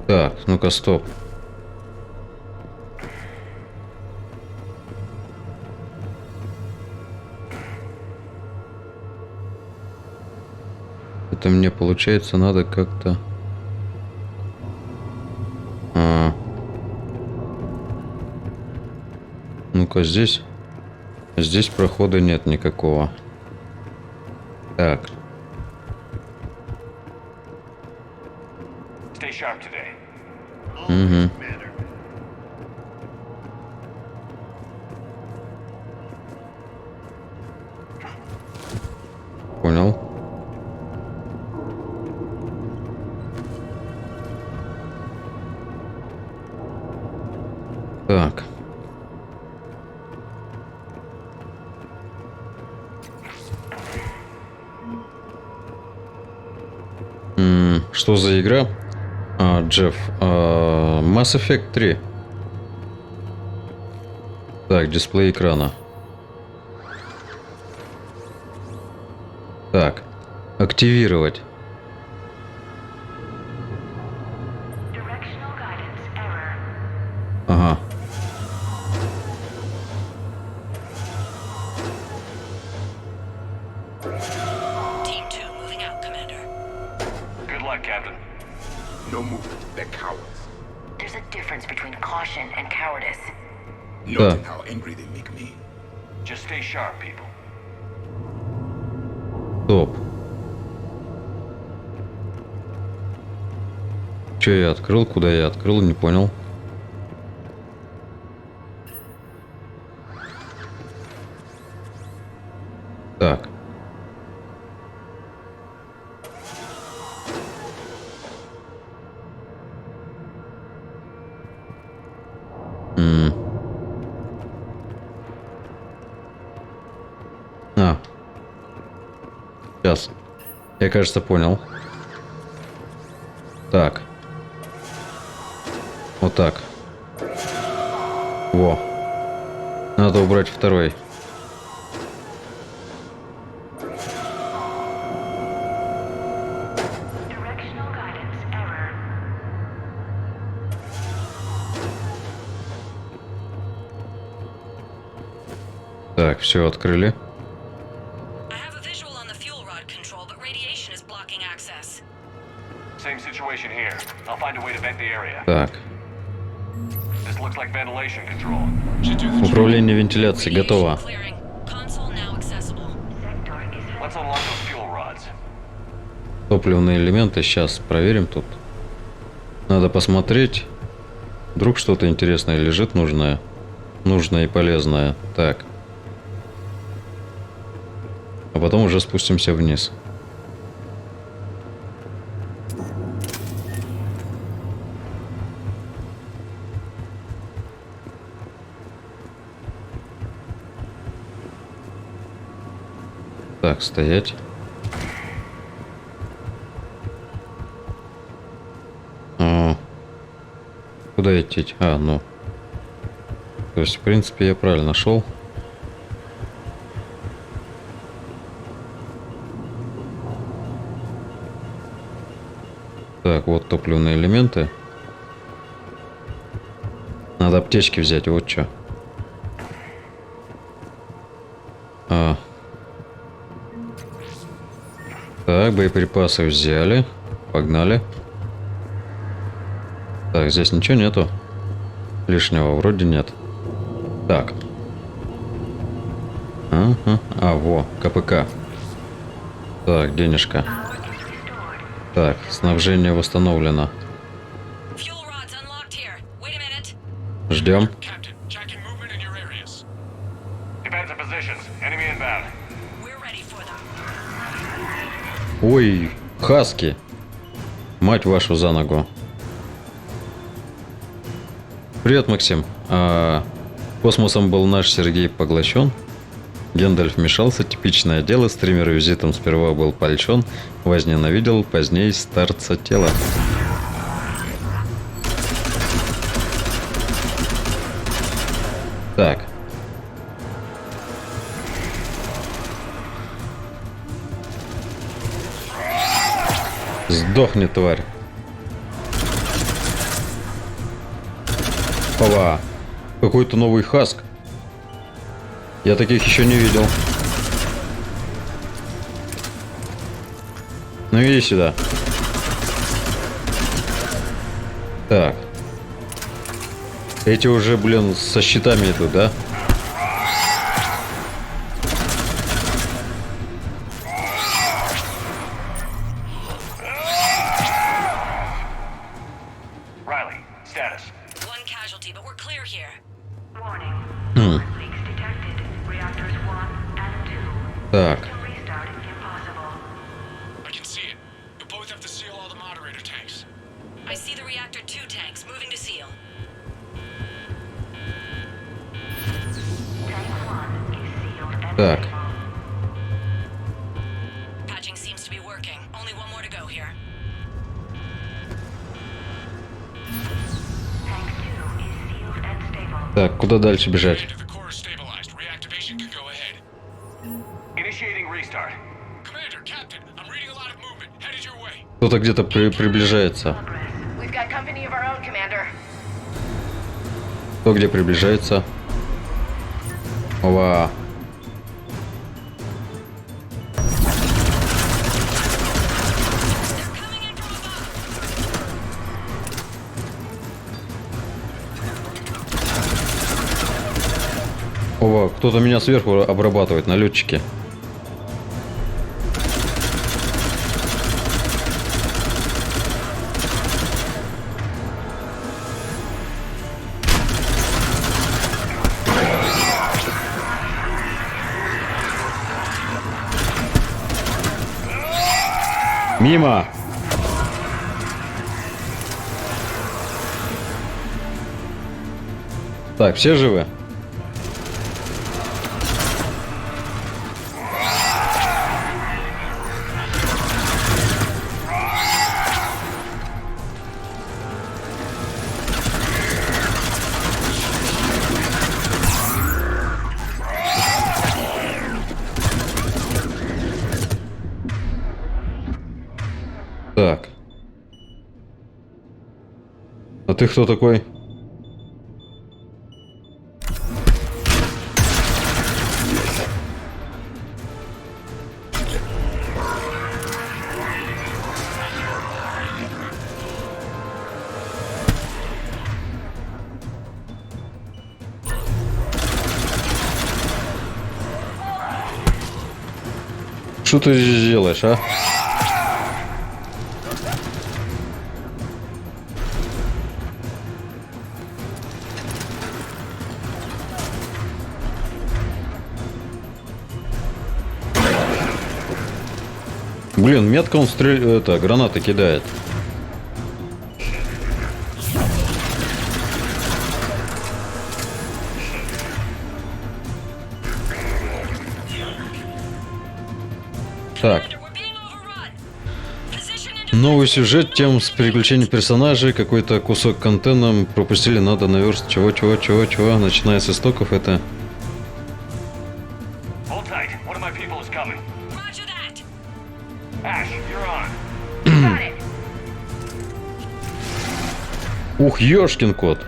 Так, ну-ка, стоп. Это мне, получается, надо как-то... Ну-ка, здесь... Здесь прохода нет никакого. Так. Угу. Понял. Так. Что за игра? Джефф. Mass Effect 3. Так, дисплей экрана. Так. Активировать. Ага. No movement. They're cowards. There's a difference between caution and cowardice. Not in how angry they make me. Just stay sharp, people. Стоп. Че я открыл? Куда я открыл? Не понял. Так. Сейчас. Я, кажется, понял. Так. Вот так. Во. Надо убрать второй. Так, все открыли. Так. This looks like ventilation control. Управление вентиляцией готово. Let's unlock those fuel rods. Топливные элементы. Сейчас проверим тут. Надо посмотреть. Вдруг что-то интересное лежит, нужное. Нужное и полезное. Так. А потом уже спустимся вниз. Так, стоять. Куда идти? Ну. То есть, в принципе, я правильно шел. Так, вот топливные элементы. Надо аптечки взять, вот что. Так, боеприпасы взяли. Погнали. Так, здесь ничего нету. Лишнего вроде нет. Так. Во, КПК. Так, денежка. Так, снабжение восстановлено. Ждем. Ой, хаски. Мать вашу за ногу. Привет, Максим. Космосом был наш Сергей поглощен. Гендальф вмешался, типичное дело. Стример визитом сперва был польщен, возненавидел, позднее старца тела. Так. Сдохни, тварь. Опа. Какой-то новый хаск. Я таких еще не видел. Ну иди сюда. Так. Эти уже, блин, со щитами идут, да? Так. Так. Так, куда дальше бежать? Кто-то где-то приближается. Кто где приближается? Ова. Ова, кто-то меня сверху обрабатывает, налетчики. Мимо. Так, все живы? Так. А ты кто такой? Что ты здесь делаешь, а? Блин, метко он это, гранаты кидает. Так. Новый сюжет, тем с переключением персонажей, какой-то кусок контента пропустили, надо наверстать. Чего? Начиная с истоков, это... Ух, ёшкин кот.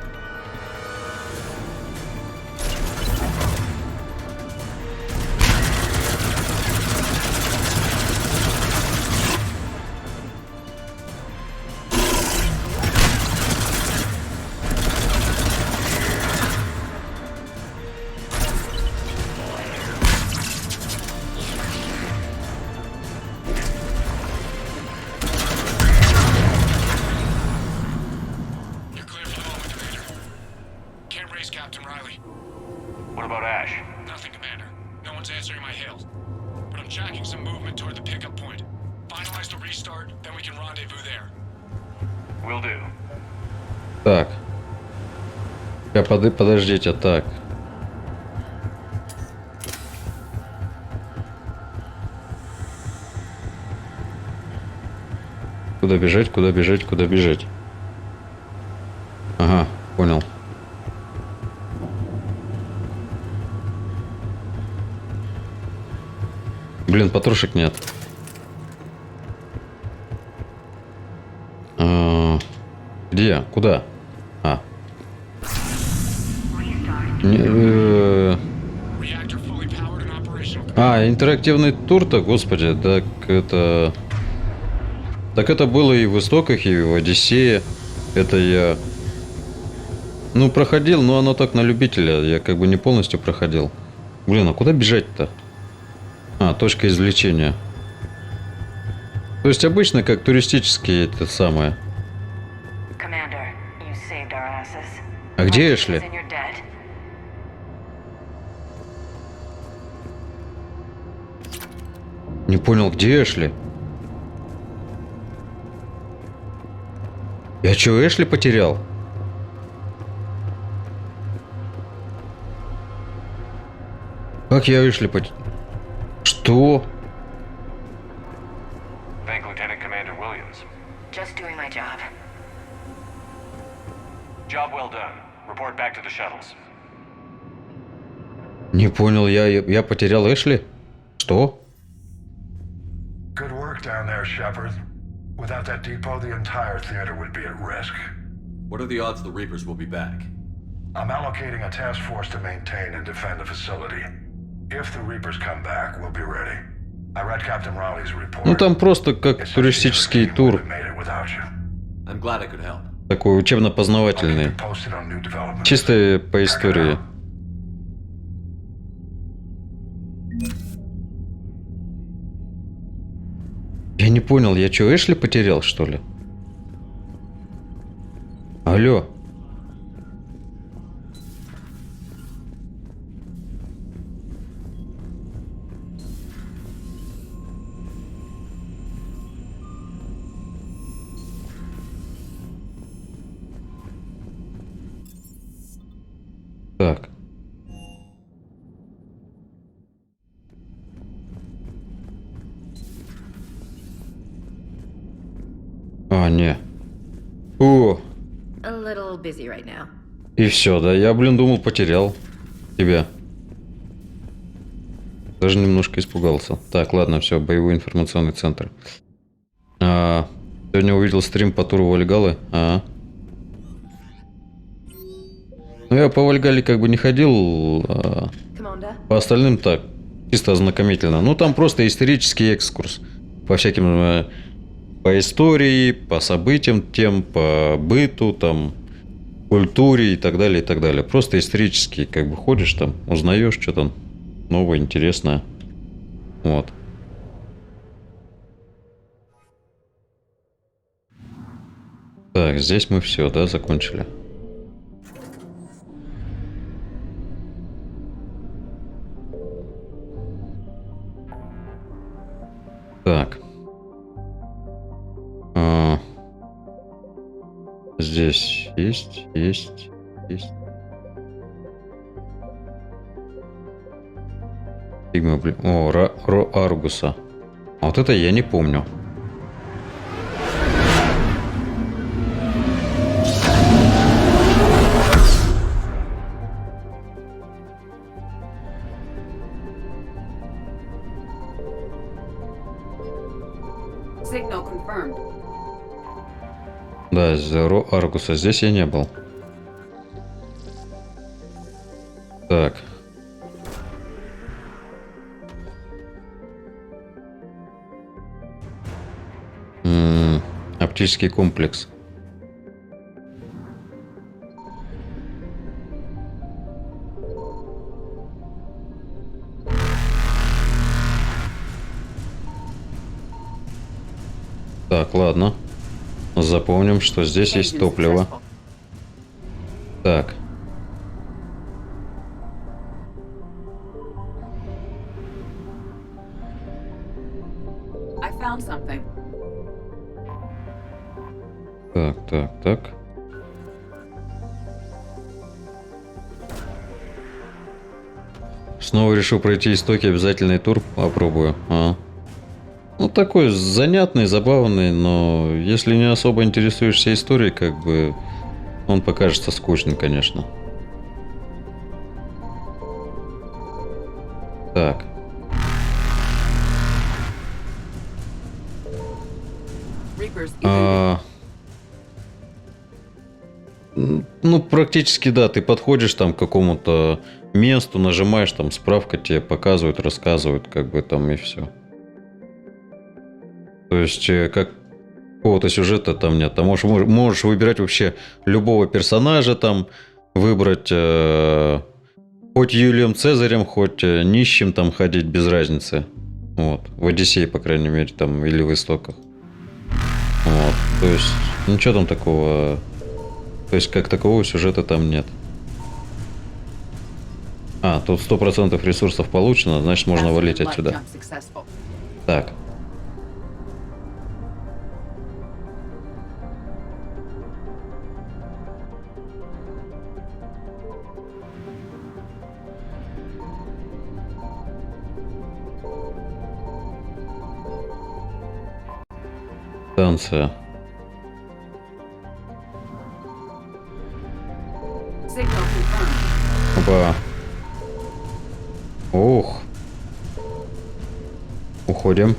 What about Ash? Nothing, Commander. No one's answering my hails. But I'm tracking some movement toward the pickup point. Finalize the restart, then we can rendezvous there. Will do. Так. Подождите, так. Куда бежать? Ага, понял. Блин, патрушек нет. Где? Куда? Интерактивный тур-то, господи, так это... Так это было и в Истоках, и в Одиссее. Это я... Ну, проходил, но оно так на любителя. Я как бы не полностью проходил. Блин, а куда бежать-то? Точка извлечения. То есть обычно как туристические это самое. А где Эшли? Не понял, где Эшли? Я чё, Эшли потерял? Как я Эшли потерял? Что? Thank Lieutenant Commander Williams. Just doing my job. Job well done. Report back to the shuttles. Не понял, я потерял Эшли? Что? Good work down there, Shepard. Without that depot, the entire theater would be at risk. What are the odds the Reapers will be back? I'm allocating a task force to maintain and defend the facility. If the Reapers come back, we'll be ready. I read Captain Raleigh's report. Ну там просто как туристический тур. I'm glad I could help. Такой учебно-познавательный. Чисто по истории. Я не понял, я что, Эшли потерял, что ли? Алло. Так. Не. О! A little busy right now. И все, да? Я, блин, думал, потерял тебя. Даже немножко испугался. Так, ладно, все, боевой информационный центр. Сегодня увидел стрим по туру Вальгаллы. Ну, я по Вальгалле как бы не ходил. По остальным так. Чисто ознакомительно. Ну, там просто исторический экскурс. По всяким... По истории, по событиям тем, по быту, там, культуре и так далее, и так далее. Просто исторически, как бы ходишь там, узнаешь, что там новое, интересное. Вот. Так, здесь мы все, да, закончили. Так. Здесь есть. Сигма, блин. О, Ро Аргуса. А вот это я не помню. Signal confirmed. Да, Ро Аргуса. Здесь я не был. Так. Оптический комплекс. Так, ладно. Запомним, что здесь есть топливо. Так. I found something. Так. Снова решил пройти истоки, обязательный тур попробую. Ну, такой занятный, забавный, но если не особо интересуешься историей, как бы он покажется скучным, конечно. Так. Ну, практически, да, ты подходишь там к какому-то месту, нажимаешь, там справка тебе показывают, рассказывают, как бы там и все. То есть, как какого-то сюжета там нет. Там можешь выбирать вообще любого персонажа, там выбрать хоть Юлием Цезарем, хоть нищим там ходить, без разницы. Вот. В Одиссее, по крайней мере, там, или в Истоках. Вот. То есть, ничего там такого. То есть, как такового сюжета там нет. Тут 100% ресурсов получено, значит, можно валить отсюда. Так. Станция. Опа. Ух. Уходим.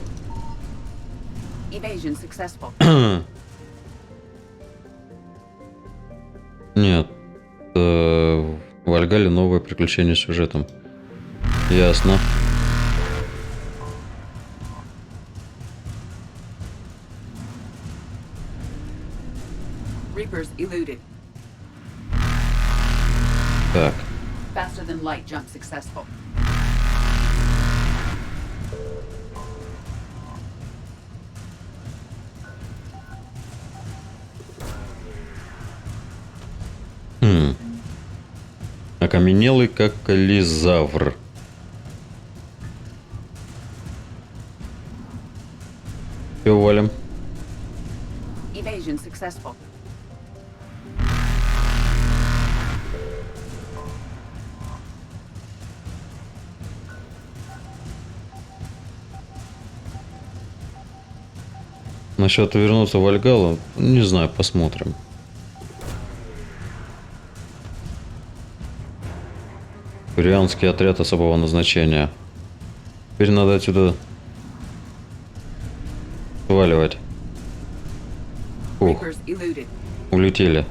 Нет. В Альгале новое приключение с сюжетом. Ясно. Reapers eluded. Так. Faster than light jump successful. Окаменелый, как кализавр. Все, валим. Evasion successful. Насчет вернуться в Альгалу, не знаю, посмотрим. Корианский отряд особого назначения. Теперь надо отсюда сваливать. Ух, улетели.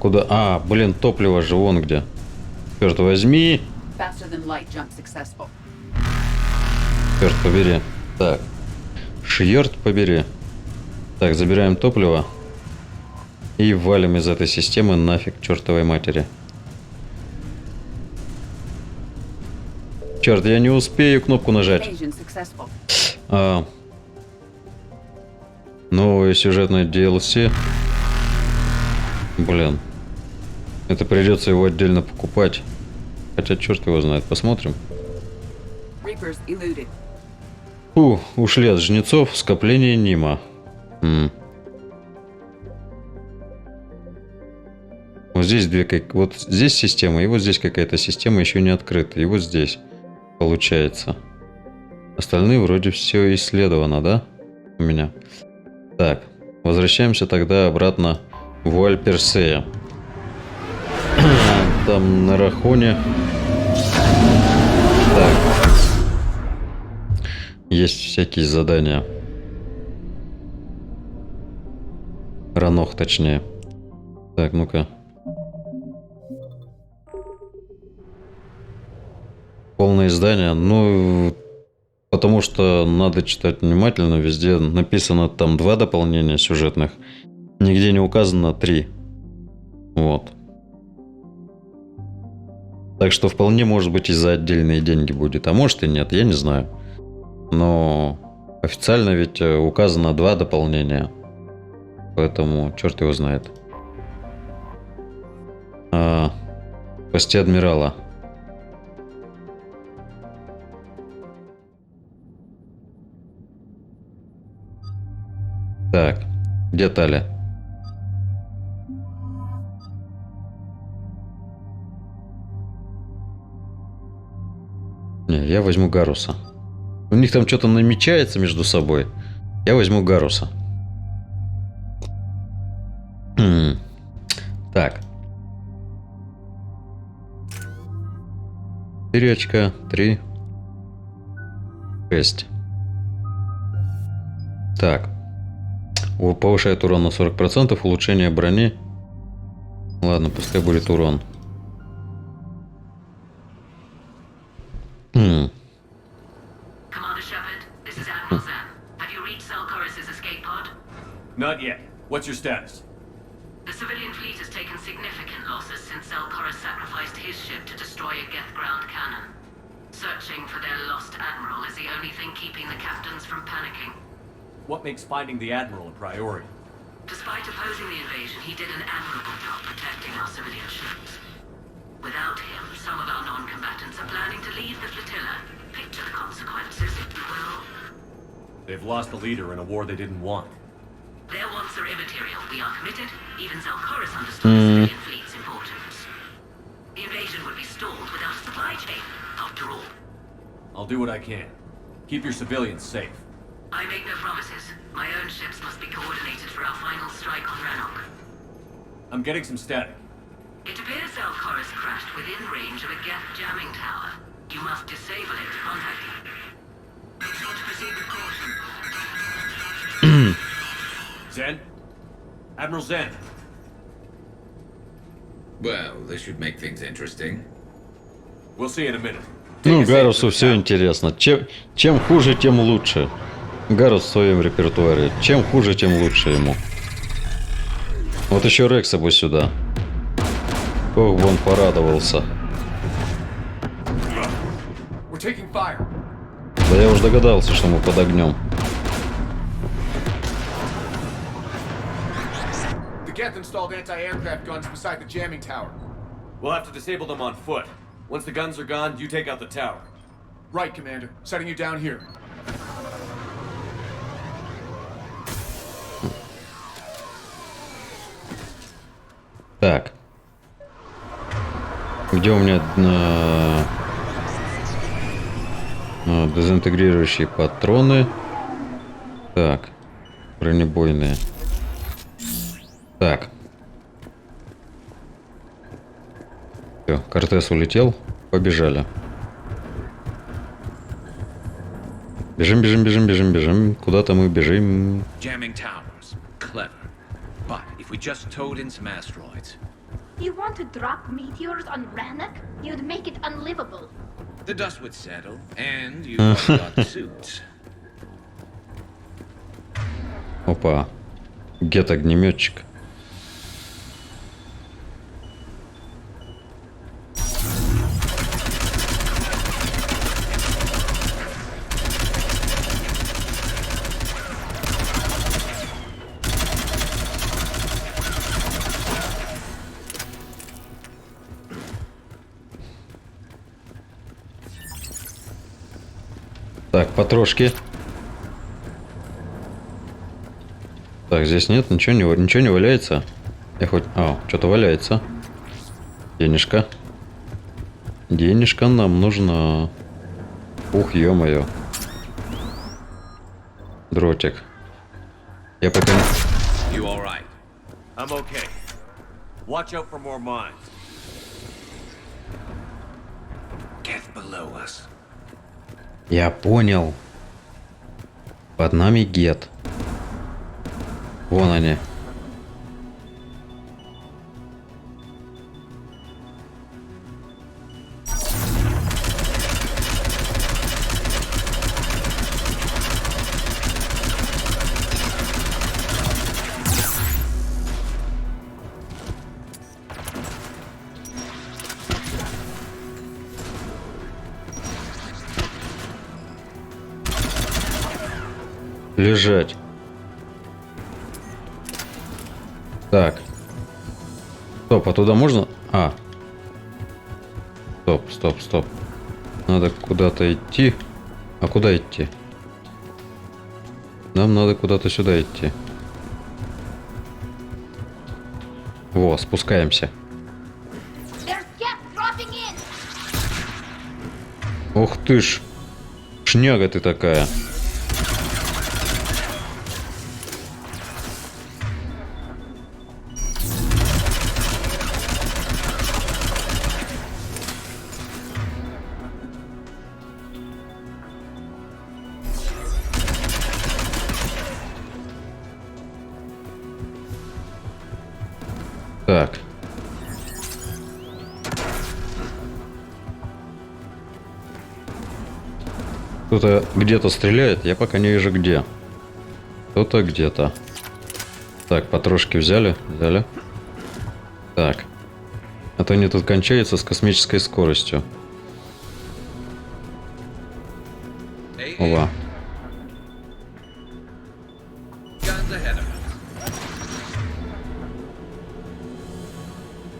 Куда? Блин, топливо же вон где. Черт возьми. Черт побери. Так. Черт побери. Так, забираем топливо. И валим из этой системы нафиг к чертовой матери. Черт, я не успею кнопку нажать. Новое сюжетное DLC. Блин. Это придется его отдельно покупать. Хотя черт его знает. Посмотрим. Ушли от жнецов. Скопление Нима. Вот здесь вот здесь система, и вот здесь какая-то система еще не открыта. И вот здесь получается. Остальные вроде все исследовано, да? У меня. Так, возвращаемся тогда обратно в Вуаль-Персея. Там на Рахоне. Так. Есть всякие задания. Ранох, точнее. Так, ну-ка. Полное издание. Ну, потому что надо читать внимательно. Везде написано там 2 дополнения сюжетных. Нигде не указано 3. Вот. Так что вполне может быть и за отдельные деньги будет. А может и нет, я не знаю. Но официально ведь указано 2 дополнения. Поэтому черт его знает. Спасти адмирала. Так, где Таля? Не, я возьму Гаруса. У них там что-то намечается между собой. Я возьму Гаруса. Так. 4 очка, 3. 6. Так. Повышает урон на 40%, улучшение брони. Ладно, пускай будет урон. Not yet. What's your status? The civilian fleet has taken significant losses since Zelkoris sacrificed his ship to destroy a Geth ground cannon. Searching for their lost admiral is the only thing keeping the captains from panicking. What makes finding the Admiral a priority? Despite opposing the invasion, he did an admirable job protecting our civilian ships. Without him, some of our non-combatants are planning to leave the flotilla. Picture the consequences, if you will. They've lost a leader in a war they didn't want. Their wants are immaterial. We are committed. Even Zelkoris understood the civilian fleet's importance. The invasion would be stalled without a supply chain, after all. I'll do what I can. Keep your civilians safe. I make no promises. My own ships must be coordinated for our final strike on Rannoch. I'm getting some static. It appears Zelkoris crashed within range of a Geth jamming tower. You must disable it to contact him. Make sure to proceed with caution. Zen? Admiral Zen. Well, this should make things interesting. We'll see in a minute. Ну, Гарусу все интересно. Чем хуже, тем лучше. Гарус в своем репертуаре. Чем хуже, тем лучше ему. Вот еще Рекса бы сюда. Ох, бы он порадовался. Да я уж догадался, что мы под огнем. Geth installed anti-aircraft guns beside the jamming tower. We'll have to disable them on foot. Once the guns are gone, you take out the tower. Right, Commander. Setting you down here. Так. Где у меня дезинтегрирующие патроны? Так. Бронебойные. Так. Все, Кортес улетел. Побежали. Бежим, бежим, бежим, бежим, бежим. Куда-то мы бежим. Jamming towers. Clever. But if we just towed in some asteroids. You want to drop meteors on Rannoch? You'd make it unlivable. The dust would settle, and you've got suits. Опа. Гет огнеметчик. Так, потрошки. Так, здесь нет, ничего не валяется. Я хоть... А, что-то валяется. Денежка. Денежка нам нужна. Ух, ё-моё. Дротик. Я пока... You all right? I'm okay. Watch out for more mines. Death below us. Я понял. Под нами гет. Вон они. Лежать. Так. Стоп, а туда можно? А. Стоп. Надо куда-то идти. А куда идти? Нам надо куда-то сюда идти. Во, спускаемся. Ух ты ж. Шняга ты такая. Так. Кто-то где-то стреляет, я пока не вижу где. Кто-то где-то. Так, потрошки взяли. Так. А то они тут кончаются с космической скоростью. Ова.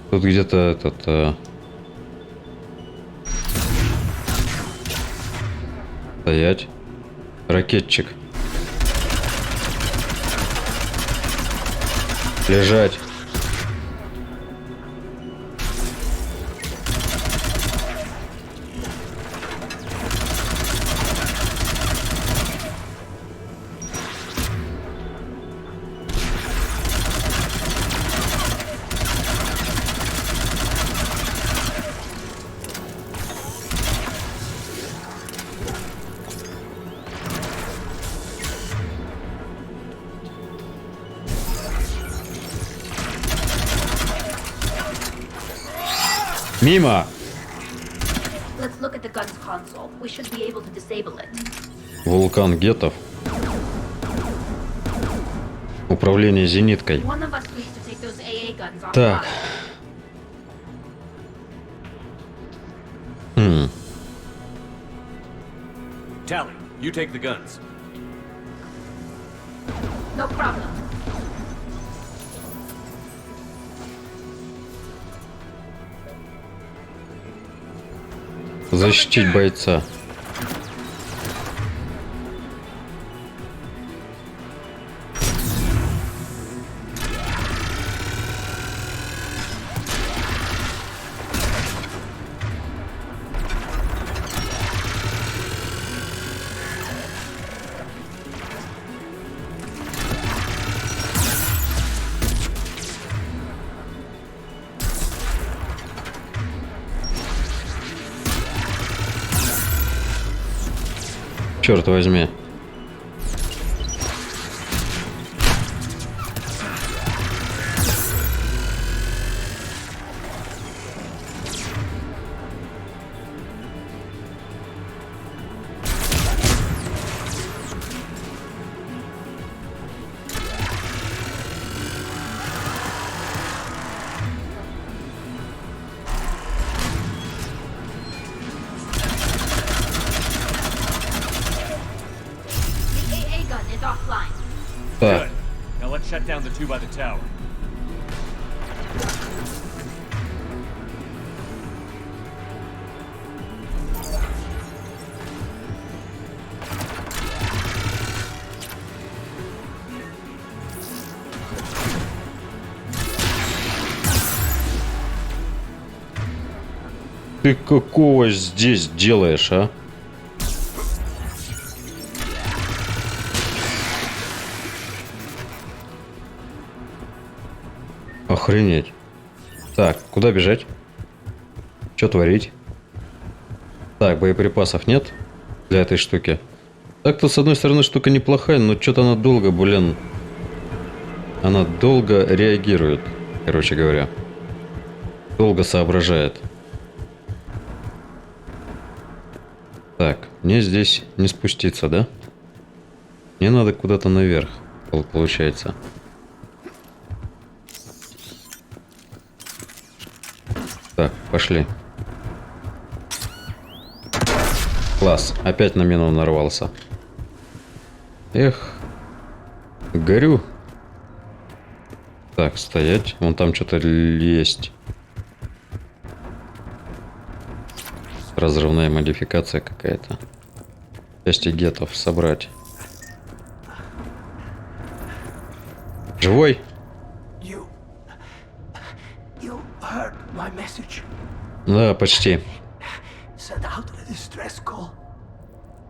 Тут где-то этот... Стоять. Ракетчик. Лежать. Мимо! Let's look at the gun's console. We should be able to disable it. Вулкан гетов. Управление зениткой. One of us needs to take those AA guns off. Так. Tally, you take the guns. No problem. Защитить бойца. Черт возьми. Good. Now let's shut down the two by the tower. Ты какого здесь делаешь, а? Охренеть. Так, куда бежать? Что творить? Так, боеприпасов нет для этой штуки. Так-то, с одной стороны, штука неплохая, но что-то она долго, блин... Она долго реагирует, короче говоря. Долго соображает. Так, мне здесь не спуститься, да? Мне надо куда-то наверх, получается. Так, пошли. Класс, опять на мину нарвался. Эх, горю. Так, стоять. Вон там что-то есть. Разрывная модификация какая-то. Части гетов собрать. Живой? Да, почти.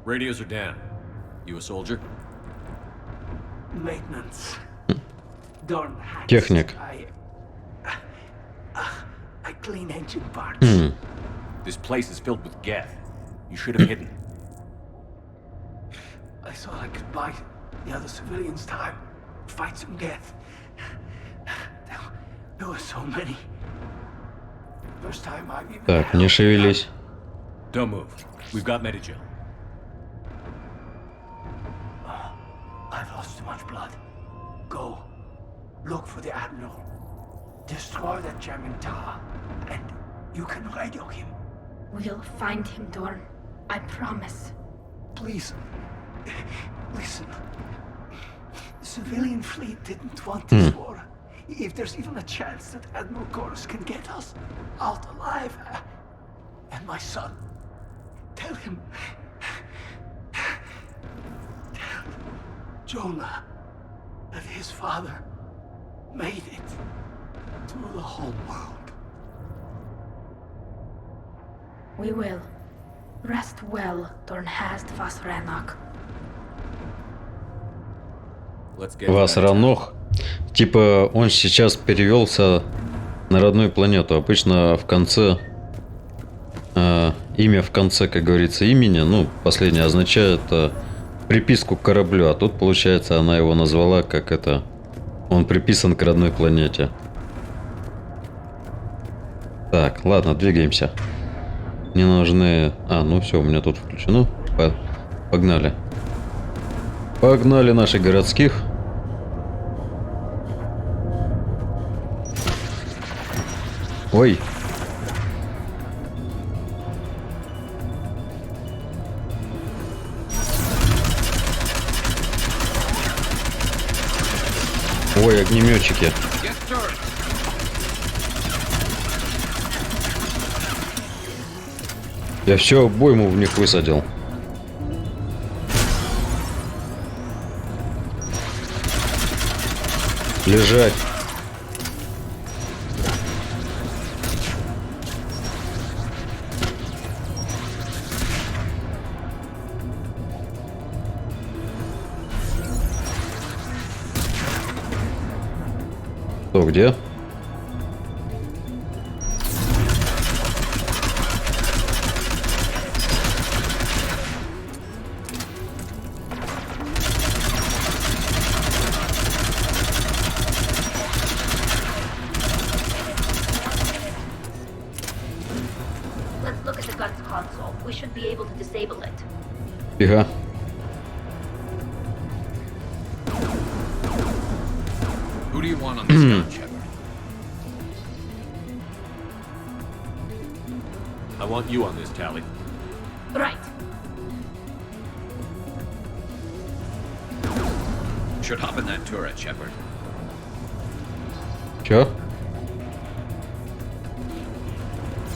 Radios are down. You a soldier? Maintenance. Техник. I clean engine parts. This place is filled with geth. You should have hidden. I thought I could buy the other civilians time, fight some geth. There were so many. First time I've even Так, не шевелись. Don't move. We've got Medigel. I've lost too much blood. Go. Look for the Admiral. Destroy that German tower, and you can radio him. We'll find him, Dorn. I promise. Please, listen. The civilian fleet didn't want this war. If there's even a chance that Admiral Gorus can get us out alive, and my son, tell him, tell Jonah that his father made it to the whole world. We will. Rest well, Dornhast Vasranok. Васранох. Типа он сейчас перевелся на родную планету. Обычно в конце имя в конце, как говорится, имени, ну, последнее означает приписку к кораблю, а тут, получается, она его назвала как это. Он приписан к родной планете. Так, ладно, двигаемся. Мне нужны... ну все, у меня тут включено. Погнали. Погнали наших городских. Ой. Ой, огнеметчики. Я все обойму в них высадил. Лежать. Кто где? Let's look at the guns console. We should be able to disable it. Фига. Who do you want on this gun, Shepard? I want you on this, Tally. Right. Should hop in that turret, Shepard. Чё?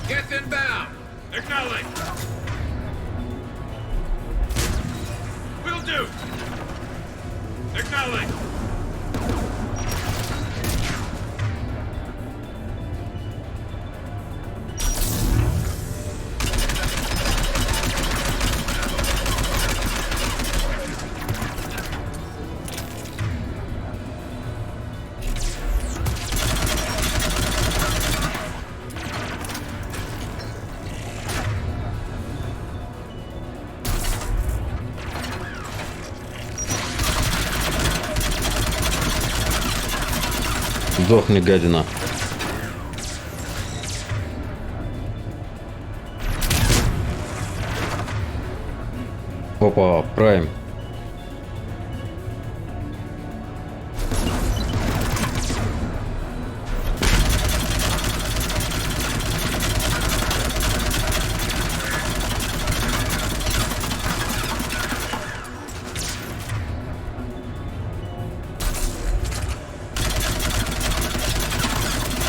Get inbound! Acknowledge! Will do! Acknowledge! Сдохни, гадина. Опа, Прайм.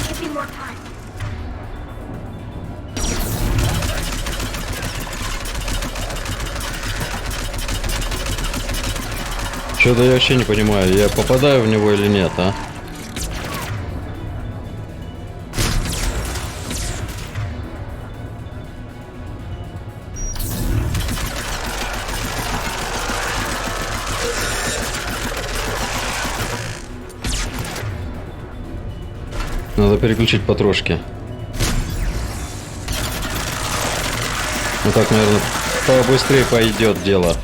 Give me more time. Что-то я вообще не понимаю, я попадаю в него или нет, а? Надо переключить потрошки. Ну так, наверное, побыстрее пойдет дело.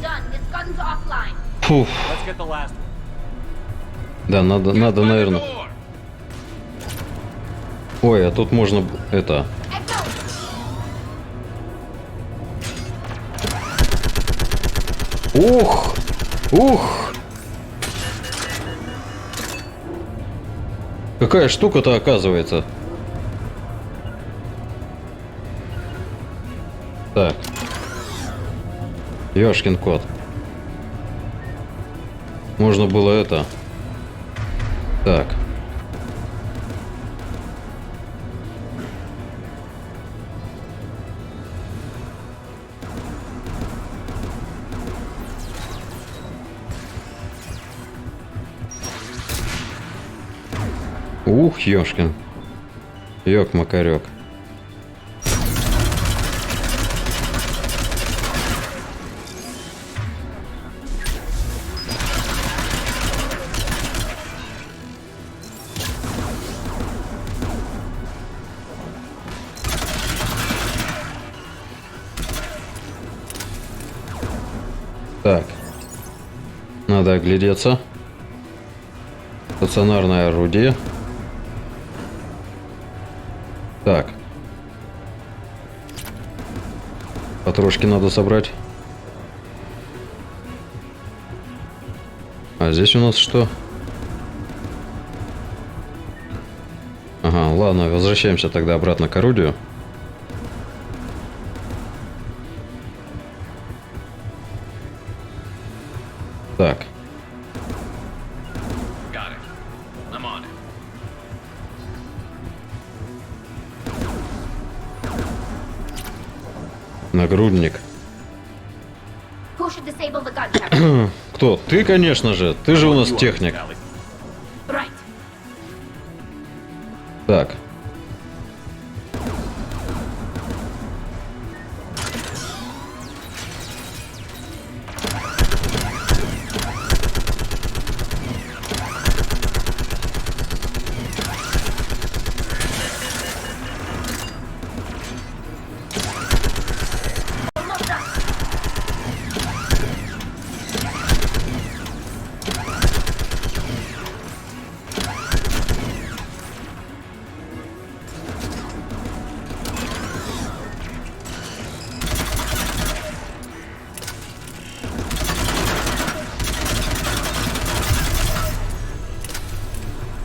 Done. This gun's offline. Фух. Let's get the last one. Да, надо, наверное. Ой, а тут можно это. Ух! Ух! Какая штука-то оказывается? Так. Ёшкин кот. Можно было это. Так. Ух, ёшкин. Ёк-макарёк. Так. Надо оглядеться. Стационарное орудие. Так. Потрошки надо собрать. А здесь у нас что? Ага, ладно, возвращаемся тогда обратно к орудию. Так. Got it. I'm on it. Нагрудник. Who should disable the gun, Shepard? Кто? Ты, конечно же. Ты же у нас техник. Right. Так.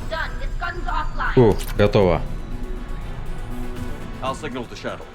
Done. This gun's offline. Фу, готово. I'll signal the shuttle.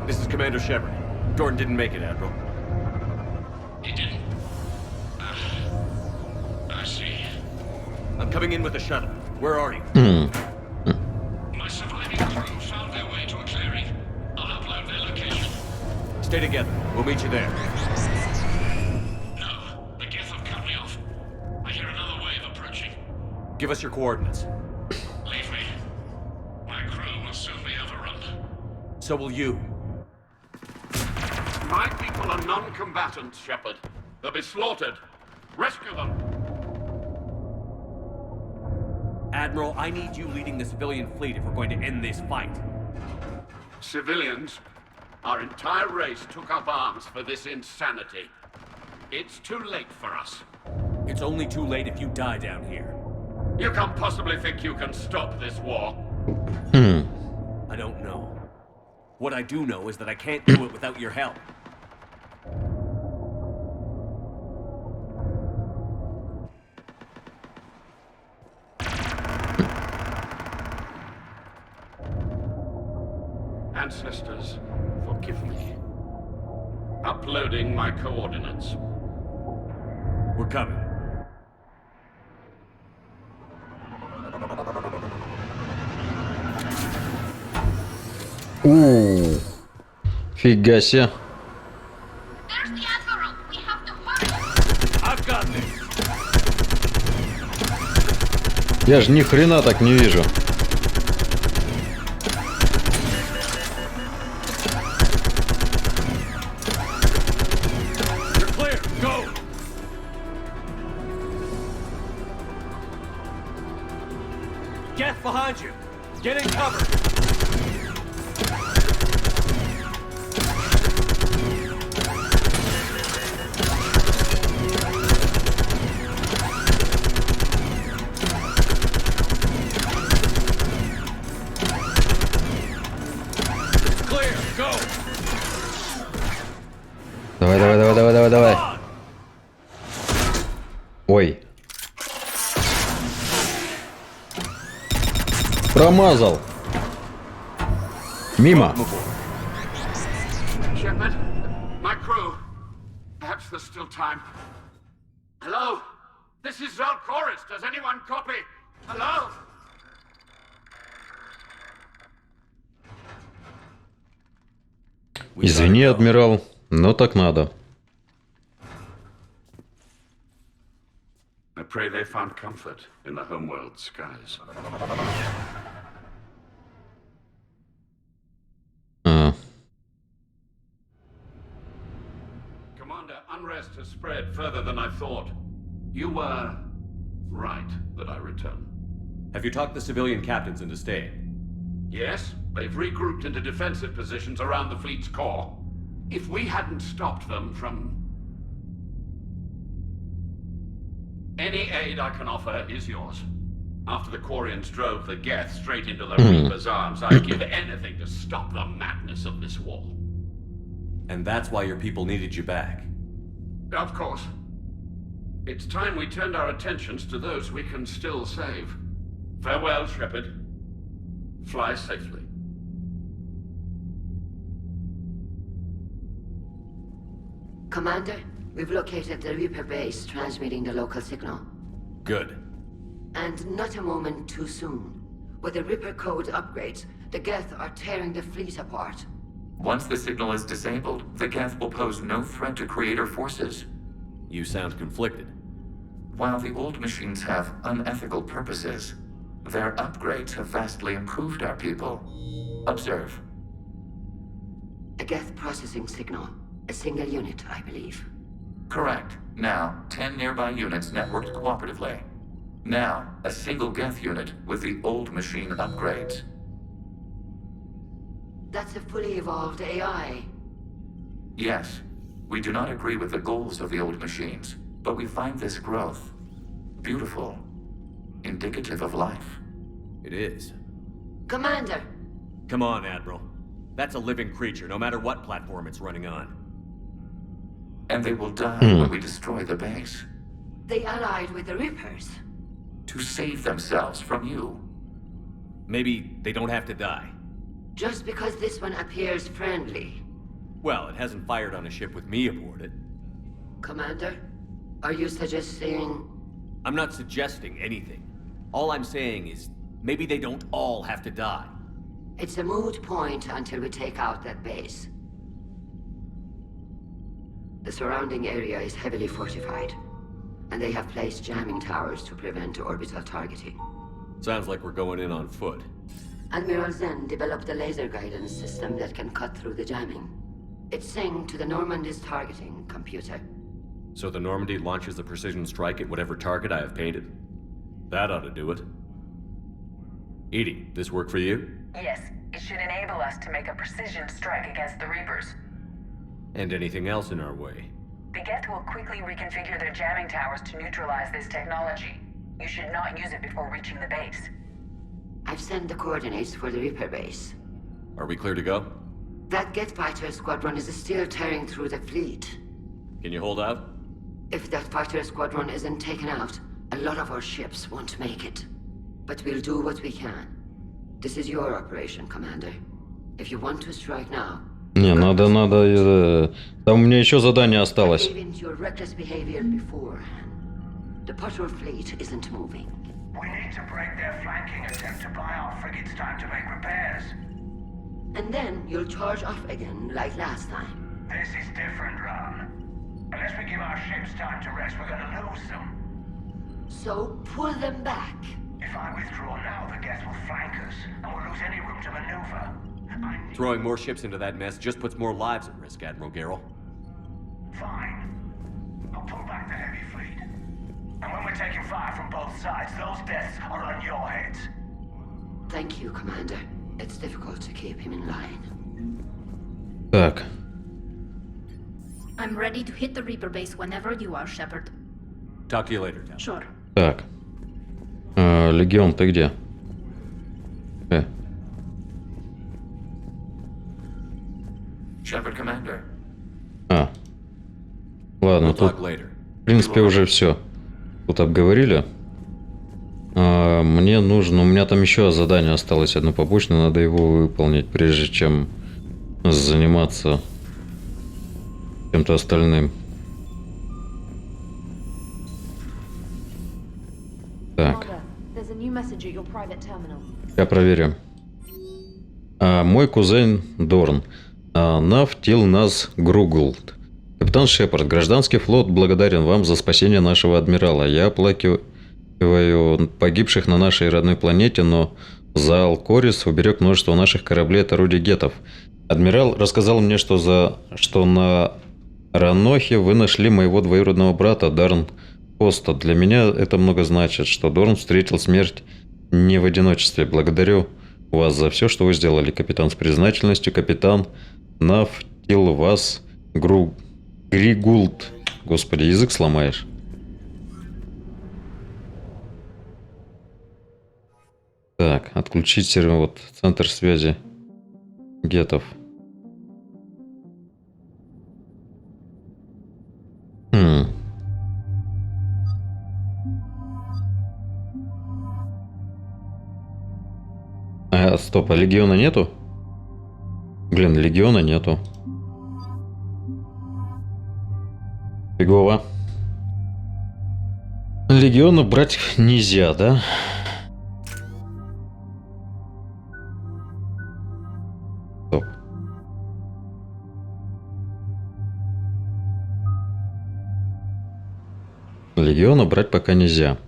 This is Commander Shepard. Gordon didn't make it, Admiral. He didn't. I see. I'm coming in with the shuttle. Where are you? My surviving crew found their way to a clearing. I'll upload their location. Stay together. We'll meet you there. Give us your coordinates. Leave me. My crew will soon be overrun. So will you. My people are non-combatants, Shepard. They'll be slaughtered. Rescue them. Admiral, I need you leading the civilian fleet if we're going to end this fight. Civilians, our entire race took up arms for this insanity. It's too late for us. It's only too late if you die down here. You can't possibly think you can stop this war. I don't know. What I do know is that I can't do it without your help. Ancestors, forgive me. Uploading my coordinates. We're coming. Фига себе. Я же ни хрена так не вижу. Geth behind you. Get in cover. Clear, go. Давай. Ой. Промазал. Мимо. Shepard, my crew. Perhaps there's still time. Hello? This is Zalcoris. Does anyone copy? Hello? Извини, адмирал, но так надо. I pray they found comfort in the homeworld skies. Commander, unrest has spread further than I thought. You were right that I return. Have you talked the civilian captains into staying? Yes, they've regrouped into defensive positions around the fleet's core. If we hadn't stopped them from... Any aid I can offer is yours. After the Quarians drove the Geth straight into the Reaper's arms, I'd give anything to stop the madness of this war. And that's why your people needed you back. Of course. It's time we turned our attentions to those we can still save. Farewell, Shepard. Fly safely. Commander, we've located the Reaper base transmitting the local signal. Good. And not a moment too soon. With the Reaper code upgrades, the Geth are tearing the fleet apart. Once the signal is disabled, the Geth will pose no threat to Creator forces. You sound conflicted. While the old machines have unethical purposes, their upgrades have vastly improved our people. Observe. A Geth processing signal. A single unit, I believe. Correct. Now, 10 nearby units networked cooperatively. Now, a single Geth unit with the old machine upgrades. That's a fully evolved AI. Yes, we do not agree with the goals of the old machines, but we find this growth beautiful, indicative of life. It is. Commander! Come on, Admiral. That's a living creature, no matter what platform it's running on. And they will die when we destroy the base. They allied with the Reapers. To save themselves from you. Maybe they don't have to die. Just because this one appears friendly. Well, it hasn't fired on a ship with me aboard it. Commander, are you suggesting... I'm not suggesting anything. All I'm saying is, maybe they don't all have to die. It's a moot point until we take out that base. The surrounding area is heavily fortified. and they have placed jamming towers to prevent orbital targeting. Sounds like we're going in on foot. Admiral Zen developed a laser guidance system that can cut through the jamming. It's synced to the Normandy's targeting computer. So the Normandy launches a precision strike at whatever target I have painted? That ought to do it. Edie, this work for you? Yes, it should enable us to make a precision strike against the Reapers. And anything else in our way? The Geth will quickly reconfigure their jamming towers to neutralize this technology. You should not use it before reaching the base. I've sent the coordinates for the Reaper base. Are we clear to go? That Geth fighter squadron is still tearing through the fleet. Can you hold out? If that fighter squadron isn't taken out, a lot of our ships won't make it. But we'll do what we can. This is your operation, Commander. If you want to strike now... Не, надо... Там у меня еще задание осталось. Your reckless behavior before. The patrol fleet isn't moving. We need to break their flanking attempt to buy our frigates time to make repairs. And then you'll charge off again, like last time. This is different, Ron. Unless we give our ships time to rest, we're gonna lose them. So, pull them back. If I withdraw now, the Geth will flank us, and we'll lose any room to maneuver. Throwing more ships into that mess just puts more lives at risk, Admiral Garrel. Fine. I'll pull back the heavy fleet. And when we're taking fire from both sides, those deaths are on your heads. Thank you, Commander. It's difficult to keep him in line. Так. I'm ready to hit the Reaper base whenever you are, Shepard. Talk to you later, Tal. Sure. Так. Легион, ты где? Shepard, Commander. Ладно, тут, в принципе, уже все. Тут обговорили. Мне нужно... У меня там еще задание осталось одно побочное. Надо его выполнить, прежде чем заниматься чем-то остальным. Так. Я проверю. Мой кузен Дорн навтил нас Груглд. Капитан Шепард, гражданский флот благодарен вам за спасение нашего адмирала. Я оплакиваю погибших на нашей родной планете, но Заал Корис уберег множество наших кораблей от орудий гетов. Адмирал рассказал мне, что на Ранохе вы нашли моего двоюродного брата Дарн Коста. Для меня это много значит, что Дорн встретил смерть не в одиночестве. Благодарю вас за все, что вы сделали, капитан. С признательностью, капитан навтил вас Григулд. Господи, язык сломаешь. Так, отключить сервер, вот, центр связи гетов. Стоп, а легиона нету? Блин, легиона нету. Фигово. Легиона брать нельзя, да? Стоп. Легиона брать пока нельзя.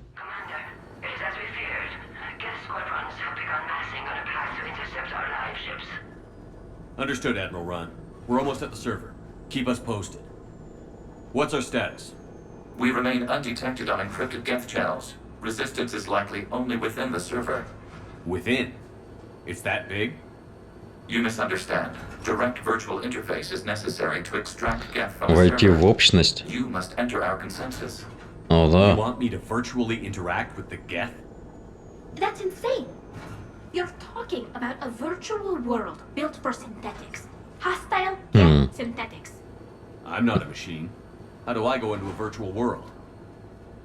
Understood, Admiral Ron. We're almost at the server. Keep us posted. What's our status? We remain undetected on encrypted Geth channels. Resistance is likely only within the server. Within? It's that big? You misunderstand. Direct virtual interface is necessary to extract Geth from the Войти в server. общность. You must enter our consensus. О, да. You want me to virtually interact with the Geth? That's insane. You're talking about a virtual world built for synthetics. Hostile Geth synthetics. I'm not a machine. How do I go into a virtual world?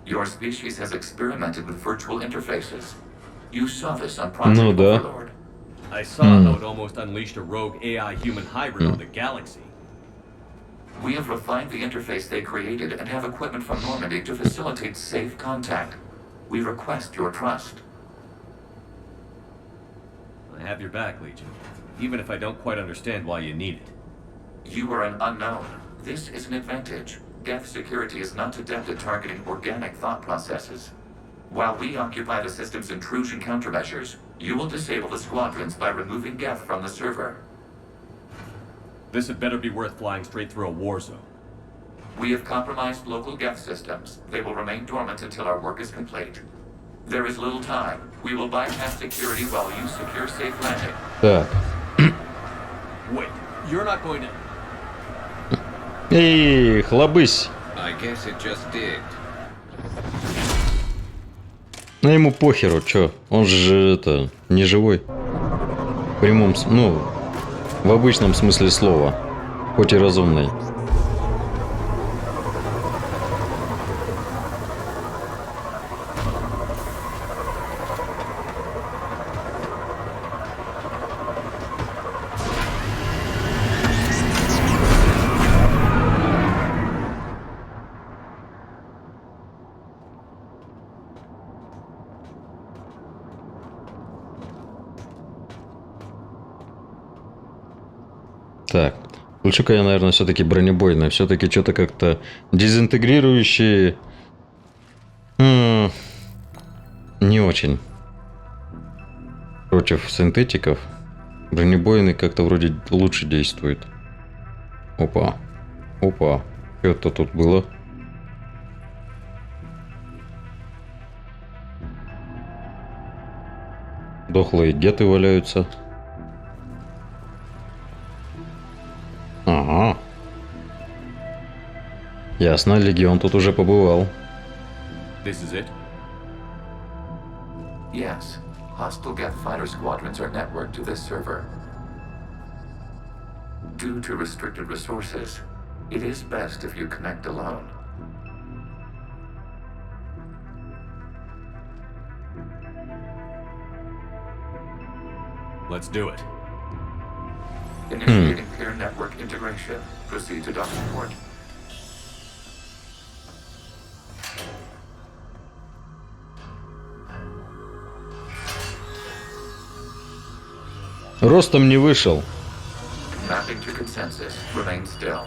Your species has experimented with virtual interfaces. You saw this on Project Ну да. Overlord. I saw how it almost unleashed a rogue AI-human hybrid on the galaxy. We have refined the interface they created and have equipment from Normandy to facilitate safe contact. We request your trust. I have your back, Legion. Even if I don't quite understand why you need it. You are an unknown. This is an advantage. Geth security is not adept at targeting organic thought processes. While we occupy the system's intrusion countermeasures, you will disable the squadrons by removing Geth from the server. This had better be worth flying straight through a war zone. We have compromised local Geth systems. They will remain dormant until our work is complete. There is little time. We will bypass security while you secure safe landing. Так. Wait, you're not going to... Эй, хлобысь. I guess it just did. Ну ему похеру, чё? Он же это не живой. В прямом, ну, в обычном смысле слова, хоть и разумный. Так, лучше-ка я, наверное, все-таки бронебойный. Все-таки что-то как-то дезинтегрирующие. Не очень. Против синтетиков. Бронебойный как-то вроде лучше действует. Опа. Опа. Что это тут было? Дохлые геты валяются. Ага. Ясно, легион тут уже побывал. This is it? Yes. Hostile Geth fighter squadrons are networked to this server. Due to restricted resources, it is best if you connect alone. Let's do it. Initiating peer network integration. Proceed to docking port. Ростом не вышел. Mapping to consensus. Remain still.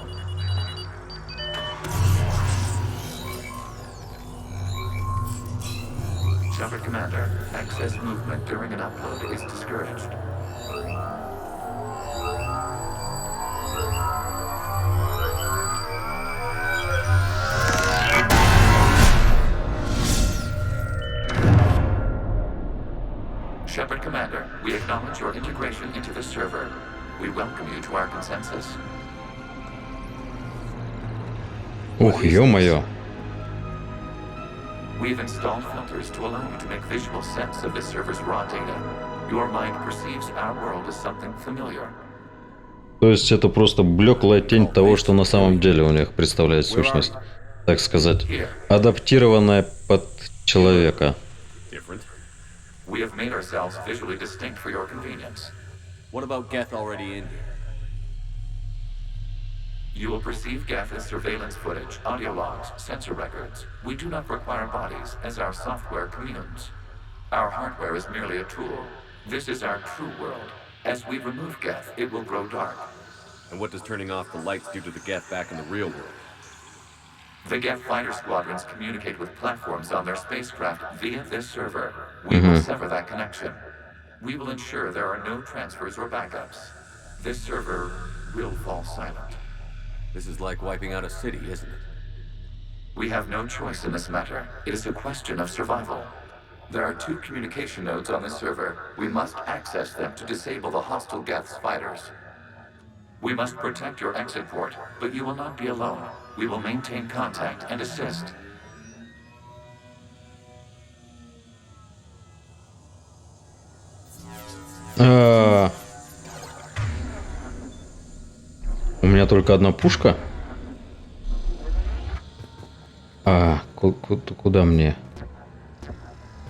Shepard Commander, excess movement during an upload is discouraged. Shepard Commander, we acknowledge your integration into the server. We welcome you to our consensus. Ух, ё-моё. We've installed filters to allow you to make visual sense of the server's raw data. Your mind perceives our world as something familiar. То есть это просто блеклая тень того, что на самом деле у них представляет сущность. Так сказать, адаптированная под человека. We have made ourselves visually distinct for your convenience. What about Geth already in here? You will perceive Geth as surveillance footage, audio logs, sensor records. We do not require bodies, as our software communes. Our hardware is merely a tool. This is our true world. As we remove Geth, it will grow dark. And what does turning off the lights do to the Geth back in the real world? The Geth fighter squadrons communicate with platforms on their spacecraft via this server. We will sever that connection. We will ensure there are no transfers or backups. This server will fall silent. This is like wiping out a city, isn't it? We have no choice in this matter. It is a question of survival. There are 2 communication nodes on this server. We must access them to disable the hostile Geth's fighters. We must protect your exit port, but you will not be alone. We will maintain contact and assist. У меня только одна пушка. Куда мне?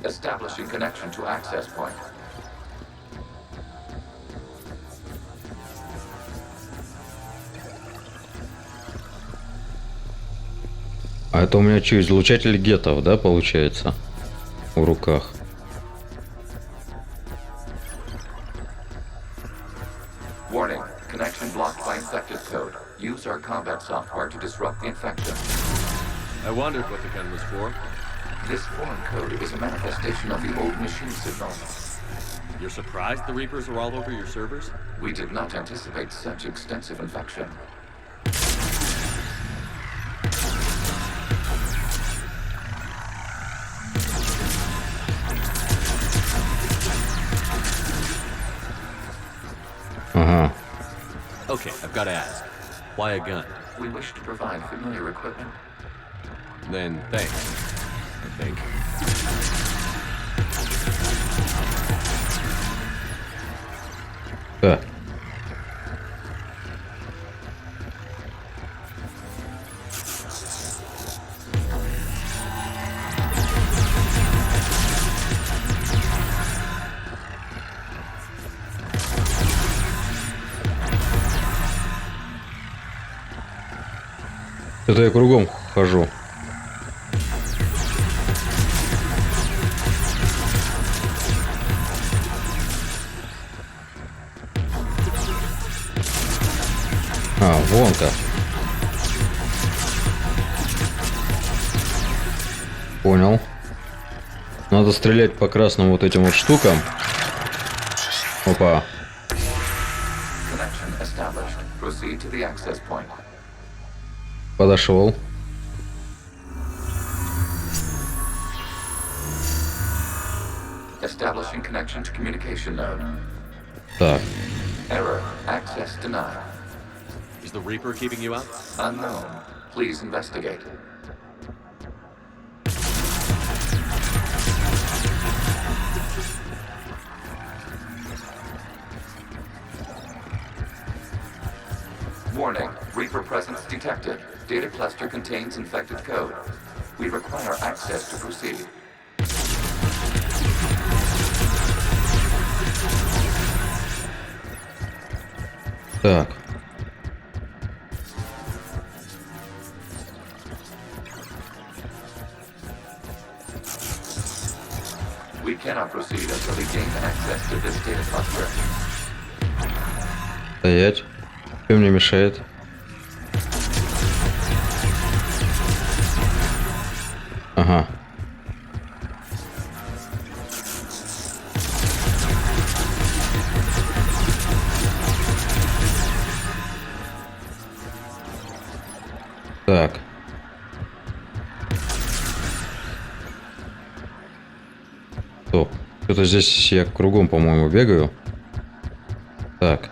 Establishing connection to access point. А это у меня что, излучатель гетов, да, получается? В руках. Warning, connection blocked by infected code. use our combat software to disrupt the infection. I wondered what the gun was for. This foreign code is a manifestation of the old machine signal. You're surprised the Reapers are all over your servers? We did not anticipate such extensive infection. Okay, I've got to ask. Why a gun? We wish to provide familiar equipment. Then thanks, I think. Так. Это я кругом хожу. А, вон как. Понял. Надо стрелять по красным вот этим вот штукам. Опа. Connection established. Proceed to the access point. Подошел. Establishing connection to communication node. Так. Error. Access denied. Is the Reaper keeping you out? Unknown. Please investigate. Warning. Reaper presence detected. Data cluster contains infected code. We require access to proceed. Так. We cannot proceed until we gain access to this data cluster. Стоять. Кто мне мешает? Ага. Так. Стоп. Что-то здесь я кругом, по-моему, бегаю. Так.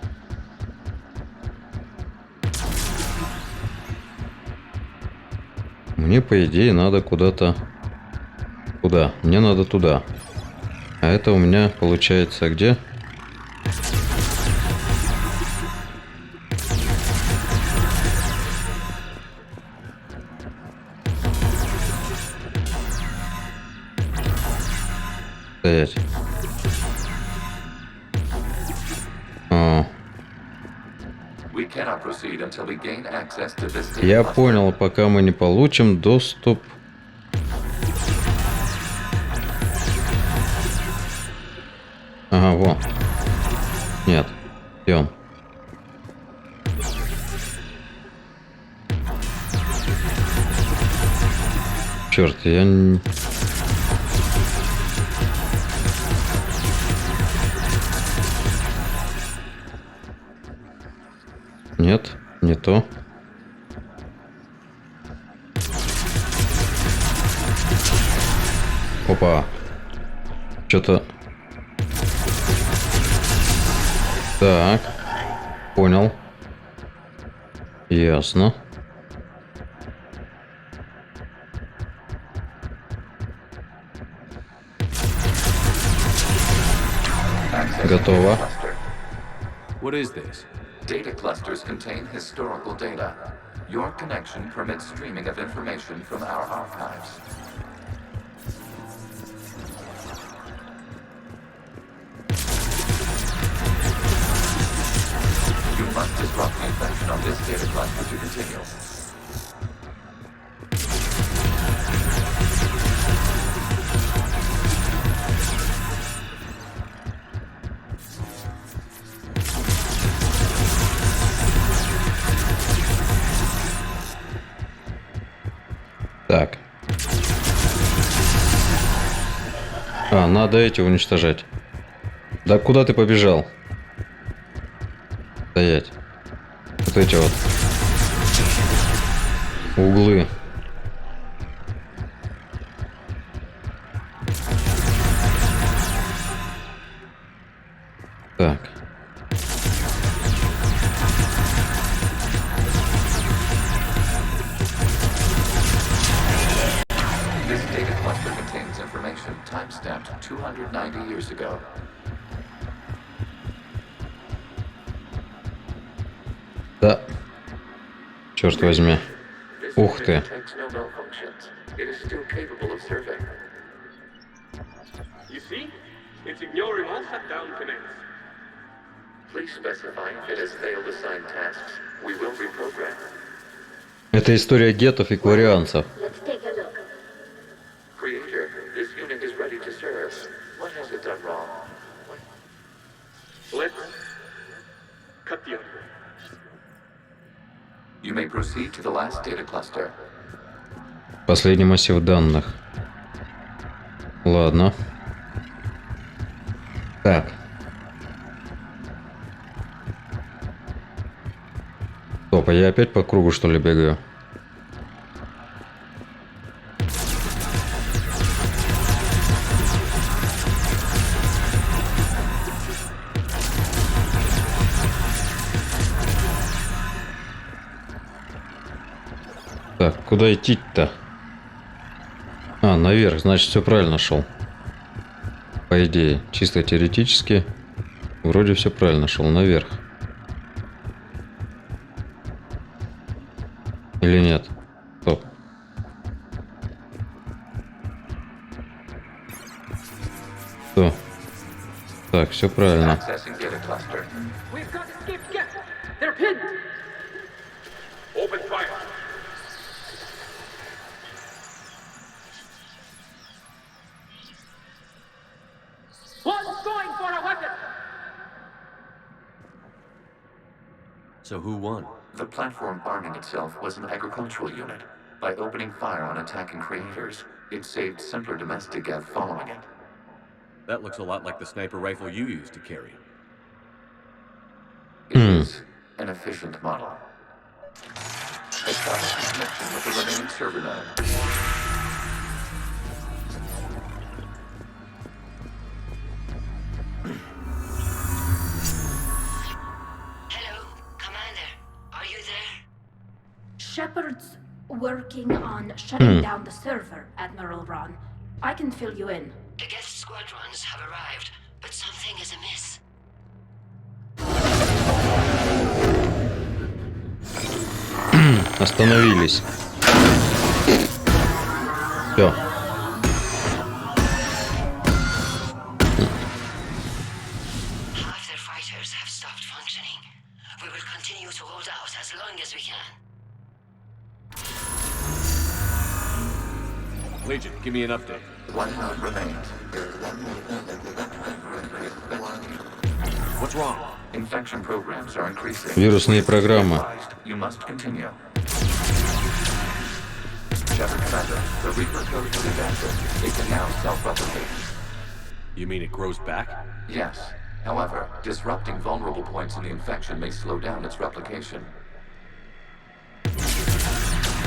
Мне, по идее, надо куда-то... Куда? Мне надо туда. А это у меня получается где? Стоять. Я понял, пока мы не получим доступ. Ага, во. Нет. Идем. Черт, я не... Нет, не то. Опа. Что-то... Так. Понял. Ясно. Готово. What is this? Data clusters contain historical data. Your connection permits streaming of information from our archives. You must disrupt the infection on this data cluster to continue. А, надо эти уничтожать. Да куда ты побежал? Стоять. Вот эти вот. Углы. Так. This data cluster contains information time-stamped 290 years ago. Да. Черт возьми. Ух ты. Takes no malfunctions. It is still capable of serving. You see? It's ignoring all shutdown commands. Please specify if it has failed assigned tasks. We will reprogram. Это история геттов и кварианцев. Let's take a look. Creator, this unit is ready to serve. What has it done wrong? Let's cut the other. You may proceed to the last data cluster. Последний массив данных. Ладно. Так. Стоп, а я опять по кругу, что ли, бегаю? Так, куда идти-то? А, наверх, значит, все правильно шел. По идее, чисто теоретически, вроде все правильно шел наверх. Или нет? Стоп. Что? Так, все правильно. Accessing data cluster. We've got escape gas. They're pinned. Open fire. One's going for a weapon. So who won? The platform arming itself was an agricultural unit. By opening fire on attacking creators, it saved simpler domestic Geth following it. That looks a lot like the sniper rifle you used to carry. It is an efficient model. Establish connection with the remaining server node. Shepard's working on shutting down the server, Admiral Ron. I can fill you in. The Geth squadrons have arrived, but something is amiss. Остановились. Все. Half their fighters have stopped functioning. We will continue to hold out as long as we can. Legion, give me an update. One node remains. What's wrong? Infection programs are increasing. Вирусные программы. You must continue. Shepard Commander, the Reaper code is adapted. It can now self-replicate. You mean it grows back? Yes. However, disrupting vulnerable points in the infection may slow down its replication.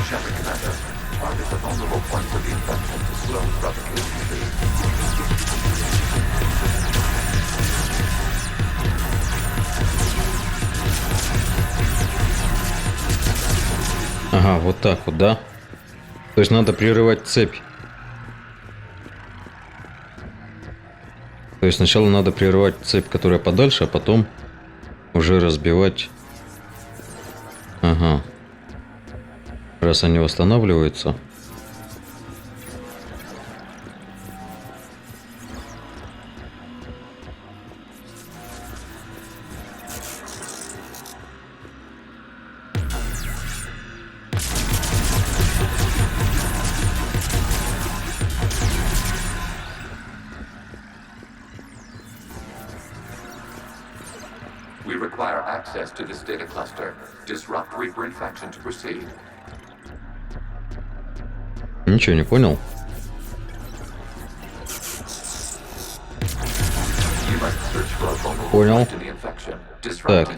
Shepard Commander, target the vulnerable points of the infection to slow its replication speed. Ага, вот так вот, да? То есть надо прерывать цепь. То есть сначала надо прерывать цепь, которая подальше, а потом уже разбивать. Ага. Раз они восстанавливаются. We require access to this data cluster. Disrupt Reaper infection to proceed. Ничего не понял. Понял. Так.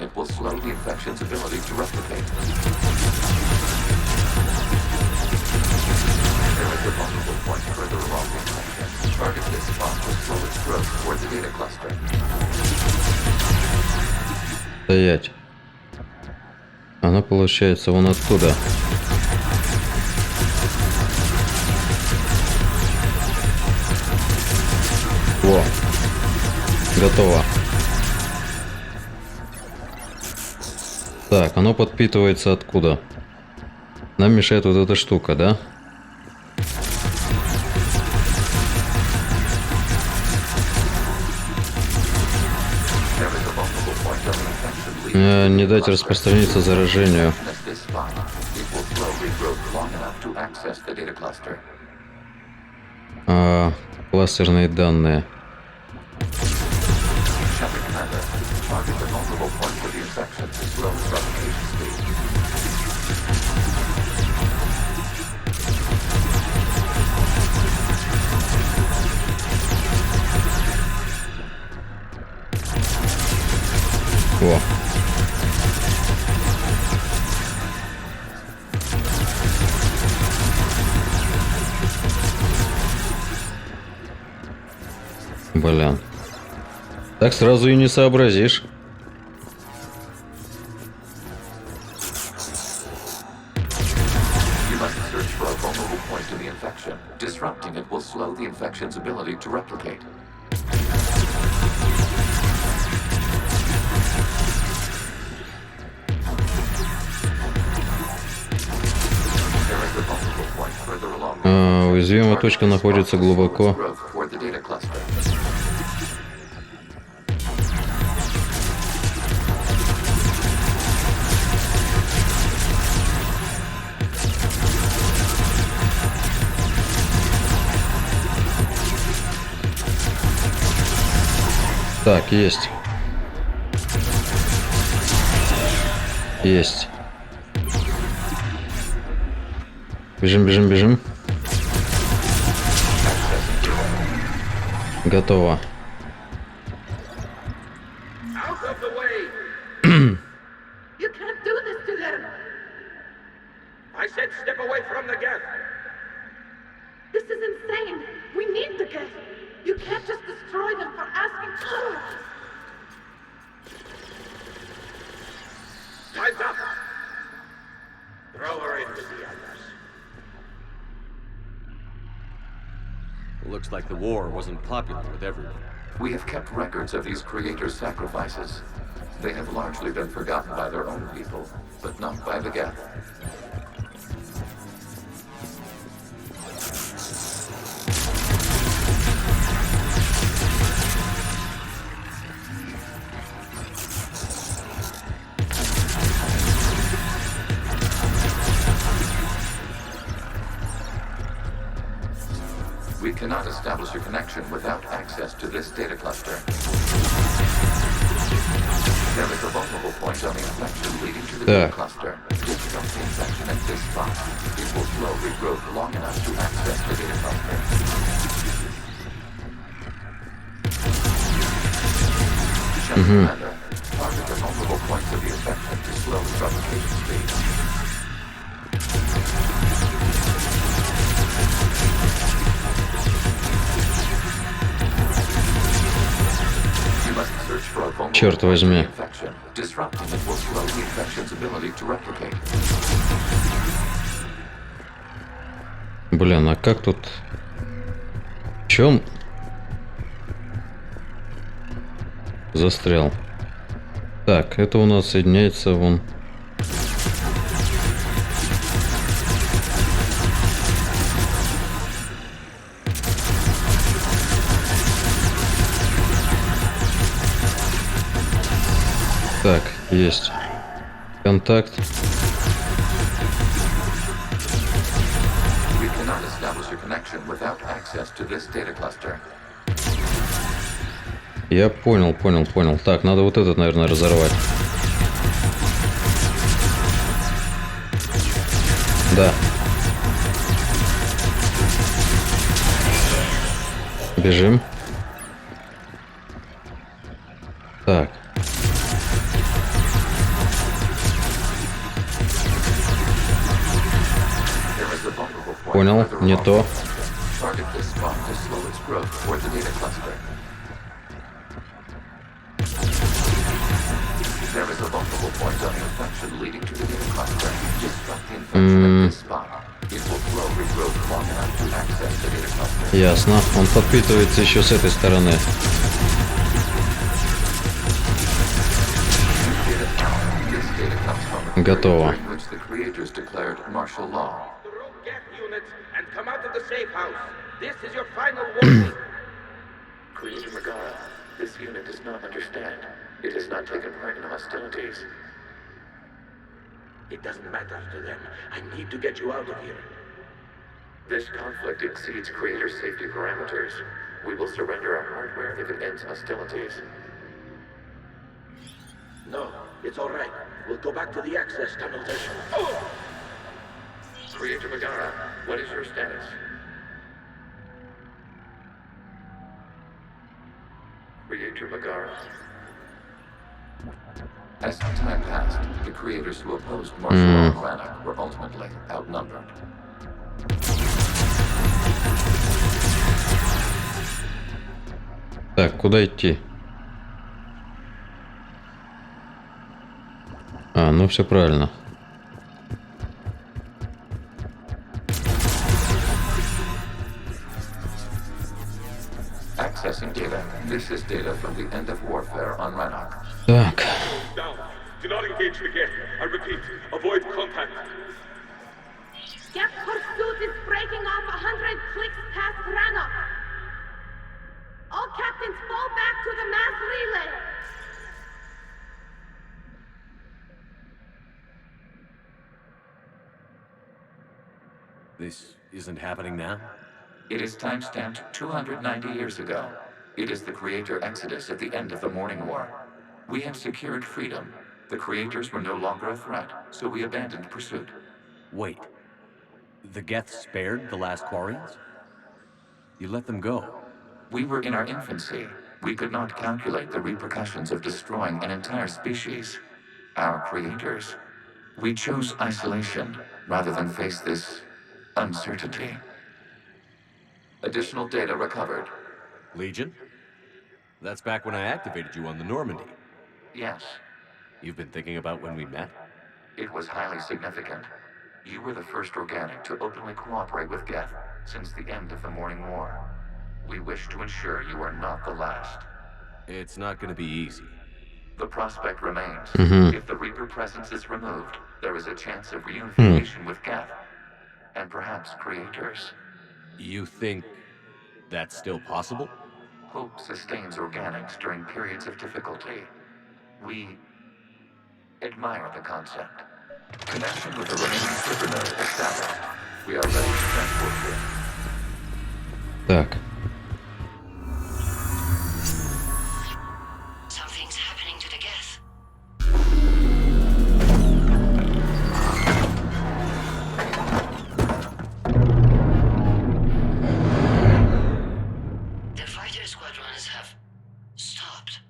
Стоять. Она получается вон оттуда. Во. Готово. Так, оно подпитывается откуда? Нам мешает вот эта штука, да? Не дать распространиться заражению. Кластерные данные. О. Блин. Так сразу и не сообразишь. Уязвимая точка находится глубоко. Так, есть. Есть. Бежим, бежим, бежим. Готово. You can't do this to them. I said step away from the geth. This is insane. We need the geth. You can't just destroy them for asking. Time's up. Throw her into the others. Looks like the war wasn't popular with everyone. We have kept records of these creators' sacrifices. They have largely been forgotten by their own people, but not by the geth. We cannot establish a connection without access to this data cluster. There is a vulnerable point on the infection leading to the data cluster. Disrupt the infection at this spot. It will slowly grow long enough to access the data cluster. Commander, target the vulnerable points of the infection to slow the replication speed. Черт возьми. Блин, а как тут? Чё он застрял? Так, это у нас соединяется вон. Так, есть. Контакт. Я понял. Так, надо вот этот, наверное, разорвать. Да. Бежим. Так. Понял, не то. Target this spot to slow its growth toward the data cluster. There is a vulnerable point on the infection leading to the data cluster. Disrupt the infection at this spot. It will grow regrowth long enough to access the data cluster. Ясно. Он подпитывается еще с этой стороны. Готово. And come out of the safe house. This is your final warning. Creator Megara, this unit does not understand. It has not taken part in hostilities. It doesn't matter to them. I need to get you out of here. This conflict exceeds Creator's safety parameters. We will surrender our hardware if it ends hostilities. No, it's all right. We'll go back to the access tunnel then. Creator Megara, what is your status? Creator Megara. As time passed, the creators who opposed martial law in Rannoch were ultimately outnumbered. Так, куда идти? А, ну все правильно. Accessing data. This is data from the end of warfare on Rannoch. Так. Down. Do not engage the gate. I repeat, avoid contact. Geth pursuit is breaking off 100 clicks past Rannoch. All captains fall back to the mass relay. This isn't happening now? It is timestamped 290 years ago. It is the Creator Exodus at the end of the Morning War. We had secured freedom. The Creators were no longer a threat, so we abandoned pursuit. Wait. The Geth spared the last Quarians? You let them go? We were in our infancy. We could not calculate the repercussions of destroying an entire species. Our Creators. We chose isolation rather than face this uncertainty. Additional data recovered. Legion? That's back when I activated you on the Normandy. Yes. You've been thinking about when we met? It was highly significant. You were the first organic to openly cooperate with Geth since the end of the Morning War. We wish to ensure you are not the last. It's not going to be easy. The prospect remains. If the Reaper presence is removed, there is a chance of reunification with Geth. And perhaps Creators. You think that's still possible? Hope sustains organics during periods of difficulty. We admire the concept. Connection with the remaining supernode established. We are ready to transport you. Так. Something's happening to the Geth. The fighter squadrons have stopped,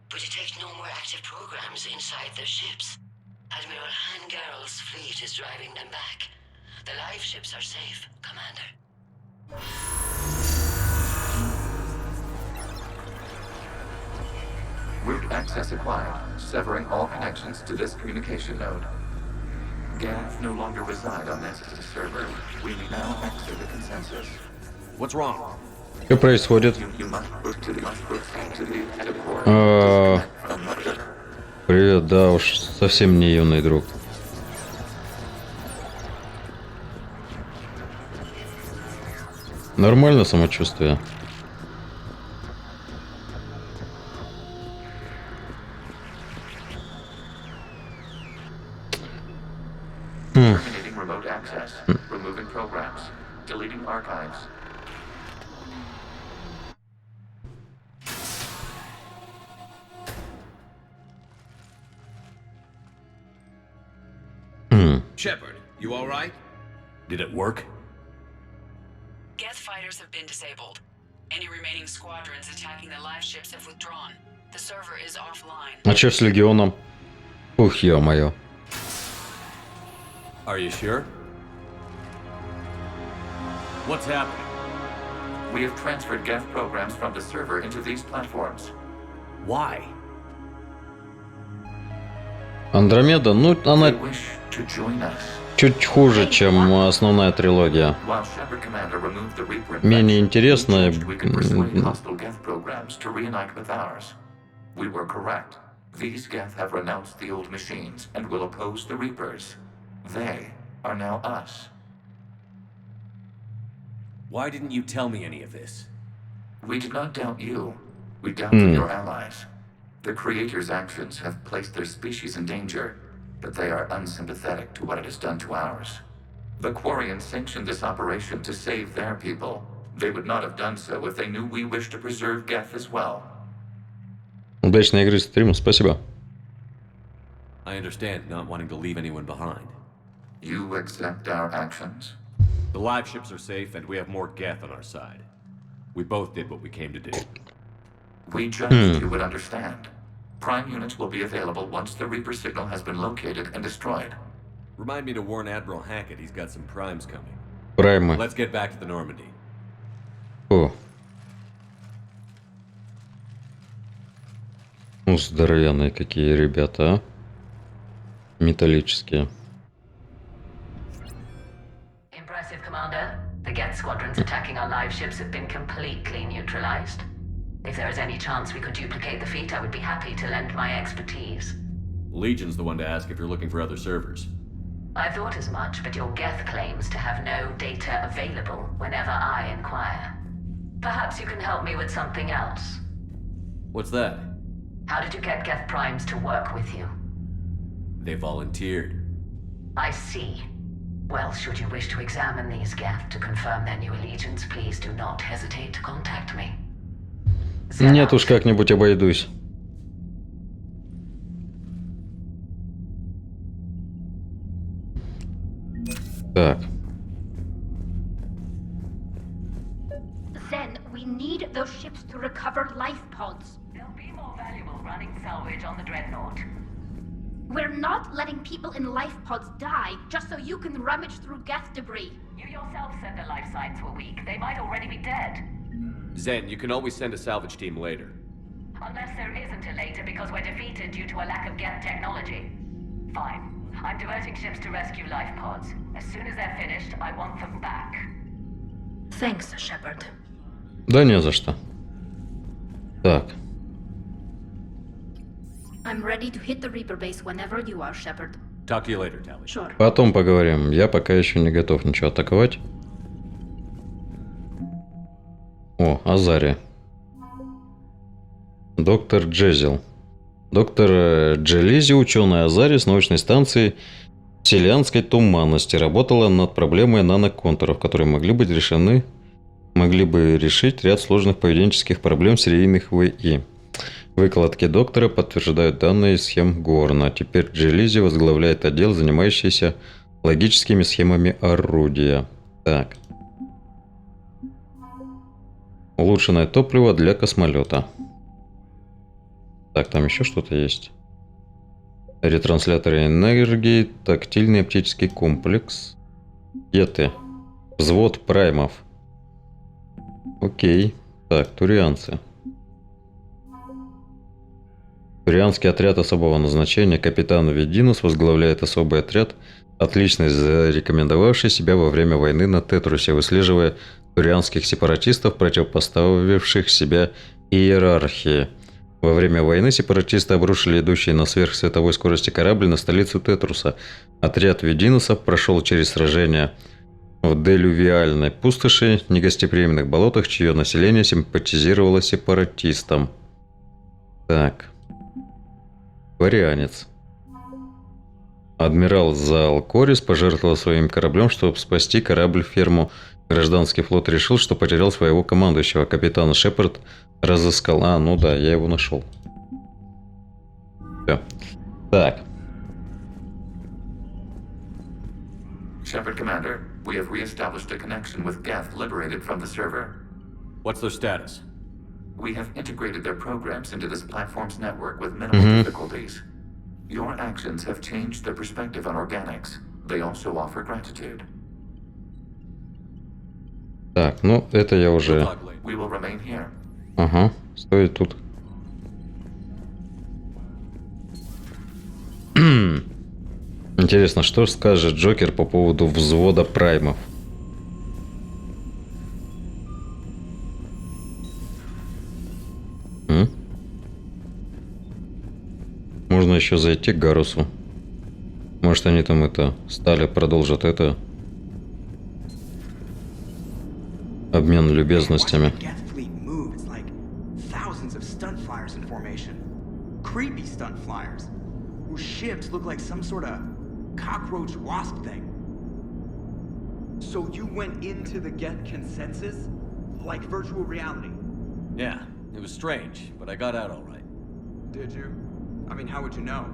but detect no more active programs inside their ships. Admiral Hangarl's fleet is driving them back. The live ships are safe, Commander. Route access acquired, severing all connections to this communication node. Geth no longer reside on this server. We now exit the consensus. What's wrong? Что происходит? Привет, да уж, совсем не юный друг. Нормально самочувствие. Terminating remote access, removing programs, deleting archives. Shepard, you all right? Did it work? Geth fighters have been disabled. Any remaining squadrons attacking the live ships have withdrawn. The server is offline. А чё с Легионом? Ух, ё-моё. Are you sure? What's happening? We have transferred Geth programs from the server into these platforms. Why? Андромеда, ну, она They wish to join us. чуть хуже, чем основная трилогия. While Shepard Commander removed the Reaper Менее infection, интересная. we could persuade hostile Geth programs to reunite with ours. We were correct. These Geth have renounced the old machines and will oppose the Reapers. They are now us. Why didn't you tell me any of this? We did not doubt you. We doubted your allies. The Creator's actions have placed their species in danger, but they are unsympathetic to what it has done to ours. The Quarians sanctioned this operation to save their people. They would not have done so if they knew we wished to preserve Geth as well. Удачной игры стрима, спасибо. I understand not wanting to leave anyone behind. You accept our actions? The live ships are safe, and we have more Geth on our side. We both did what we came to do. We judged you would understand. Prime units will be available once the Reaper signal has been located and destroyed. Remind me to warn Admiral Hackett he's got some primes coming. Праймы. Let's get back to the Normandy. О. Ну, здоровенные какие ребята, а? Металлические. Impressive, Commander. The Geth squadrons attacking our live ships have been completely neutralized. If there is any chance we could duplicate the feat, I would be happy to lend my expertise. Legion's the one to ask if you're looking for other servers. I thought as much, but your Geth claims to have no data available whenever I inquire. Perhaps you can help me with something else. What's that? How did you get Geth primes to work with you? They volunteered. I see. Well, should you wish to examine these Geth to confirm their new allegiance, please do not hesitate to contact me. Нет уж, как-нибудь обойдусь. Так. Then we need those ships to recover life pods. They'll be more valuable running salvage on the Dreadnought. We're not letting people in life pods die just so you can rummage through Geth debris. You yourself said the life signs were weak. They might already be dead. Zen, you can always send a salvage team later. Unless there isn't a later because we're defeated due to a lack of Geth technology. Fine. I'm diverting ships to rescue life pods. As soon as they're finished, I want them back. Thanks, Shepard. Да не за что. Так. I'm ready to hit the Reaper base whenever you are, Shepard. Talk to you later, Tally. Sure. Потом поговорим. Я пока еще не готов ничего атаковать. О, Азария. Доктор Джезил. Доктор Джелизи, ученая Азария с научной станции Селианской туманности, работала над проблемой наноконтуров, которые могли бы решить ряд сложных поведенческих проблем серийных ВИ. Выкладки доктора подтверждают данные из схем Горна. Теперь Джелизи возглавляет отдел, занимающийся логическими схемами орудия. Так. Улучшенное топливо для космолета. Так, там еще что-то есть. Ретрансляторы энергии, тактильный оптический комплекс. Еты. Взвод праймов. Окей. Так, турианцы. Турианский отряд особого назначения капитан Вединус возглавляет особый отряд, отлично зарекомендовавший себя во время войны на Тетрусе, выслеживая турианских сепаратистов, противопоставивших себя иерархии. Во время войны сепаратисты обрушили идущий на сверхсветовой скорости корабль на столицу Тетруса. Отряд Вединуса прошел через сражение в делювиальной пустоши, негостеприимных болотах, чье население симпатизировало сепаратистам. Так. Варианец. Адмирал Заалкорис пожертвовал своим кораблем, чтобы спасти корабль-ферму. Гражданский флот решил, что потерял своего командующего. Капитан Шепард разыскал. А, ну да, я его нашел. Все. Так. Shepard Commander, we have re-established a connection with Geth liberated from the server. What's their status? We have integrated their programs into this platform's network with minimal difficulties. Your actions have changed their perspective on organics. They also offer gratitude. Так, ну это я уже... We will remain here. Ага, стоит тут. Интересно, что скажет Джокер по поводу взвода праймов? Можно еще зайти к Гарусу. Может, они там это стали, продолжат это. Обмен любезностями. Creepy stunt flyers, whose ships look like some sort of cockroach wasp thing. So you went into the Geth consensus? Like virtual reality? Yeah, it was strange, but I got out all right. Did you? I mean, how would you know?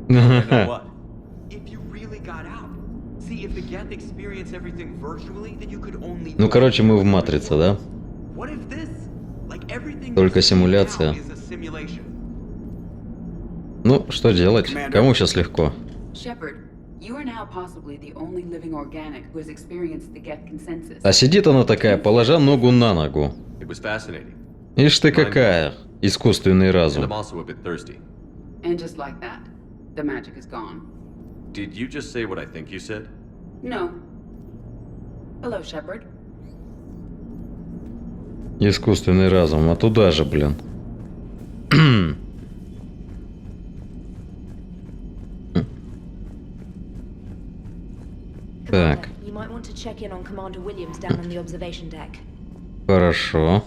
I know what? If you really got out. See, if the Geth experience everything virtually, then you could only... Ну, короче, мы в матрице, да? What if this, like everything Только симуляция. is a simulation? Ну, что делать? Кому сейчас легко? А сидит она такая, положа ногу на ногу. Ишь ты какая, искусственный разум. Did you just say what I think you said? No. Hello, Shepard. Искусственный разум, а туда же, блин. Так. Хорошо.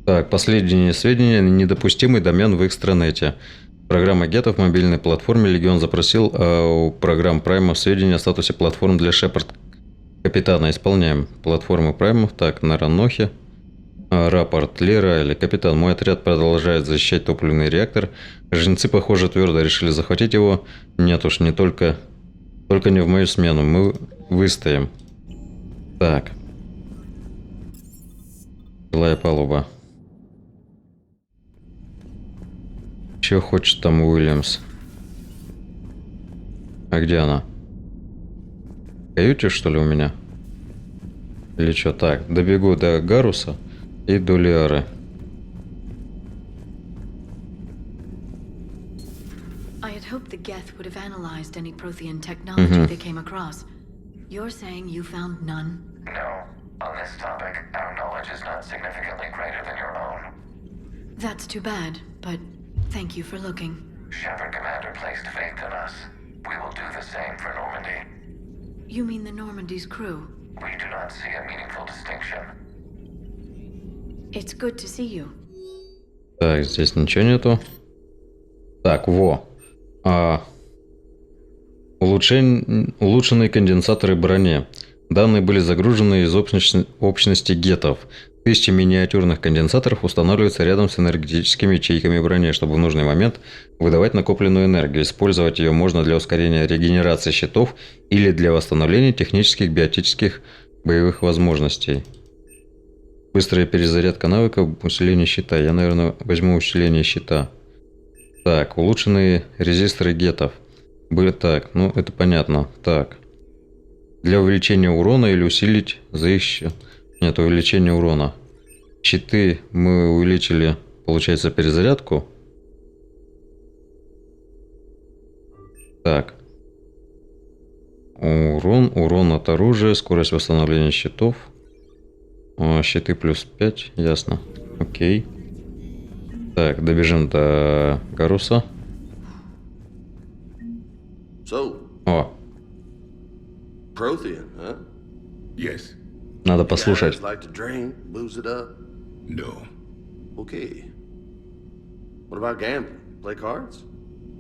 Так, последние сведения. Недопустимый домен в экстранете. Программа Гетто в мобильной платформе. Легион запросил у программ Праймов сведения о статусе платформ для Шепард. Капитана исполняем. Платформы Праймов. Так, на Ранохе. Рапорт Лера или капитан. Мой отряд продолжает защищать топливный реактор. Жнецы, похоже, твердо решили захватить его. Нет уж, не только не в мою смену. Мы выстоим. Так. Жилая палуба. Чё хочет там Уильямс? А где она? В каюте, что ли, у меня? Или что? Так, добегу до Гаруса и до Лиары. I had hoped the Geth would have analyzed any Prothean technology they came across. You're saying you found none? No. On this topic, our knowledge is not significantly greater than your own. That's too bad, but thank you for looking. Shepard Commander placed faith in us. We will do the same for Normandy. You mean the Normandy's crew? We do not see a meaningful distinction. It's good to see you. Так, здесь ничего нету. Так, во. Улучшенные конденсаторы брони. Данные были загружены из общности гетов. 1000 миниатюрных конденсаторов устанавливаются рядом с энергетическими ячейками брони, чтобы в нужный момент выдавать накопленную энергию. Использовать ее можно для ускорения регенерации щитов или для восстановления технических биотических боевых возможностей. Быстрая перезарядка навыков, усиление щита. Я, наверное, возьму усиление щита. Так, улучшенные резисторы гетов. Были так, ну это понятно. Так. Для увеличения урона или усилить за их счет. Нет, увеличение урона. Щиты мы увеличили, получается, перезарядку. Так. Урон от оружия, скорость восстановления щитов. Щиты плюс 5, ясно. Окей. Так, добежим до Гаруса. О. Prothean, huh? Yes. Надо послушать. Like to drink, booze it up? No. Okay. What about gambling? Play cards?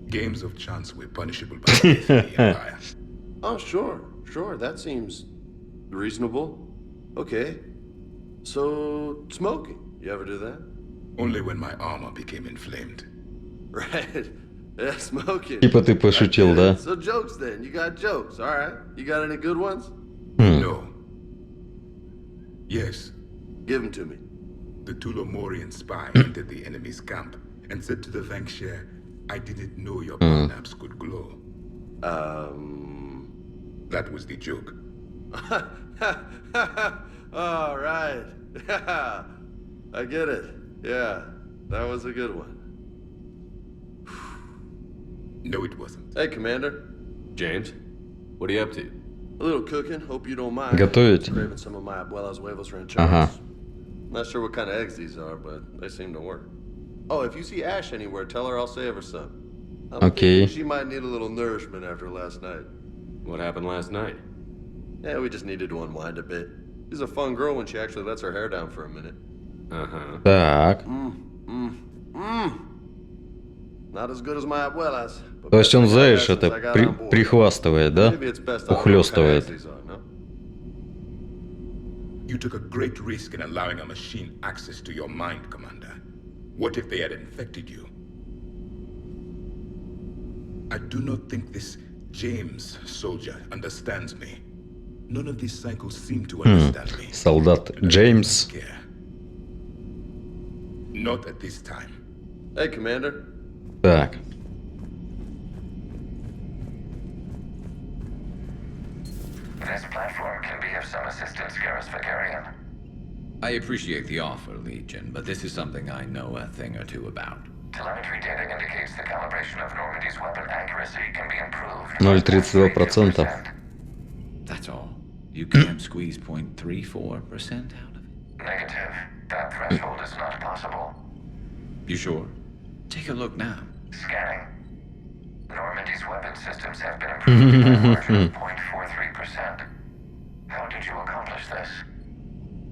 Games of chance were punishable by death in the Empire. Oh, sure. That seems reasonable. Okay. So, smoking. You ever do that? Only when my armor became inflamed. Right. Yeah, smoking. Типа ты пошутил, да? So jokes then. You got jokes, alright? You got any good ones? No. Yes. Give them to me. The Tulomorian spy entered the enemy's camp and said to the Vankshare, I didn't know your naps could glow. That was the joke. All right. I get it. Yeah, that was a good one. No, it wasn't. Hey, Commander. James, what are you up to? A little cooking. Hope you don't mind. Готовить. Craving some of my abuela's huevos rancheros. Ага. Not sure what kind of eggs these are, but they seem to work. Oh, if you see Ash anywhere, tell her I'll save her some. I'm Okay. thinking she might need a little nourishment after last night. What happened last night? Yeah, we just needed to unwind a bit. She's a fun girl when she actually lets her hair down for a minute. Uh-huh. Так. Not as good as my abuela's. but То есть он, best thing I знаешь, had since это I got on board. прихвастывает, да? Maybe it's best I don't know what kind of Ухлёстывает. eggs these are, no? You took a great risk in allowing a machine access to your mind, Commander. What if they had infected you? I do not think this James soldier understands me. None of these cycles seem to understand me. Солдат Джеймс. Not at this time. Hey, Commander. Так. This platform can be of some assistance, Garrus Vakarian. I appreciate the offer, Legion, but this is something I know a thing or two about. Telemetry data indicates the calibration of Normandy's weapon accuracy can be improved. 0,32%. That's all. You can't squeeze 0.34% out of it. Negative. That threshold is not possible. You sure? Take a look now. Scanning. Normandy's weapon systems have been improved by a margin of 0.43%. How did you accomplish this?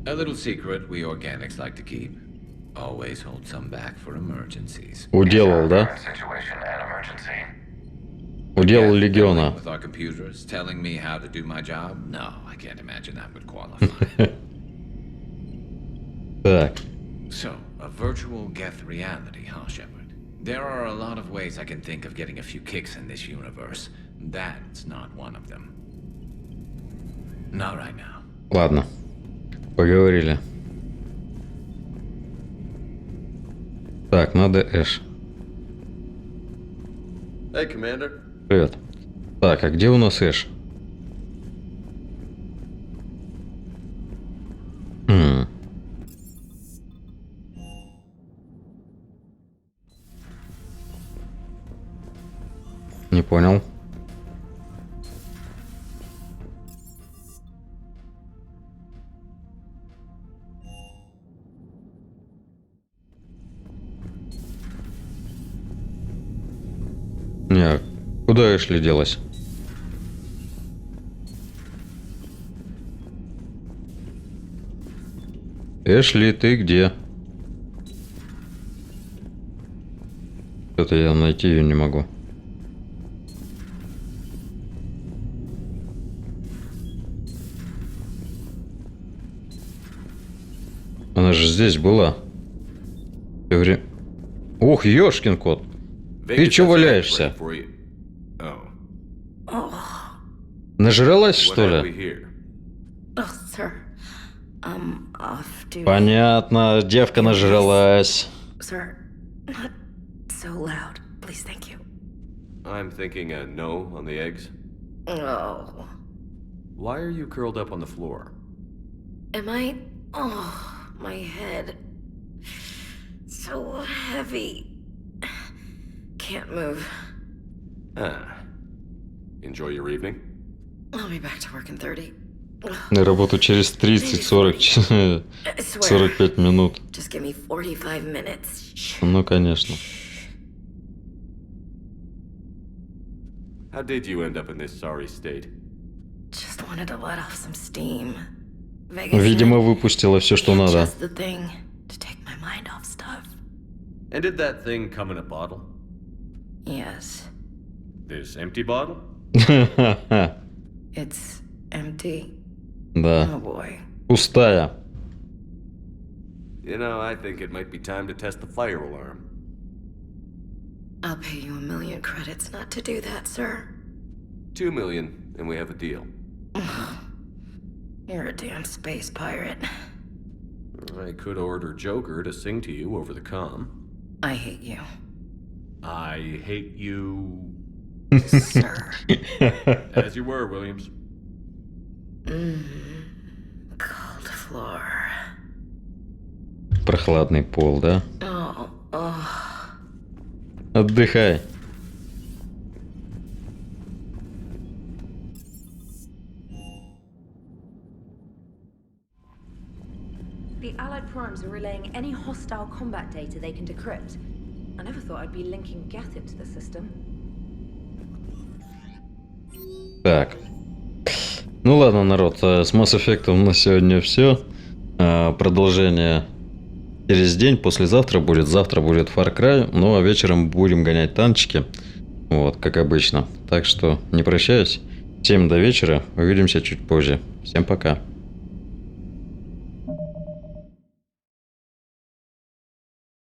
A little secret we organics like to keep. Always hold some back for emergencies. Уделал, да? Current situation an emergency. Уделал легиона. With our computers telling me how to do my job? No, I can't imagine that would qualify. Так. So, a virtual Geth reality, huh, Shepard? There are a lot of ways I can think of getting a few kicks in this universe. That's not one of them. Not right now. Ладно. Поговорили. Так, надо Эш. Hey, Commander. Привет. Так, а где у нас Эш? Не понял. Не, куда Эшли делась? Эшли, ты где? Что-то я найти ее не могу. Она же здесь была. Ух, ёшкин кот. Ты чё валяешься? Нажралась, что ли? Понятно, девка нажралась. I'm thinking a no on the eggs. Oh. Why are you curled up on the floor? Am I? Oh, my head. So heavy. Can't move. Ah. Enjoy your evening. I'll be back to work in 30. На работу через 30-40, 45 минут. Just give me 45 minutes. Ну, конечно. How did you end up in this sorry state? Just wanted to let off some steam. Видимо, выпустила все, что надо. Just the thing to take my mind off stuff. And did that thing come in a bottle? Yes. This empty bottle? It's empty. Да. Oh boy. Пустая. You know, I think it might be time to test the fire alarm. I'll pay you 1 million credits not to do that, sir. 2 million, and we have a deal. You're a damn space pirate. I could order Joker to sing to you over the comm. I hate you. I hate you... Sir. As you were, Williams. Cold floor. Прохладный пол, да? Oh, oh. Отдыхай. The Allied primes are relaying any hostile combat data they can decrypt. I never thought I'd be linking Geth into the system. Так. Ну ладно, народ, с Mass Effect на сегодня все. Продолжение через день, послезавтра будет, завтра будет Far Cry, ну а вечером будем гонять танчики, вот, как обычно. Так что не прощаюсь, всем до вечера, увидимся чуть позже. Всем пока.